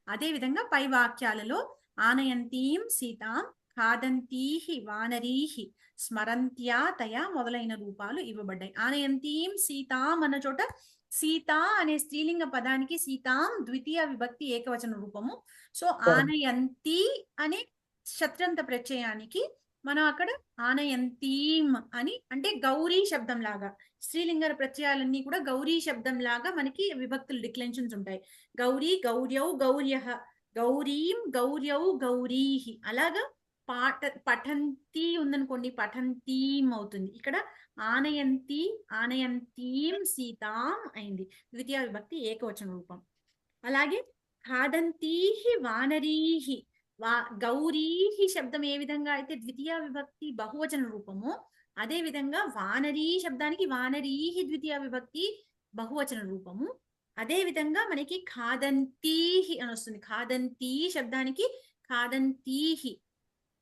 అదేవిధంగా పై వాక్యాలలో ఆనయంతీం సీతాం, ఖాదంతీహి వానరీహి, స్మరంత్యా తయా మొదలైన రూపాలు ఇవ్వబడ్డాయి. ఆనయంతీం సీతాం అన్న చోట సీత అనే స్త్రీలింగ పదానికి సీతాం ద్వితీయ విభక్తి ఏకవచన రూపము. సో ఆనయంతి అనే శత్రంత ప్రత్యయానికి మనం అక్కడ ఆనయంతీం అని అంటే గౌరీ శబ్దం లాగా, స్త్రీలింగ ప్రత్యయాలన్నీ కూడా గౌరీ శబ్దం లాగా మనకి విభక్తులు డిక్లెన్షన్స్ ఉంటాయి. గౌరీ, గౌర్యౌ, గౌర్యః, గౌరీం, గౌర్యౌ, గౌరీహి. అలాగా పఠంతి ఉందనుకోండి, పఠంతీం అవుతుంది. ఇక్కడ ఆనయంతి, ఆనయంతీం సీతాం అయింది, ద్వితీయ విభక్తి ఏకవచన రూపం. అలాగే ఖాదంతీహి వానరీహి, గౌరీహి శబ్దం ఏ విధంగా అయితే ద్వితీయ విభక్తి బహువచన రూపమో అదే విధంగా వానరీ శబ్దానికి వానరీహి ద్వితీయ విభక్తి బహువచన రూపము. అదే విధంగా మనకి ఖాదంతీహి అని వస్తుంది. ఖాదంతీ శబ్దానికి ఖాదంతీహి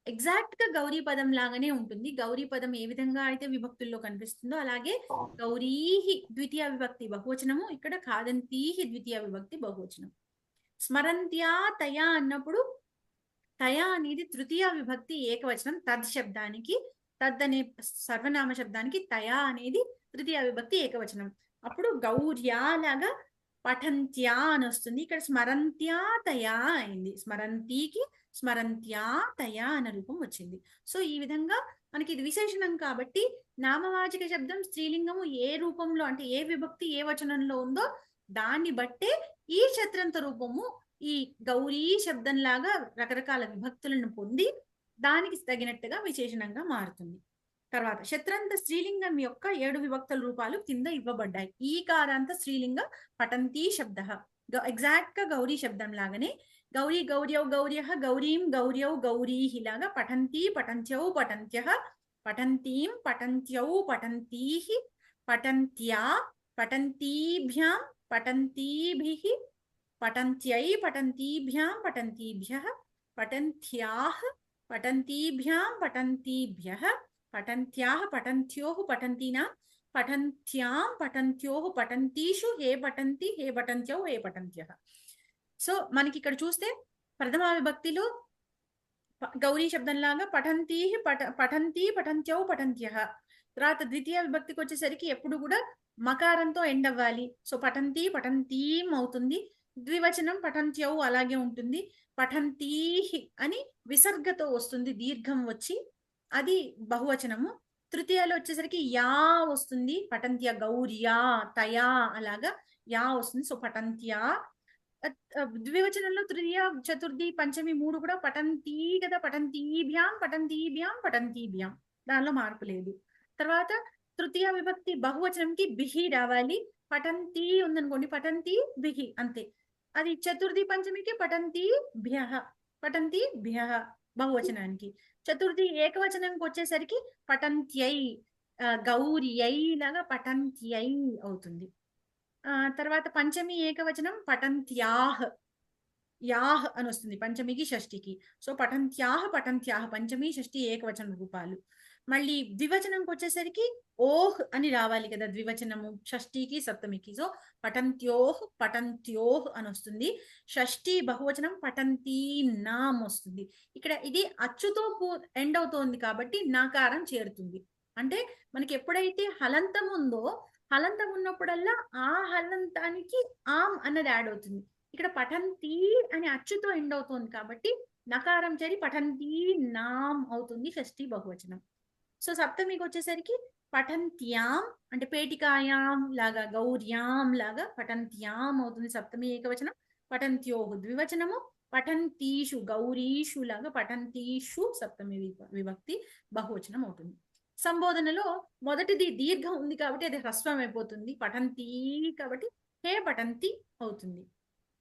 ఎగ్జాక్ట్ గా గౌరీ పదం లాగానే ఉంటుంది. గౌరీ పదం ఏ విధంగా అయితే విభక్తుల్లో కనిపిస్తుందో అలాగే గౌరీహి ద్వితీయ విభక్తి బహువచనము, ఇక్కడ ఖాదంతీహి ద్వితీయ విభక్తి బహువచనం. స్మరంత్యా తయా అన్నప్పుడు తయా అనేది తృతీయ విభక్తి ఏకవచనం. తద్ శబ్దానికి, తద్ అనే సర్వనామ శబ్దానికి తయా అనేది తృతీయ విభక్తి ఏకవచనం. అప్పుడు గౌర్యా లాగా పఠంత్యా అని వస్తుంది. ఇక్కడ స్మరంత్యా తయా అయింది. స్మరంతికి స్మరంత్యా తయా అన్న రూపం వచ్చింది. సో ఈ విధంగా మనకి ఇది విశేషణం కాబట్టి నామవాచక శబ్దం స్త్రీలింగము ఏ రూపంలో అంటే ఏ విభక్తి ఏ వచనంలో ఉందో దాన్ని బట్టే ఈ శత్రంత రూపము ఈ గౌరీ శబ్దం లాగా రకరకాల విభక్తులను పొంది దానికి తగినట్టుగా విశేషణంగా మారుతుంది. తర్వాత శత్రంత స్త్రీలింగం యొక్క 7 విభక్తుల రూపాలు కింద ఇవ్వబడ్డాయి. ఈ కారాంత స్త్రీలింగ పఠంతి శబ్ద ఎగ్జాక్ట్ గా గౌరీ శబ్దం లాగానే గౌరీ, గౌర్యౌ, గౌర్యః, గౌరీం, గౌర్యౌ, గౌరీహి లాగా పఠంతి, పఠంత్యౌ, పఠంత్యః, పఠంతీం, పఠంత్యౌ, పఠంతీహి, పఠంత్యా, పఠంతీభ్యాం, పఠంతీభిః, పఠంత్యై, పఠంతీభ్యాం, పఠంతీభ్యః, పఠంత్యాః, పఠంతీభ్యాం, పఠంతీభ్యః, పఠంత్యాః, పఠంత్యోః, పఠంతీనాం, పఠంత్యాం పఠంత్యోః పఠంతీషు హే పఠంతి హే పఠంత్యౌ హే పఠంత్యః. సో మనకి ఇక్కడ చూస్తే ప్రథమ విభక్తిలో గౌరీ శబ్దం లాగా పఠంతి పఠంతి పఠంత్యౌ పఠంత్యః. తర్వాత ద్వితీయ విభక్తికి వచ్చేసరికి ఎప్పుడు కూడా మకారంతో ఎండ్ అవ్వాలి. సో పఠంతి పఠంతీం అవుతుంది. ద్వివచనం పఠంత్యౌ అలాగే ఉంటుంది. పఠంతీహి అని విసర్గతో వస్తుంది, దీర్ఘం వచ్చి, అది బహువచనము. తృతీయలో వచ్చేసరికి యా వస్తుంది, పఠంత్య గౌర్యా తయా అలాగా యా వస్తుంది. సో పఠంత్యా. ద్వివచనంలో తృతీయ చతుర్థి పంచమి మూడు కూడా పఠంతీ కదా, పఠంతీభ్యాం పఠంతీభ్యాం పఠంతీభ్యాం, దానిలో మార్పు లేదు. తర్వాత తృతీయ విభక్తి బహువచనంకి బిహి రావాలి. పఠంతి ఉందనుకోండి, పఠంతి బిహి అంతే. అది చతుర్థి పంచమికి పఠంతి భ్యః బహువచనానికి. చతుర్థి ఏకవచనంకి వచ్చేసరికి పఠంత్యై గౌర్యై లాగా పఠంత్యై అవుతుంది. తర్వాత పంచమి ఏకవచనం పఠంత్యాహ్, యాహ్ అని వస్తుంది పంచమికి షష్ఠికి. సో పఠంత్యాహ్ పఠంత్యాహ్ పంచమి షష్ఠి ఏకవచన రూపాలు. మళ్ళీ ద్వివచనంకి వచ్చేసరికి ఓహ్ అని రావాలి కదా, ద్వివచనము షష్ఠికి సప్తమికి. సో పఠంత్యోహ్ అని వస్తుంది. షష్ఠి బహువచనం పఠంతీనాం వస్తుంది. ఇక్కడ ఇది అచ్చుతో ఎండ్ అవుతోంది కాబట్టి నాకారం చేరుతుంది. అంటే మనకి ఎప్పుడైతే హలంతం ఉందో, హలంతం ఉన్నప్పుడల్లా ఆ హలంతానికి ఆం అన్నది యాడ్ అవుతుంది. ఇక్కడ పఠంతి అని అచ్చుతో ఎండ్ అవుతోంది కాబట్టి నకారం చేరి పఠంతీ నాం అవుతుంది షష్ఠి బహువచనం. సో సప్తమికి వచ్చేసరికి పఠంత్యాం అంటే పేటికాయాం లాగా గౌర్యాం లాగా పఠంత్యాం అవుతుంది సప్తమి ఏకవచనం. పఠంత్యోహు ద్వివచనము. పఠంతీషు గౌరీషు లాగా పఠంతీషు సప్తమి విభక్తి బహువచనం అవుతుంది. సంబోధనలో మొదటిది దీర్ఘం ఉంది కాబట్టి అది హ్రస్వం అయిపోతుంది, పఠంతి కాబట్టి హే పఠంతి అవుతుంది.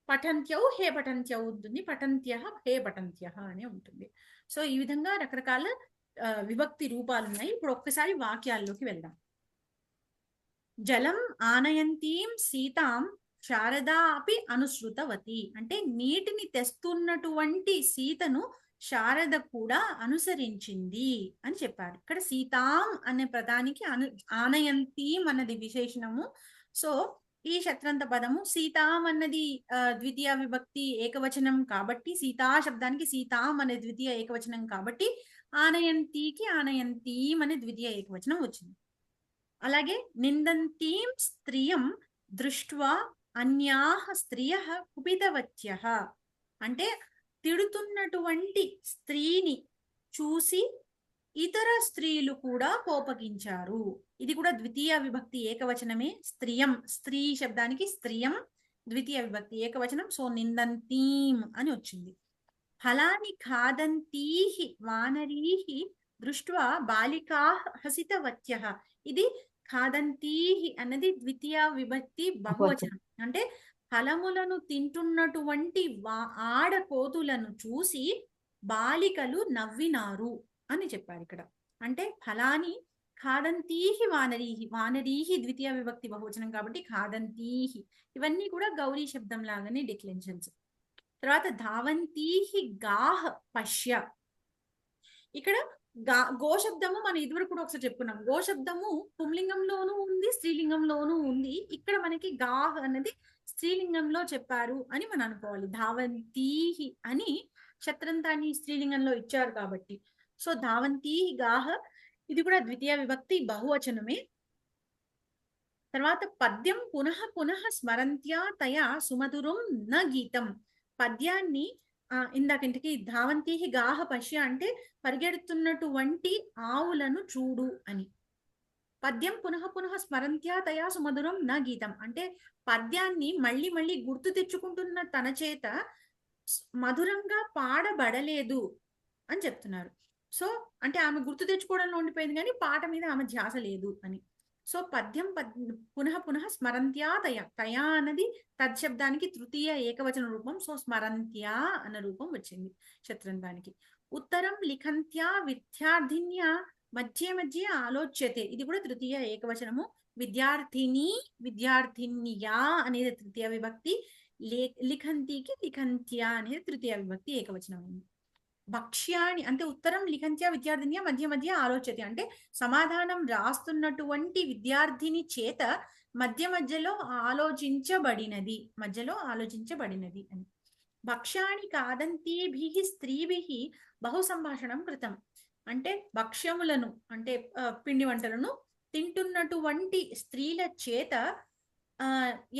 పఠంత్యౌ హే పఠంత్యౌ ఉంటుంది, పఠంత్యః హే పఠంత్యః అని ఉంటుంది. సో ఈ విధంగా రకరకాల విభక్తి రూపాలు ఉన్నాయి. ఇప్పుడు ఒక్కసారి వాక్యాల్లోకి వెళ్దాం. జలం ఆనయంతీం సీతాం శారదా అపి అనుసృతవతి అంటే నీటిని తెస్తున్నటువంటి సీతను శారద కూడా అనుసరించింది అని చెప్పారు. ఇక్కడ సీతాం అనే పదానికి ఆనయంతీం అన్నది విశేషణము. సో ఈ శత్రంత పదము సీతాం అన్నది ద్వితీయ విభక్తి ఏకవచనం కాబట్టి, సీతా శబ్దానికి సీతాం అనే ద్వితీయ ఏకవచనం కాబట్టి ఆనయంతికి ఆనయంతీం అనే ద్వితీయ ఏకవచనం వచ్చింది. అలాగే నిందంతీం స్త్రియం దృష్ట్వా అన్యాః స్త్రియః కుపితవత్యః అంటే తిడుతున్నటువంటి స్త్రీని చూసి ఇతర స్త్రీలు కూడా కోపగించారు. ఇది కూడా ద్వితీయ విభక్తి ఏకవచనమే. స్త్రియం స్త్రీ శబ్దానికి స్త్రియం ద్వితీయ విభక్తి ఏకవచనం. సో నిందంతీం అని వచ్చింది. ఫలాని ఖాదంతీహి వానరీహి దృష్ట్వా బాలికాః హసితవత్యః ఇది ఖాదంతీహి అన్నది ద్వితీయ విభక్తి బహువచనం. అంటే ఫలములను తింటున్నటువంటి ఆడకోతులను చూసి బాలికలు నవ్వినారు అని చెప్పారు ఇక్కడ. అంటే ఫలాని ఖాదంతీహి వానరీహి, వానరీహి ద్వితీయ విభక్తి బహువచనం కాబట్టి ఖాదంతీహి. ఇవన్నీ కూడా గౌరీ శబ్దం లాగానే డిక్లెన్షన్స్. తర్వాత ధావంతీహి గాహ్ పశ్య. ఇక్కడ గో శబ్దము మనం ఇదివరకు కూడా ఒకసారి చెప్పుకున్నాం. గో శబ్దము పుంలింగంలోనూ ఉంది, స్త్రీలింగంలోనూ ఉంది. ఇక్కడ మనకి గాహ్ అన్నది స్త్రీలింగంలో చెప్పారు అని మనం అనుకోవాలి. ధావంతీహి అని శత్రంతాన్ని స్త్రీలింగంలో ఇచ్చారు కాబట్టి. సో ధావంతీహి గాహ ఇది కూడా ద్వితీయ విభక్తి బహువచనమే. తర్వాత పద్యం పునః పునః స్మరంత్యా తయా సుమధురం న గీతం. పద్యాన్ని ఇందాకంటికి ధావంతీహి గాహ పశ్య అంటే పరిగెడుతున్నటువంటి ఆవులను చూడు అని. పద్యం పునః పునః స్మరంత్యా తయా సుమధురం న గీతం అంటే పద్యాన్ని మళ్ళీ మళ్ళీ గుర్తు తెచ్చుకుంటున్న తన చేత మధురంగా పాడబడలేదు అని చెప్తున్నారు. సో అంటే ఆమె గుర్తు తెచ్చుకోవడంలో ఉండిపోయింది కానీ పాట మీద ఆమె ధ్యాస లేదు అని. సో పద్యం పునః పునః స్మరంత్యా తయా. తయా అన్నది తత్శబ్దానికి తృతీయ ఏకవచన రూపం. సో స్మరంత్యా అన్న రూపం వచ్చింది శత్రంతానికి. ఉత్తరం లిఖంత్యా విద్యార్థిన్యా మధ్య మధ్య ఆలోచ్యతే ఇది కూడా తృతీయ ఏకవచనము. విద్యార్థిని విద్యార్థిన్యా అనేది తృతీయ విభక్తి. లిఖంతికి లిఖంత్యా అనేది తృతీయ విభక్తి ఏకవచనం అయింది. భక్ష్యాణి అంటే ఉత్తరం లిఖంత్య విద్యార్థినియ మధ్య మధ్య ఆలోచతి అంటే సమాధానం రాస్తున్నటువంటి విద్యార్థిని చేత మధ్య మధ్యలో ఆలోచించబడినది అని. భక్ష్యాణి కాదంతీభిః స్త్రీభిః బహు సంభాషణం కృతం అంటే భక్ష్యములను అంటే పిండి వంటలను తింటున్నటువంటి స్త్రీల చేత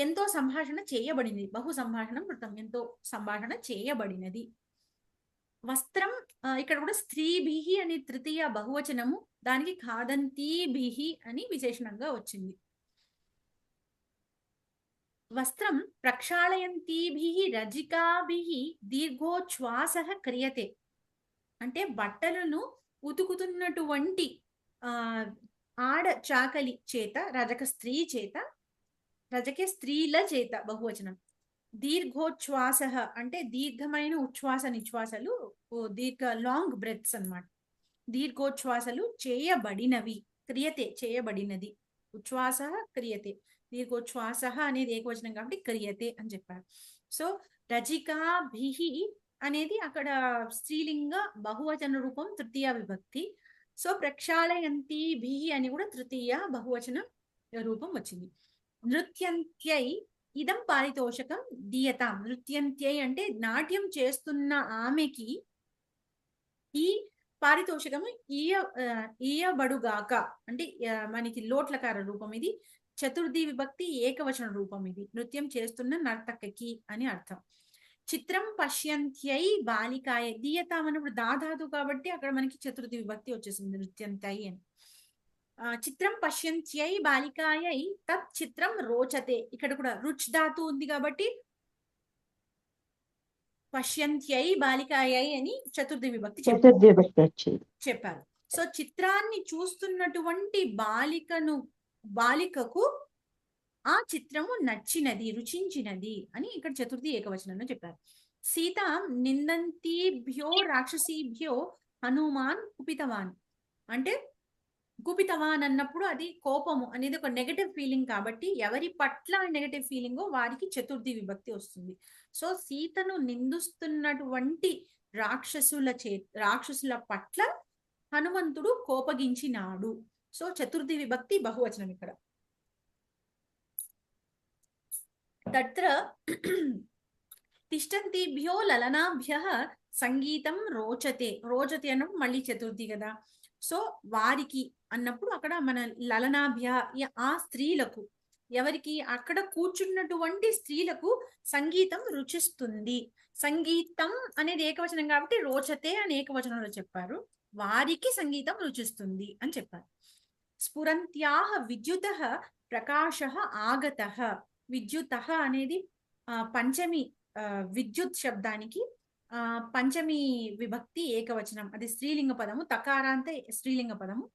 ఎంతో సంభాషణ చేయబడింది. బహు సంభాషణం కృతం ఎంతో సంభాషణ చేయబడినది. వస్త్రం ఇక్కడ కూడా స్త్రీభిః అని తృతీయ బహువచనము, దానికి ఖాదంతీభిః అని విశేషణంగా వచ్చింది. వస్త్రం ప్రక్షాళయంతీభిః రజికాభిః దీర్ఘోచ్ఛ్వాసః క్రియతే అంటే బట్టలను ఉతుకుతున్నటువంటి ఆడ చాకలి చేత, రజక స్త్రీ చేత, రజకే స్త్రీల చేత బహువచనం. దీర్ఘోచ్ఛ్వాస అంటే దీర్ఘమైన ఉచ్ఛ్వాస నిశ్వాసలు, దీర్ఘ లాంగ్ బ్రెత్స్ అన్నమాట. దీర్ఘోచ్ఛ్వాసలు చేయబడినవి, క్రియతే చేయబడినది, ఉచ్ఛ్వాస క్రియతే. దీర్ఘోచ్ఛ్వాస అనేది ఏకవచనం కాబట్టి క్రియతే అని చెప్పారు. సో రజికాభిః అనేది అక్కడ స్త్రీలింగ బహువచన రూపం తృతీయ విభక్తి. సో ప్రక్షాళయంతీభిః అని కూడా తృతీయ బహువచన రూపం వచ్చింది. నృత్యంత్యై ఇదం పారితోషకం దీయతాం. నృత్యంత్యై అంటే నాట్యం చేస్తున్న ఆమెకి ఈ పారితోషకము ఇయ్యబడుగాక అంటే మనకి లోట్లకార రూపం ఇది. చతుర్థి విభక్తి ఏకవచన రూపం ఇది. నృత్యం చేస్తున్న నర్తకకి అని అర్థం. చిత్రం పశ్యంత్యై బాలికాయ దీయతాం అన్నప్పుడు దాధాతు కాబట్టి అక్కడ మనకి చతుర్థి విభక్తి వచ్చేసింది నృత్యంత్యై అని. చిత్రం పశ్యంత్యై బాలికాయై తత్ చిత్రం రోచతే. ఇక్కడ కూడా రుచ్ ధాతు ఉంది కాబట్టి పశ్యంత్యై బాలికాయై అని చతుర్థి విభక్తి చెప్పారు. సో చిత్రాన్ని చూస్తున్నటువంటి బాలికకు ఆ చిత్రము నచ్చినది, రుచించినది అని ఇక్కడ చతుర్థి ఏకవచనంలో చెప్పారు. సీత నిందంతిభ్యో రాక్షసీభ్యో హనుమాన్ కుపితవాన్ అంటే కుపితవాన్ అన్నప్పుడు అది కోపము అనేది ఒక నెగటివ్ ఫీలింగ్ కాబట్టి ఎవరి పట్ల నెగటివ్ ఫీలింగో వారికి చతుర్థి విభక్తి వస్తుంది. సో సీతను నిందిస్తున్నటువంటి రాక్షసుల పట్ల హనుమంతుడు కోపగించినాడు. సో చతుర్థి విభక్తి బహువచనం ఇక్కడ. తత్ర తిష్టంతిభ్యో లలనాభ్యః సంగీతం రోచతే. రోచతే అన్నప్పుడు మళ్ళీ చతుర్థి కదా. సో వారికి అన్నప్పుడు అక్కడ మన లలనాభ్య ఆ స్త్రీలకు, ఎవరికి అక్కడ కూర్చున్నటువంటి స్త్రీలకు సంగీతం రుచిస్తుంది. సంగీతం అనేది ఏకవచనం కాబట్టి రోచతే అని ఏకవచనంలో చెప్పారు. వారికి సంగీతం రుచిస్తుంది అని చెప్పారు. స్ఫురంత్యాః విద్యుతః ప్రకాశః ఆగతః. విద్యుతః అనేది పంచమి విద్యుత్ శబ్దానికి పంచమి విభక్తి ఏకవచనం, అది స్త్రీలింగ పదము, తకారాంత స్త్రీలింగ పదము.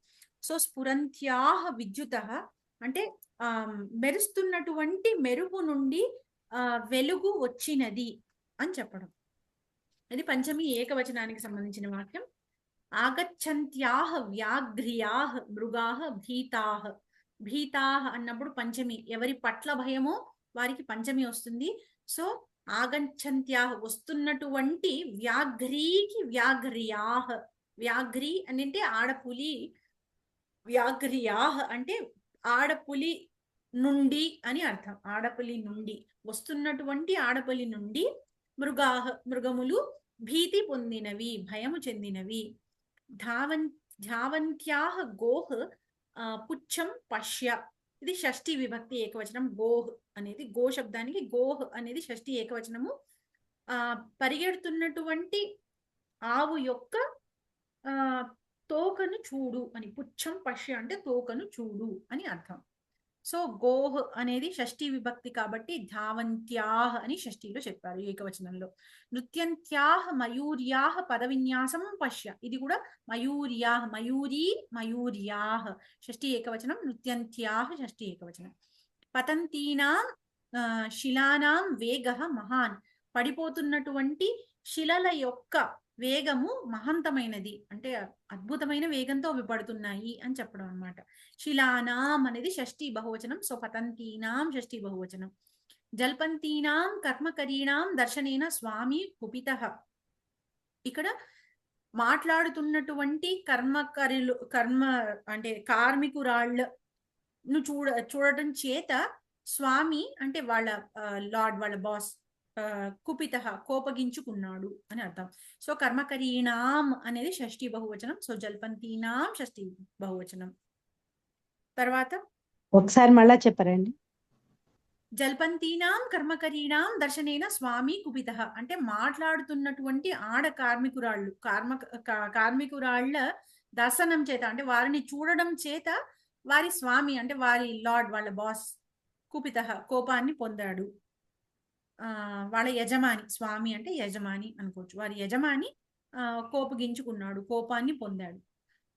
సో స్ఫురంత్యాః విద్యుతః అంటే మెరుస్తున్నటువంటి మెరుపు నుండి వెలుగు వచ్చినది అని చెప్పడం. ఇది పంచమి ఏకవచనానికి సంబంధించిన వాక్యం. ఆగచ్చంత్యాః వ్యాఘ్ర్యాః మృగాః భీతాః. భీతాః అన్నప్పుడు పంచమి, ఎవరి పట్ల భయమో వారికి పంచమి వస్తుంది. సో ఆగచ్చంత్యాః వస్తున్నటువంటి, వ్యాఘ్రీకి వ్యాఘ్ర్యాః. వ్యాఘ్రి అంటే ఆడపులి, వ్యాఘ్ర్యాః అంటే ఆడపులి నుండి అని అర్థం. ఆడపులి నుండి వస్తున్నటువంటి ఆడపులి నుండి, మృగాః మృగములు, భీతి పొందినవి భయము చెందినవి. ధావంత్యాః గోః పుచ్చం పశ్య. ఇది షష్ఠి విభక్తి ఏకవచనం. గోహ్ అనేది గో శబ్దానికి గోహ్ అనేది షష్ఠి ఏకవచనము. పరిగెడుతున్నటువంటి ఆవు యొక్క తోకను చూడు అని. పుచ్చం పశ్య అంటే తోకను చూడు అని అర్థం. సో గోహ్ అనేది షష్ఠి విభక్తి కాబట్టి ధావంత్యాః అని షష్ఠిలో చెప్పారు ఏకవచనంలో. నృత్యంత్యాః మయూర్యాః పదవిన్యాసం పశ్య. ఇది కూడా మయూర్యాః, మయూరీ మయూర్యాః షష్ఠి ఏకవచనం. నృత్యంత్యాః షష్ఠి ఏకవచనం. పతంతీనాం శిలానాం వేగః మహాన్. పడిపోతున్నటువంటి శిలల యొక్క వేగము మహంతమైనది అంటే అద్భుతమైన వేగంతో అవి పడుతున్నాయి అని చెప్పడం అన్నమాట. శిలానాం అనేది షష్ఠి బహువచనం. సో పతంతీనాం షష్ఠి బహువచనం. జల్పంతీనాం కర్మకరీణాం దర్శనేన స్వామి కుపితః. ఇక్కడ మాట్లాడుతున్నటువంటి కర్మ అంటే కార్మికురాళ్ళను చూడటం చేత స్వామి అంటే వాళ్ళ లార్డ్, వాళ్ళ బాస్ కుపిత, కోపగించుకున్నాడు అని అర్థం. సో కర్మకరీణాం అనేది షష్ఠీ బహువచనం. సో జల్పంతీనాం షష్ఠీ బహువచనం. తర్వాత ఒకసారి మళ్ళా చెప్పారండి. జల్పంతీనాం కర్మకరీణాం దర్శనేన స్వామి కుపిత అంటే మాట్లాడుతున్నటువంటి ఆడ కార్మికురాళ్ళ దర్శనం చేత అంటే వారిని చూడడం చేత వారి స్వామి అంటే వారి లార్డ్, వాళ్ళ బాస్ కుపిత, కోపాన్ని పొందాడు. వాళ్ళ యజమాని, స్వామి అంటే యజమాని అనుకోవచ్చు, వారి యజమాని కోపగించుకున్నాడు, కోపాన్ని పొందాడు.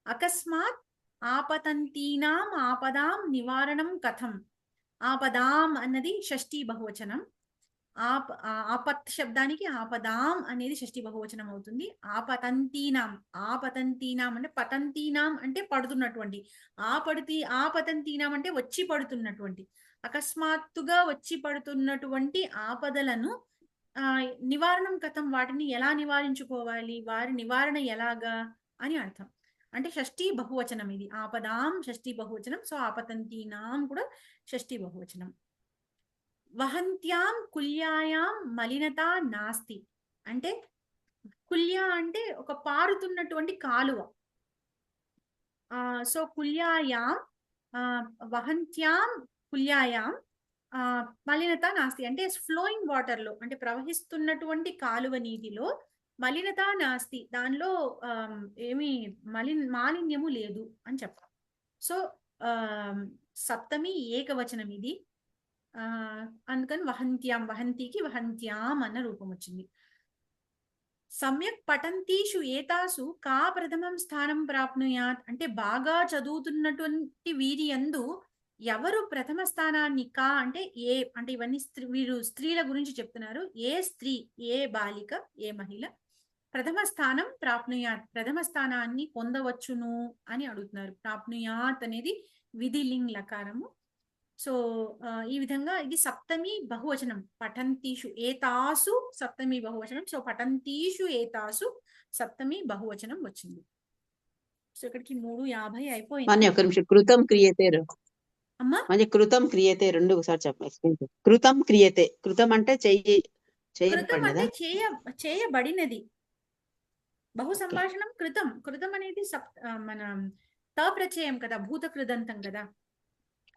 అకస్మాత్ ఆపతంతీనాం ఆపదాం నివారణం కథం. ఆపదాం అన్నది షష్ఠీ బహువచనం. ఆపత్ శబ్దానికి ఆపదాం అనేది షష్ఠీ బహువచనం అవుతుంది. ఆపతంతీనాం అంటే పతంతీనాం అంటే పడుతున్నటువంటి, ఆపతంతీనాం అంటే వచ్చి పడుతున్నటువంటి, అకస్మాత్తుగా వచ్చి పడుతున్నటువంటి ఆపదలను నివారణం కథం, వాటిని ఎలా నివారించుకోవాలి, వారి నివారణ ఎలాగా అని అర్థం. అంటే షష్ఠీ బహువచనం ఇది. ఆపదాం షష్ఠీ బహువచనం. సో ఆపతంతీనాం కూడా షష్ఠీ బహువచనం. వహంత్యాం కుల్యాయాం మలినత నాస్తి అంటే కుల్య అంటే ఒక పారుతున్నటువంటి కాలువ. సో కుల్యాయాం వహంత్యాం కుల్యాయాం మలినత నాస్తి అంటే ఫ్లోయింగ్ వాటర్ లో అంటే ప్రవహిస్తున్నటువంటి కాలువ నీటిలో మలినత నాస్తి, దానిలో ఏమి మాలిన్యము లేదు అని చెప్పాలి. సో సప్తమి ఏకవచనం ఇది. అందుకని వహంత్యాం, వహంతికి వహంత్యాం అన్న రూపం వచ్చింది. సమ్యక్ పఠంతీషు ఏతాసు కా ప్రథమం స్థానం ప్రాప్నుయాత్ అంటే బాగా చదువుతున్నటువంటి వీరి యందు ఎవరు ప్రథమ స్థానాన్ని, కా అంటే ఏ అంటే ఇవన్నీ వీరు స్త్రీల గురించి చెప్తున్నారు. ఏ స్త్రీ, ఏ బాలిక, ఏ మహిళ ప్రథమ స్థానం ప్రాప్నుయాత్ ప్రథమ స్థానాన్ని పొందవచ్చును అని అడుగుతున్నారు. ప్రాప్నుయాత్ అనేది విధిలింగ్ లకారము. సో ఈ విధంగా ఇది సప్తమి బహువచనం. పఠంతీషు ఏతాసు సప్తమి బహువచనం. సో పఠంతీషు ఏతాసు సప్తమి బహువచనం వచ్చింది. సో ఇక్కడికి 3:50 అయిపోయింది. ఒక నిమిషం. కృతం క్రియతే అమ్మా, కృతం క్రియతే రెండు ఒకసారి చెప్పండి. కృతం క్రియతే, కృతం అంటే కృతం అంటే చేయబడినది. బహు సంభాషణం కృతం. కృతం అనేది మన తప్రచయం కదా, భూత కృదంతం కదా,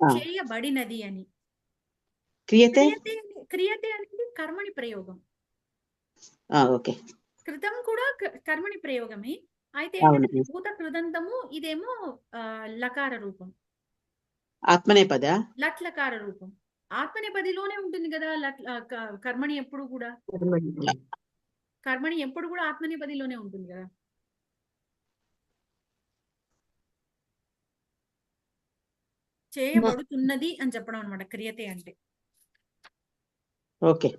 చేయబడినది అని. క్రియతే అనేది కర్మని ప్రయోగం. ఓకే. కృతం కూడా కర్మని ప్రయోగమే. అయితే భూత కృదంతము ఇదేమో లకార రూపం, ఆత్మనేపద లట్లకార రూపం. ఆత్మనేపదిలోనే ఉంటుంది కదా కర్మని ఎప్పుడు కూడా ఆత్మనేపదిలోనే ఉంటుంది కదా. చేయబడుతున్నది అని చెప్పడం అనమాట క్రియతే అంటే. ఓకే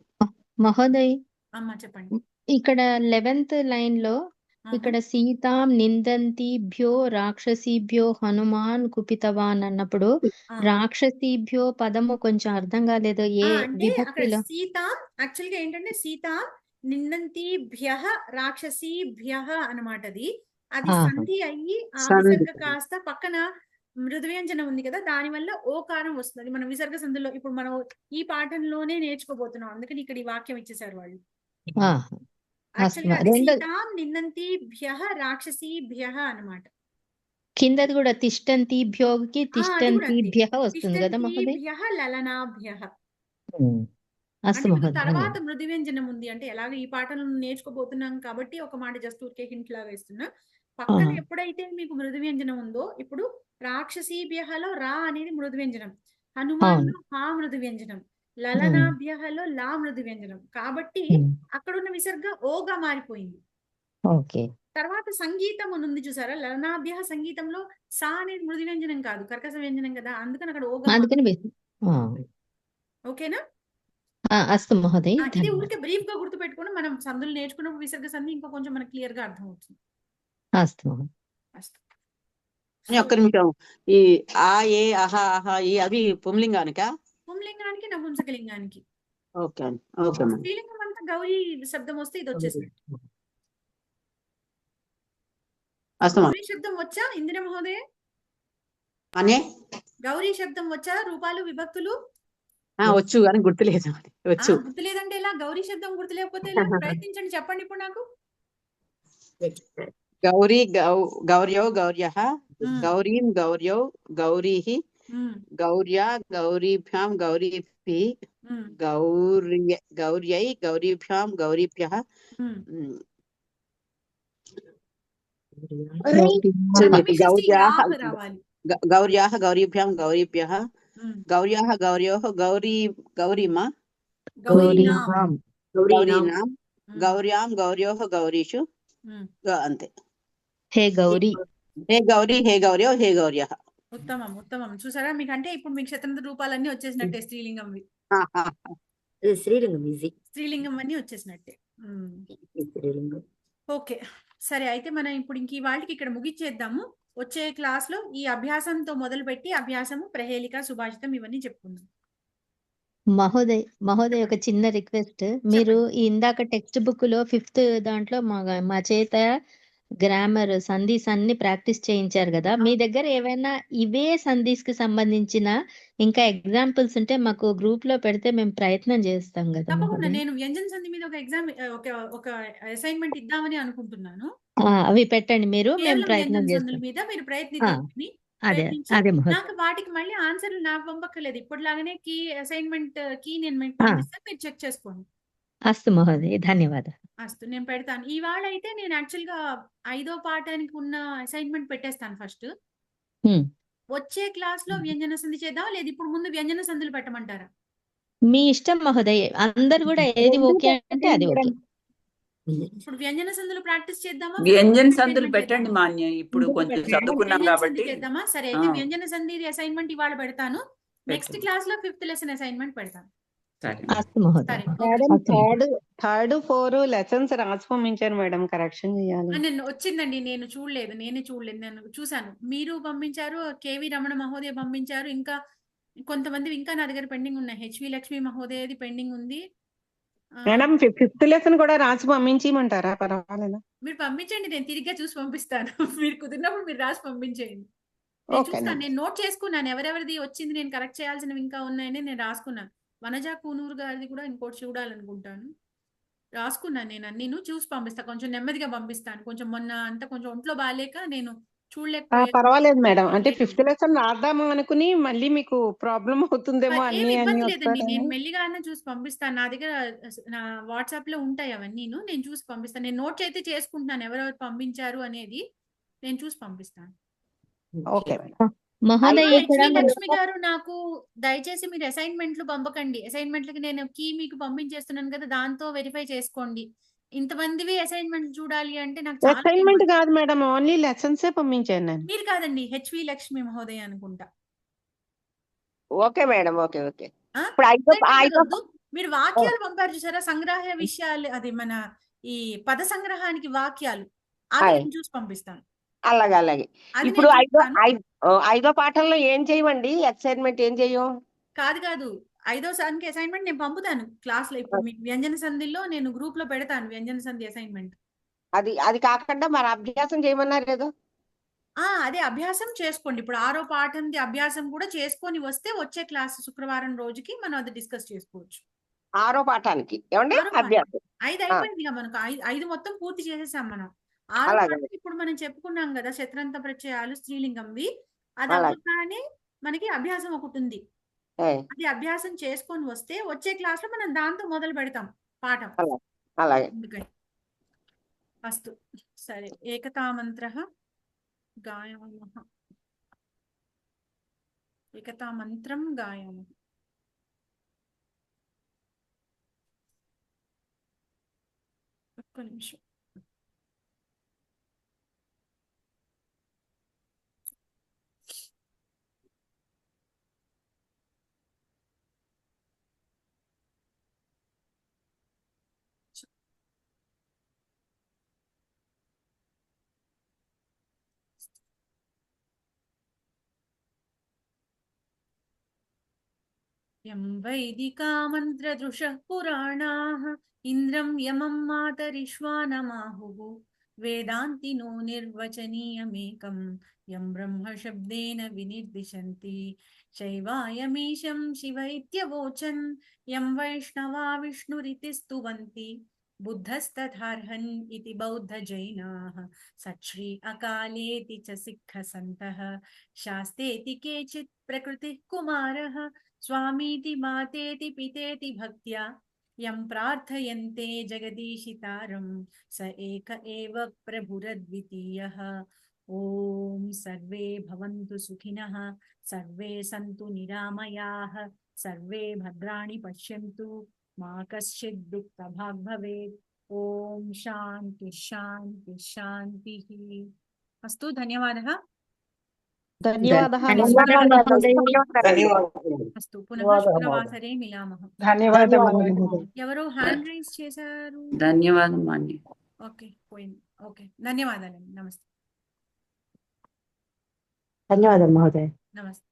మహోదయ్, అమ్మా చెప్పండి. ఇక్కడ 11th లైన్ లో ఇక్కడ సీతాం నిందంతిభ్యో రాక్షసీభ్యో హనుమాన్ కుపితవాన్ అన్నప్పుడు రాక్షసీభ్యో పదము కొంచెం అర్థం కాలేదు. ఏ విభక్తిలో? సీతాం యాక్చువల్ గా ఏంటంటే సీతాం నిందంతిభ్యః రాక్షసీభ్యః అన్నమాట. అది సంధి అయ్యి ఆ విసర్గ కాస్త పక్కన మృదువ్యంజనం ఉంది కదా, దాని వల్ల ఓకారం వస్తుంది. మనం విసర్గ సంధిలో ఇప్పుడు మనం ఈ పాఠంలోనే నేర్చుకోబోతున్నాం. అందుకని ఇక్కడ ఈ వాక్యం ఇచ్చేసారు వాళ్ళు. సీతాం నిందంతిభ్యః రాక్షసీభ్యః అన్నమాట. కిందది కూడా తిష్టంతిభ్యోకి తిష్టంతిభ్యః వస్తుంది కదా మహోదయ్. లలనాభ్యః అంటే తర్వాత మృదువ్యంజనం ఉంది. అంటే ఎలాగ ఈ పాఠంలో నేర్చుకోబోతున్నాం కాబట్టి ఒక మాట జస్ట్ ఊరికే హింట్ లాగా ఇస్తున్నా. పక్కన ఎప్పుడైతే మీకు మృదువ్యంజనం ఉందో, ఇప్పుడు రాక్షసీభ్యఃలో రా అనేది మృదువ్యంజనం, హనుమాన్ లో హా మృదువ్యంజనం, లలనాభ్యఃలో లా మృదువ్యంజనం. కాబట్టి అక్కడున్న విసర్గ ఓగా మారిపోయింది. తర్వాత సంగీతం ఉంది చూసారా, లలనాభ్యః సంగీతంలో సా అనేది మృదువ్యంజనం కాదు, కర్కశ వ్యంజనం కదా, అందుకని అక్కడ ఓగా. ఓకేనా? అస్తు మహోదయ్. ఇది ఊరికే బ్రీఫ్ గా గుర్తు పెట్టుకుని మనం సందులు నేర్చుకున్నప్పుడు విసర్గ సంధి ఇంకా కొంచెం మనకు క్లియర్ గా అర్థం అవుతుంది. ఒక్క నిమిషం. ఈ ఆ ఏ అహా అహా ఈ అవి పుంలింగానికా? పుంలింగానికి నపుంసకలింగానికి. Okay okay. స్త్రీలింగం అంతా గౌరీ శబ్దం వస్తే ఇది వచ్చేసినట్టు. అస్తు గౌరీ శబ్దం వచ్చా ఇందిర మహోదయ? అనే గౌరీ శబ్దం వచ్చా? రూపాలు విభక్తులు వచ్చు కానీ గుర్తులేదు. వచ్చు. గుర్తులేదంటే ఎలా? గౌరీ శబ్దం గుర్తులేకపోతే ఎలా? ప్రయత్నించండి, చెప్పండి ఇప్పుడు నాకు. గౌరీ గౌర్యౌ గౌర్యః గౌరీం గౌర్యౌ గౌరీః గౌర్యా గౌరీభ్యాం గౌరీభిః గౌర్యై గౌరీభ్యాం గౌరీభ్యః గౌర్యాః గౌరీభ్యాం గౌరీభ్యః గౌర్యాః గౌర్యోః గౌరీమా గౌరీనాం గౌర్యాం గౌర్యోః గౌరీషు అంతే. హే గౌరీ హే గౌరీ హే గౌర్యో హే గౌర్యః. ఉత్తమం ఉత్తమం. చూసారా, మీకంటే ఇప్పుడు మీకు శతంత్ర రూపాలన్నీ వచ్చేసినట్టే. స్త్రీలింగంవి శ్రీలింగం ఈజీ. స్త్రీలింగం అన్ని వచ్చేసినట్టే. ఓకే, సరే. అయితే మనం ఇప్పుడు ఇంక ఈ వాళ్ళకి ఇక్కడ ముగిచ్చేద్దాము. వచ్చే క్లాస్ లో ఈ అభ్యాసంతో మొదలుపెట్టి అభ్యాసము, ప్రహేళిక, సుభాషితం ఇవన్నీ చెప్పుకుందాం. మహోదయ్ ఒక చిన్న రిక్వెస్ట్. మీరు ఇందాక టెక్స్ట్ బుక్ లో 5th దాంట్లో మా చేత గ్రామర్ సంధీస్ అన్ని ప్రాక్టీస్ చేయించారు కదా. మీ దగ్గర ఏవైనా ఇవే సంధీస్ కి సంబంధించిన ఇంకా ఎగ్జాంపుల్స్ ఉంటే మాకు గ్రూప్ లో పెడితే మేము ప్రయత్నం చేస్తాం కదా. తప్పకుండా నేను వ్యంజన సంధి మీద ఒక ఎగ్జామ్ ఒక అసైన్మెంట్ ఇద్దామని అనుకుంటున్నాను. అవి పెట్టండి మీరు, మేము కేవలం ప్రయత్నం వ్యంజన సంధుల చేస్తాం. మీద మీరు ప్రయత్నించి అదే మహోదయ్. నాకు వాటికి మళ్ళీ ఆన్సర్లు నాకు పంపక్కర్లేదు. ఇప్పటిలాగానే కీ అసైన్మెంట్ కీ నేను మీకు పంపిస్తాను, మీరు చెక్ చేసుకోండి. అస్తు మహోదయ్, ధన్యవాదాలు. అస్తు, నేను పెడతాను. ఇవాళ అయితే నేను యాక్చువల్ గా 5వ పాఠానికి ఉన్న అసైన్మెంట్ పెట్టేస్తాను ఫస్ట్. వచ్చే క్లాస్ లో వ్యంజన సంధి చేద్దాం, లేదు ఇప్పుడు ముందు వ్యంజన సంధులు పెట్టమంటారా? మీ ఇష్టం మహోదయ్. అందరు కూడా ఏది ఓకే అంటే అది ఓకే. ఇప్పుడు వ్యంజన సంధులు ప్రాక్టీస్ చేద్దామా? వ్యంజన సంధులు పెట్టండి మాన్య, ఇప్పుడు కొంచెం చదువుకున్నాం కాబట్టి. చేద్దామా? సరే, అయితే వ్యంజన సంధి అసైన్మెంట్ ఇవాళ పెడతాను. నెక్స్ట్ క్లాస్ లో 5th లెసన్ అసైన్మెంట్ పెడతాను. మేడం థర్డ్ 4 లెసన్స్ రాసి పంపించాను మేడం, కరెక్షన్ చేయాలి. నేను వచ్చిందండి, నేనే చూడలేదు. నేను చూసాను, మీరు పంపించారు, కేవి రమణ మహోదయ పంపించారు, ఇంకా కొంతమంది ఇంకా నా దగ్గర పెండింగ్ ఉన్నాయి. హెచ్వి లక్ష్మి మహోదయది పెండింగ్ ఉంది. మేడం 5th లెసన్ కూడా రాసి పంపించమంటారా? పర్వాలేదా? మీరు పంపించండి, నేను తిరిగ్గా చూసి పంపిస్తాను. మీరు కుదిరినప్పుడు మీరు రాసి పంపించేయండి. నేను నోట్ చేసుకున్నాను ఎవరెవరిది వచ్చింది, నేను కరెక్ట్ చేయాల్సినవి ఇంకా ఉన్నాయని నేను రాసుకున్నాను. వనజా కూనూరు గారిది కూడా ఇంకోటి చూడాలనుకుంటాను, రాసుకున్నాను. నేను అన్ని చూసి పంపిస్తాను, కొంచెం నెమ్మదిగా పంపిస్తాను. కొంచెం మొన్న అంతా కొంచెం ఒంట్లో బాగాలేక నేను చూడలేకపోయాను. పర్వాలేదు మేడం, అంటే 5th లెసన్ రాద్దాము అనుకుని మళ్ళీ మీకు ప్రాబ్లం అవుతుందేమో ఏమి ఇబ్బంది లేదండి, వస్తాయని. నేను మెల్లిగా చూసి పంపిస్తాను. నా దగ్గర నా వాట్సాప్ లో ఉంటాయి అవన్నీ, నేను చూసి పంపిస్తాను. నేను నోట్స్ అయితే చేసుకుంటున్నాను ఎవరెవరు పంపించారు అనేది, నేను చూసి పంపిస్తాను. ఓకే మహోదయ్, ఇక్కడ లక్ష్మి గారు, నాకు దయచేసి మీరు అసైన్మెంట్లు పంపకండి. అసైన్మెంట్లకి నేను కీ మీకు పంపించేస్తున్నాను కదా, దాంతో వెరిఫై చేసుకోండి. ఇంతమందివి అసైన్మెంట్ చూడాలి అంటే నాకు చాలా అసైన్మెంట్ కాదు మేడం, ఓన్లీ లెసన్స్ పంపించాను నేను. మీరు కాదండి, హెచ్వి లక్ష్మి మహోదయ అనుకుంటా. Okay madam, okay okay. మీరు వాక్యాలు పంపారు చూసారా, సంగ్రహ విషయాలు, అది మన ఈ పద సంగ్రహానికి వాక్యాలు, అవి నేను చూసి పంపిస్తాను. అలాగే. ఇప్పుడు 5వ పాఠంలో ఏం చేయమండి? అసైన్మెంట్ ఏం చెయ్యం? కాదు 5వ సంఖ్య అసైన్మెంట్ నేను పంపుతాను క్లాస్ లో. ఇప్పుడు మీకు వ్యంజన సంధిలో నేను గ్రూప్ లో పెడతాను వ్యంజన సంధి అసైన్మెంట్. అది కాకుండా మరి అభ్యాసం చేయమన్నారు ఏదో. అదే అభ్యాసం చేసుకోండి. ఇప్పుడు 6వ పాఠంది అభ్యాసం కూడా చేసుకొని వస్తే వచ్చే క్లాస్ శుక్రవారం రోజుకి మనం అది డిస్కస్ చేసుకోవచ్చు. 6వ పాఠానికి ఏమండి అభ్యాసం? 5 అయిపోయింది కదా మనకు, 5 మొత్తం పూర్తి చేసేసాం మనం. 6వ పాఠం ఇప్పుడు మనం చెప్పుకున్నాం కదా, శత్రంత ప్రత్యయాలు స్త్రీలింగంవి. అది అవ్వగానే మనకి అభ్యాసం ఒకటి ఉంది, అది అభ్యాసం చేసుకొని వస్తే వచ్చే క్లాస్ లో మనం దాంతో మొదలు పెడతాం పాఠం. అస్తు, సరే. ఏకతామంత్రః గాయామః, ఏకతామంత్రం గాయామః. ఒక్క నిమిషం. యం వైదికా మంత్రదృశః పురాణాః ఇంద్రం యమం మాతరిష్వానమాహుః వేదాంతినో నిర్వచనీయమేకం యం బ్రహ్మ శబ్దేన వినిర్దిశంతి శైవాయమీశం శివ ఇత్యవోచన్ యం వైష్ణవా విష్ణురితి స్తువంతి బుద్ధస్తథార్హన్ ఇతి బౌద్ధ జైనాః సచ్శ్రీ అకాలేతి చ సిక్ఖ సంతః శాస్తేతి కేచిత్ ప్రకృతిః కుమారః స్వామీతి మాతేతి పితేతి భక్త్యా యం ప్రార్థయంతే జగదీశితారం స ఏక ఏవ ప్రభురద్వితీయః. ఓం సర్వే భవంతు సుఖినః, సర్వే సంతు నిరామయాః, సర్వే భద్రాణి పశ్యంతు, మా కశ్చిద్ దుఃఖభాగ్ భవేత్. ఓం శాంతి శాంతి శాంతిః. అస్తు. ధన్యవాదः. ధన్యవాదः. అస్తు. పునః శుక్రవాసరే మిలామः. ధన్యవాదములు. ఎవరో హ్యాండ్ రైజ్ చేశారు. ధన్యవాదం అండి. ఓకే, పోయింది. ఓకే, ధన్యవాదాలండి. నమస్తే. ధన్యవాదాలు మహోదయ. నమస్తే.